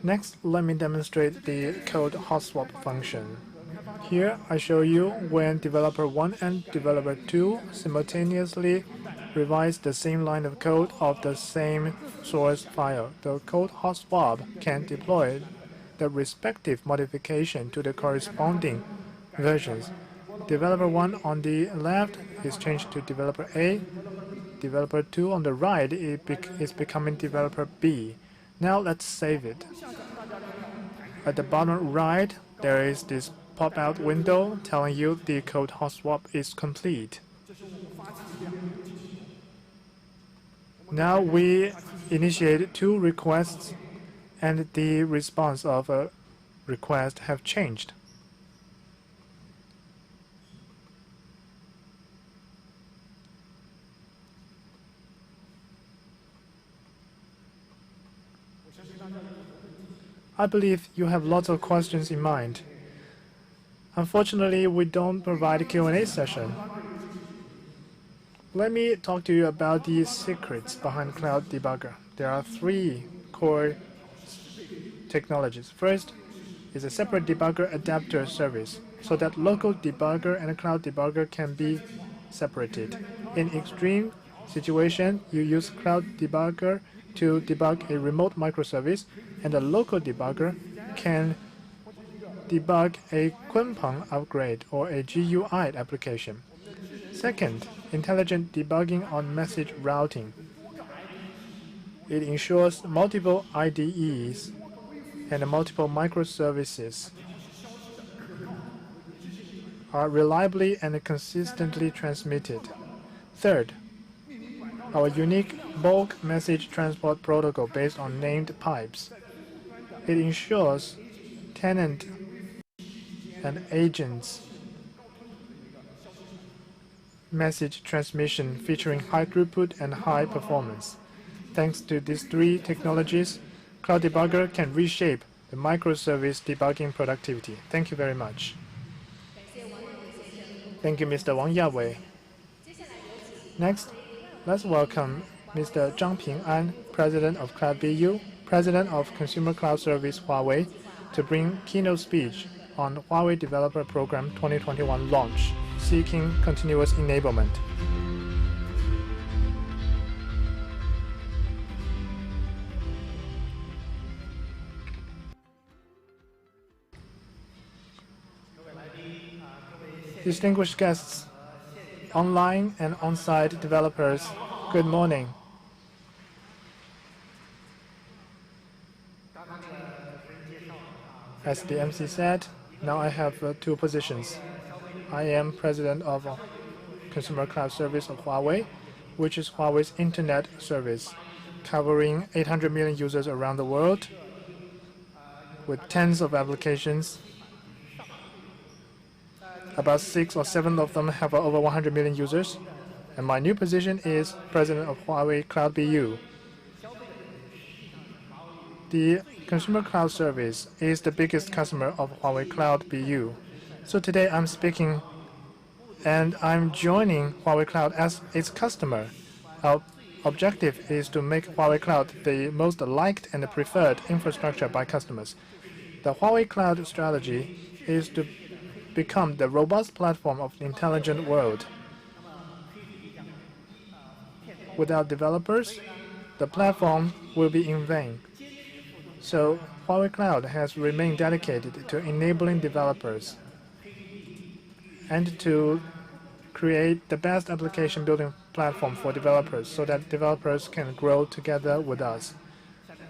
Next, let me demonstrate the code hot swap function. Here, I show you when developer 1 and developer 2 simultaneously revise the same line of code of the same source file. The code hot swap can deploy the respective modification to the corresponding versions. Developer 1 on the left is changed to developer A. Developer 2 on the right is becoming developer B. Now let's save it. At the bottom right, there is this pop-out window telling you the code hot swap is complete. Now we initiate 2 requests, and the response of a request have changed. I believe you have lots of questions in mind. Unfortunately, we don't provide a Q&A session. Let me talk to you about the secrets behind Cloud Debugger. There are 3 core technologies. First is a separate debugger adapter service, so that local debugger and Cloud Debugger can be separated. In extreme situation, you use Cloud Debugger to debug a remote microservice, and a local debugger can debug a Kunpeng upgrade or a GUI application. Second, intelligent debugging on message routing. It ensures multiple IDEs and multiple microservices are reliably and consistently transmitted. Third, our unique bulk message transport protocol based on named pipes. It ensures tenant and agents message transmission featuring high throughput and high performance. Thanks to these 3 technologies, Cloud Debugger can reshape the microservice debugging productivity. Thank you very much. Thank you, Mr. Wang Yawei. Next, let's welcome Mr. Zhang Ping'an, President of Cloud BU, President of Consumer Cloud Service Huawei, to bring keynote speech on Huawei Developer Program 2021 launch, seeking continuous enablement. Distinguished guests, online and on-site developers, good morning. As the MC said, now I have 2 positions. I am President of Consumer Cloud Service of Huawei, which is Huawei's internet service, covering 800 million users around the world, with tens of applications. About 6 or 7 of them have over 100 million users. And my new position is President of Huawei Cloud BU. The Consumer Cloud Service is the biggest customer of Huawei Cloud BU. So today I'm speaking and I'm joining Huawei Cloud as its customer. Our objective is to make Huawei Cloud the most liked and preferred infrastructure by customers. The Huawei Cloud strategy is to become the robust platform of the intelligent world. Without developers, the platform will be in vain. So Huawei Cloud has remained dedicated to enabling developers and to create the best application building platform for developers so that developers can grow together with us.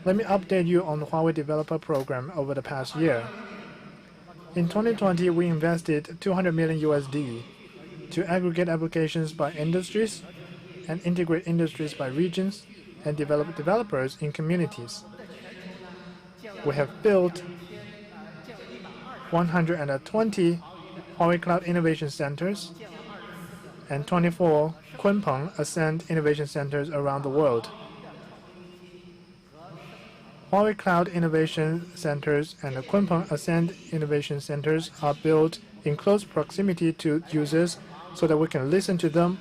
Let me update you on the Huawei Developer Program over the past year. In 2020, we invested $200 million to aggregate applications by industries and integrate industries by regions and develop developers in communities. We have built 120 Huawei Cloud Innovation Centers and 24 Kunpeng Ascend Innovation Centers around the world. Huawei Cloud Innovation Centers and the Kunpeng Ascend Innovation Centers are built in close proximity to users so that we can listen to them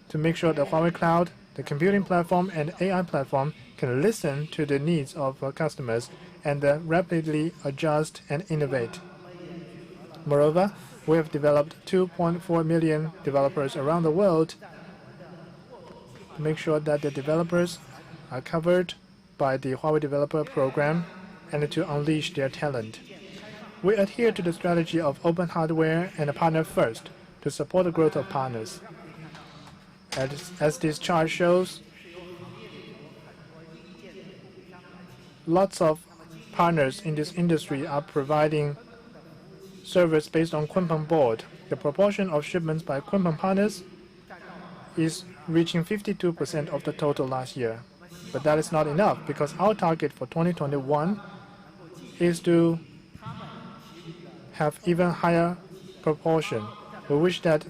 to make sure the Huawei Cloud, the computing platform, and AI platform can listen to the needs of our customers and rapidly adjust and innovate. Moreover, we have developed 2.4 million developers around the world to make sure that the developers are covered by the Huawei Developer Program and to unleash their talent. We adhere to the strategy of open hardware and partner first to support the growth of partners. As this chart shows, lots of partners in this industry are providing servers based on Kunpeng board. The proportion of shipments by Kunpeng partners is reaching 52% of the total last year. But that is not enough because our target for 2021 is to have even higher proportion. We wish that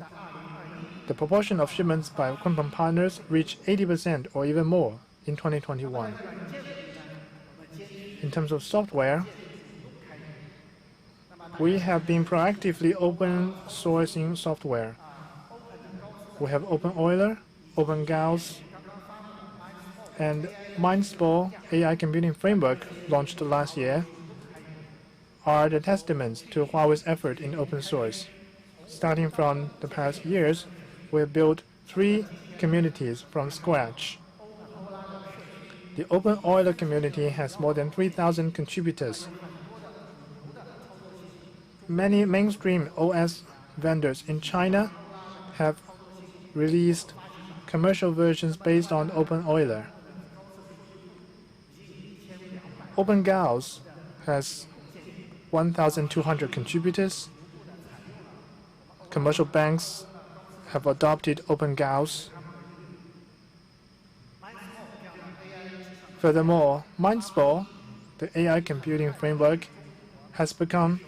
the proportion of shipments by Kunpeng partners reach 80% or even more in 2021. In terms of software, we have been proactively open sourcing software. We have OpenEuler, OpenGauss, and MindSpore AI computing framework launched last year are the testaments to Huawei's effort in open source. Starting from the past years, we have built 3 communities from scratch. The OpenEuler community has more than 3,000 contributors. Many mainstream OS vendors in China have released commercial versions based on OpenEuler. OpenGauss has 1,200 contributors. Commercial banks have adopted OpenGauss. Furthermore, MindSpore, the AI computing framework, has become,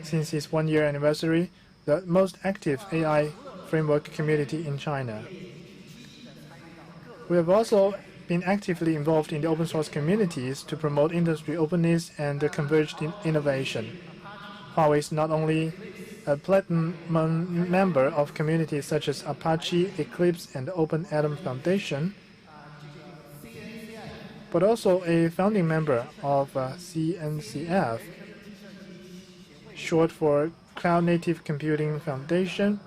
since its 1-year anniversary, the most active AI framework community in China. We have also been actively involved in the open source communities to promote industry openness and converged innovation. Huawei is not only a platinum member of communities such as Apache, Eclipse, and the Open Atom Foundation, but also a founding member of CNCF, short for Cloud Native Computing Foundation,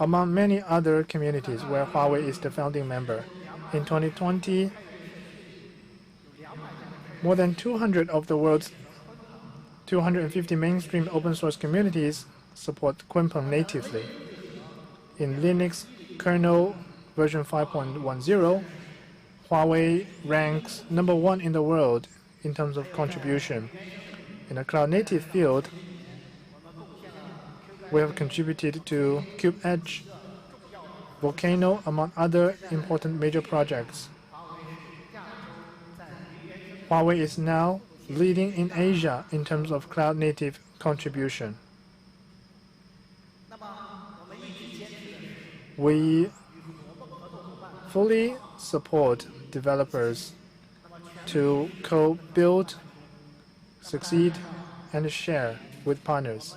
among many other communities where Huawei is the founding member. In 2020, more than 200 of the world's 250 mainstream open source communities support Kunpeng natively. In Linux kernel version 5.10, Huawei ranks #1 in the world in terms of contribution. In the cloud native field, we have contributed to CubeEdge, Volcano, among other important major projects. Huawei is now leading in Asia in terms of cloud native contribution. We fully support developers to co-build, succeed, and share with partners.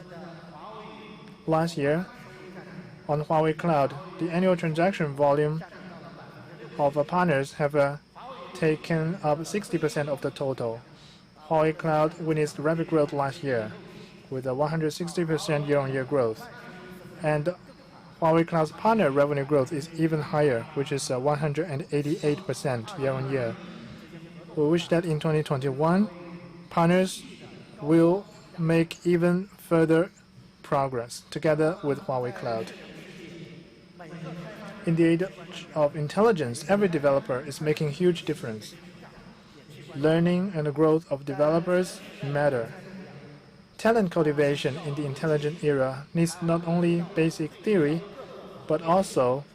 Last year, on Huawei Cloud, the annual transaction volume of partners have taken up 60% of the total. Huawei Cloud witnessed rapid growth last year, with a 160% year-on-year growth. And Huawei Cloud's partner revenue growth is even higher, which is 188% year-on-year. We wish that in 2021, partners will make even further progress together with Huawei Cloud. In the age of intelligence, every developer is making a huge difference. Learning and the growth of developers matter. Talent cultivation in the intelligent era needs not only basic theory, but also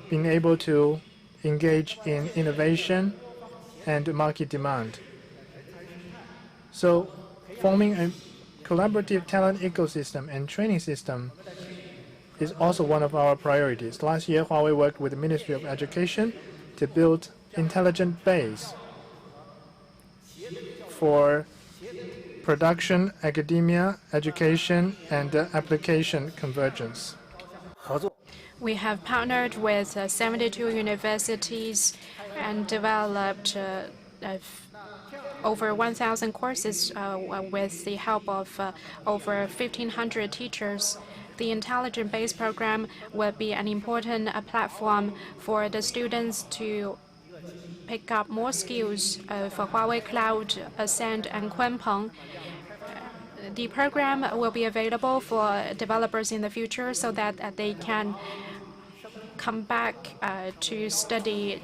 being able to engage in innovation and market demand. So, forming a collaborative talent ecosystem and training system is also one of our priorities. Last year, Huawei worked with the Ministry of Education to build intelligent base for production, academia, education, and application convergence. We have partnered with 72 universities and developed over 1,000 courses with the help of over 1,500 teachers. The Intelligent Base program will be an important platform for the students to pick up more skills for Huawei Cloud, Ascend, and Kunpeng. The program will be available for developers in the future so that they can come back to study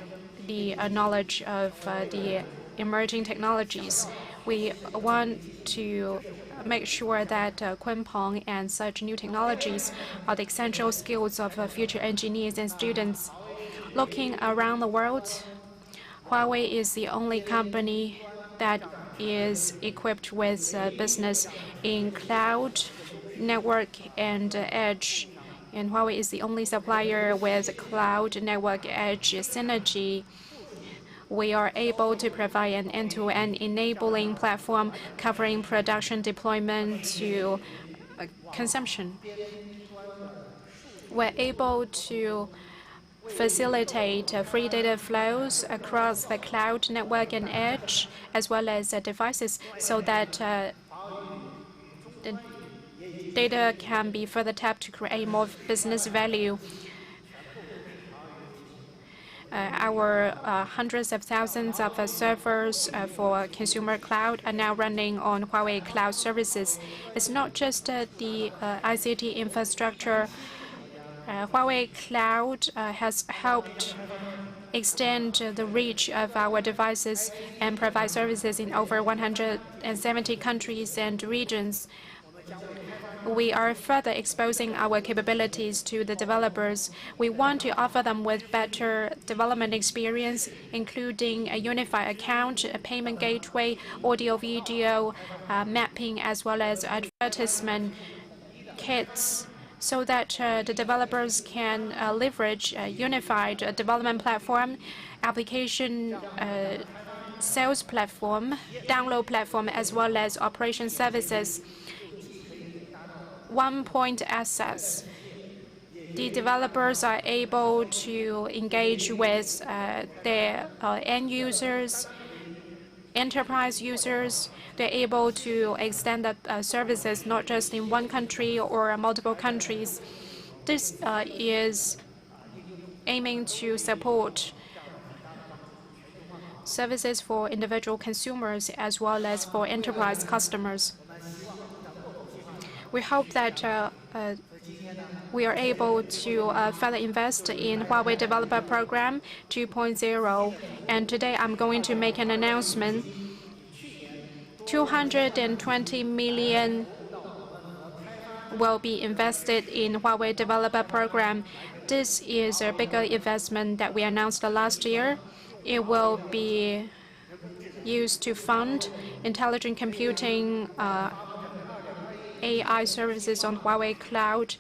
the knowledge of the emerging technologies. We want to make sure that Kunpeng and such new technologies are the essential skills of future engineers and students. Looking around the world, Huawei is the only company that is equipped with business in cloud, network, and edge. And Huawei is the only supplier with cloud, network, edge synergy. We are able to provide an end-to-end enabling platform covering production deployment to consumption. We're able to facilitate free data flows across the cloud, network, and edge, as well as devices, so that the data can be further tapped to create more business value. Our hundreds of thousands of servers for consumer cloud are now running on Huawei Cloud services. It's not just the ICT infrastructure. Huawei Cloud has helped extend the reach of our devices and provide services in over 170 countries and regions. We are further exposing our capabilities to the developers. We want to offer them with better development experience, including a unified account, a payment gateway, audio-video mapping, as well as advertisement kits, so that the developers can leverage a unified development platform, application sales platform, download platform, as well as operation services. One-point access. The developers are able to engage with their end users, enterprise users. They're able to extend the services not just in one country or multiple countries. This is aiming to support services for individual consumers as well as for enterprise customers. We hope that we are able to further invest in Huawei Developer Program 2.0. And today I'm going to make an announcement. 220 million will be invested in Huawei Developer Program. This is a bigger investment that we announced last year. It will be used to fund intelligent computing AI services on Huawei Cloud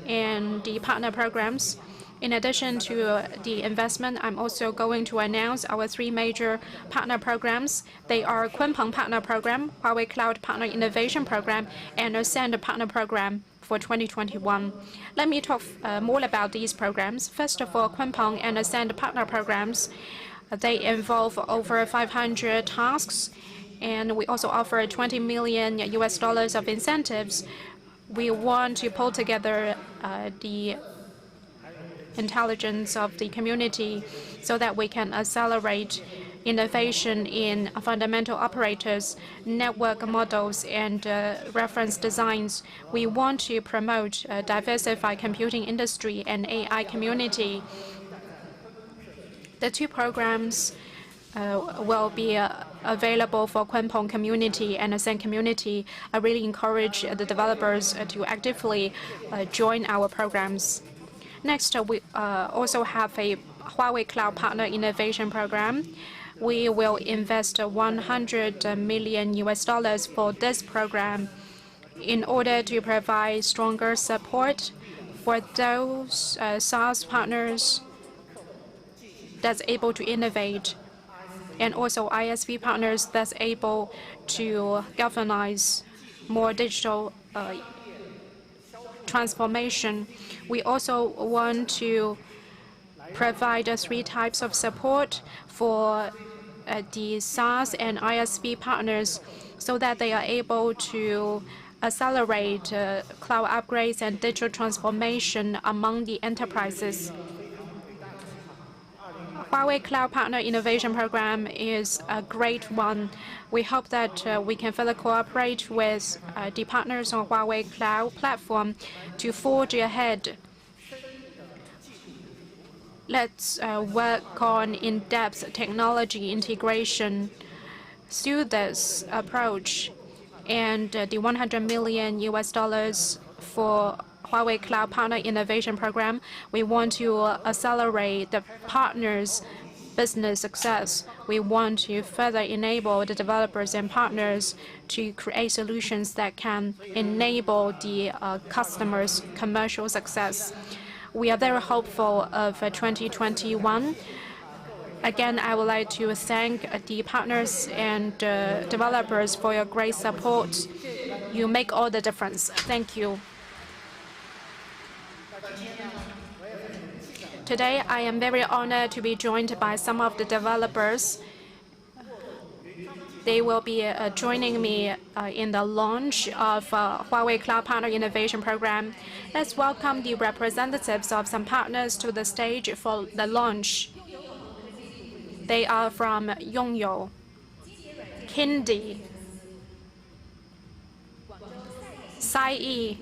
and the partner programs. In addition to the investment, I'm also going to announce our 3 major partner programs. They are Kunpeng Partner Program, Huawei Cloud Partner Innovation Program, and Ascend Partner Program for 2021. Let me talk more about these programs. First of all, Kunpeng and Ascend Partner Programs. They involve over 500 tasks, and we also offer $20 million of incentives. We want to pull together the intelligence of the community so that we can accelerate innovation in fundamental operators, network models, and reference designs. We want to promote a diversified computing industry and AI community. The 2 programs will be available for Kunpeng community and Ascend community. I really encourage the developers to actively join our programs. Next, we also have a Huawei Cloud Partner Innovation Program. We will invest $100 million for this program in order to provide stronger support for those SaaS partners that's able to innovate, and also ISV partners that's able to galvanize more digital transformation. We also want to provide 3 types of support for the SaaS and ISV partners so that they are able to accelerate cloud upgrades and digital transformation among the enterprises. Huawei Cloud Partner Innovation Program is a great one. We hope that we can further cooperate with the partners on Huawei Cloud platform to forge ahead. Let's work on in-depth technology integration through this approach, and the $100 million for Huawei Cloud Partner Innovation Program. We want to accelerate the partners' business success. We want to further enable the developers and partners to create solutions that can enable the customers' commercial success. We are very hopeful of 2021. Again, I would like to thank the partners and developers for your great support. You make all the difference. Thank you. Today, I am very honored to be joined by some of the developers. They will be joining me in the launch of Huawei Cloud Partner Innovation Program. Let's welcome the representatives of some partners to the stage for the launch. They are from Yongyou, Kindi, Sai,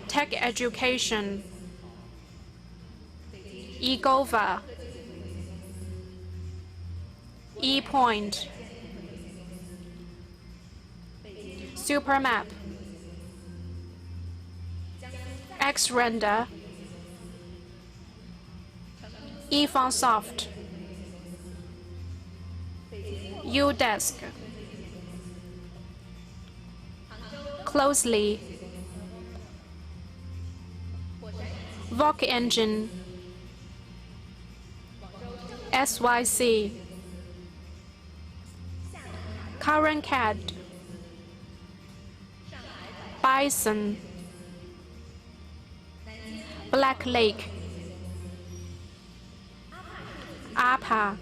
Tech Education, eGova, ePoint, Supermap, Xrender, eFunsoft, Udesk, Closely, Voc Engine, SYC, Current CAD, Bison, Black Lake, APA,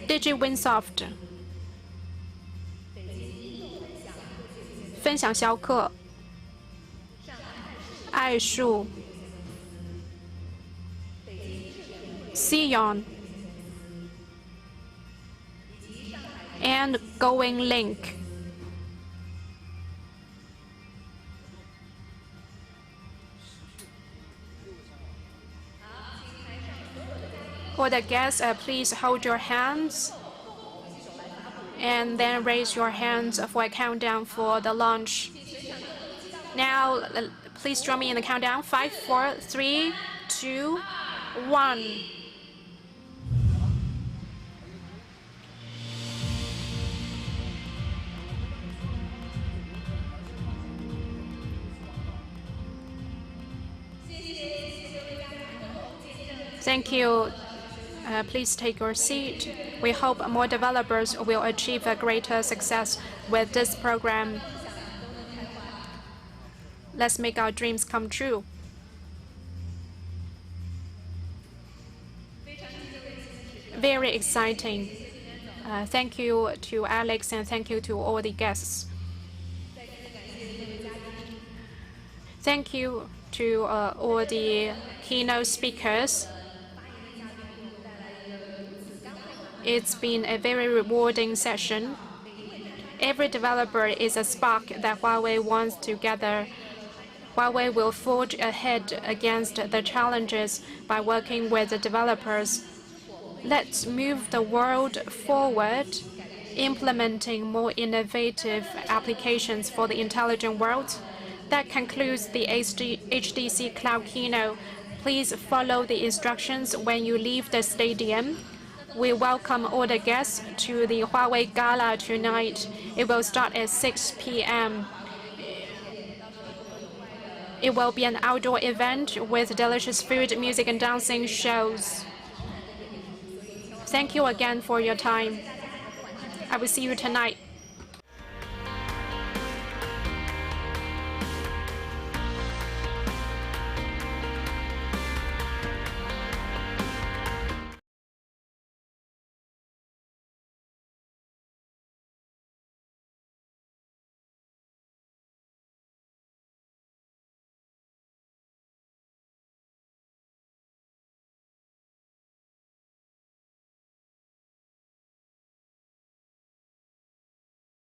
DigiWinsoft, 分享销课，爱树 Sion, and Going Link. For the guests, please hold your hands and then raise your hands for a countdown for the launch. Now, please join me in the countdown. 5, 4, 3, 2, 1. Thank you. Please take your seat. We hope more developers will achieve a greater success with this program. Let's make our dreams come true. Very exciting. Thank you to Alex and thank you to all the guests. Thank you to all the keynote speakers. It's been a very rewarding session. Every developer is a spark that Huawei wants to gather. Huawei will forge ahead against the challenges by working with the developers. Let's move the world forward, implementing more innovative applications for the intelligent world. That concludes the HDC Cloud keynote. Please follow the instructions when you leave the stadium. We welcome all the guests to the Huawei Gala tonight. It will start at 6 p.m. It will be an outdoor event with delicious food, music, and dancing shows. Thank you again for your time. I will see you tonight.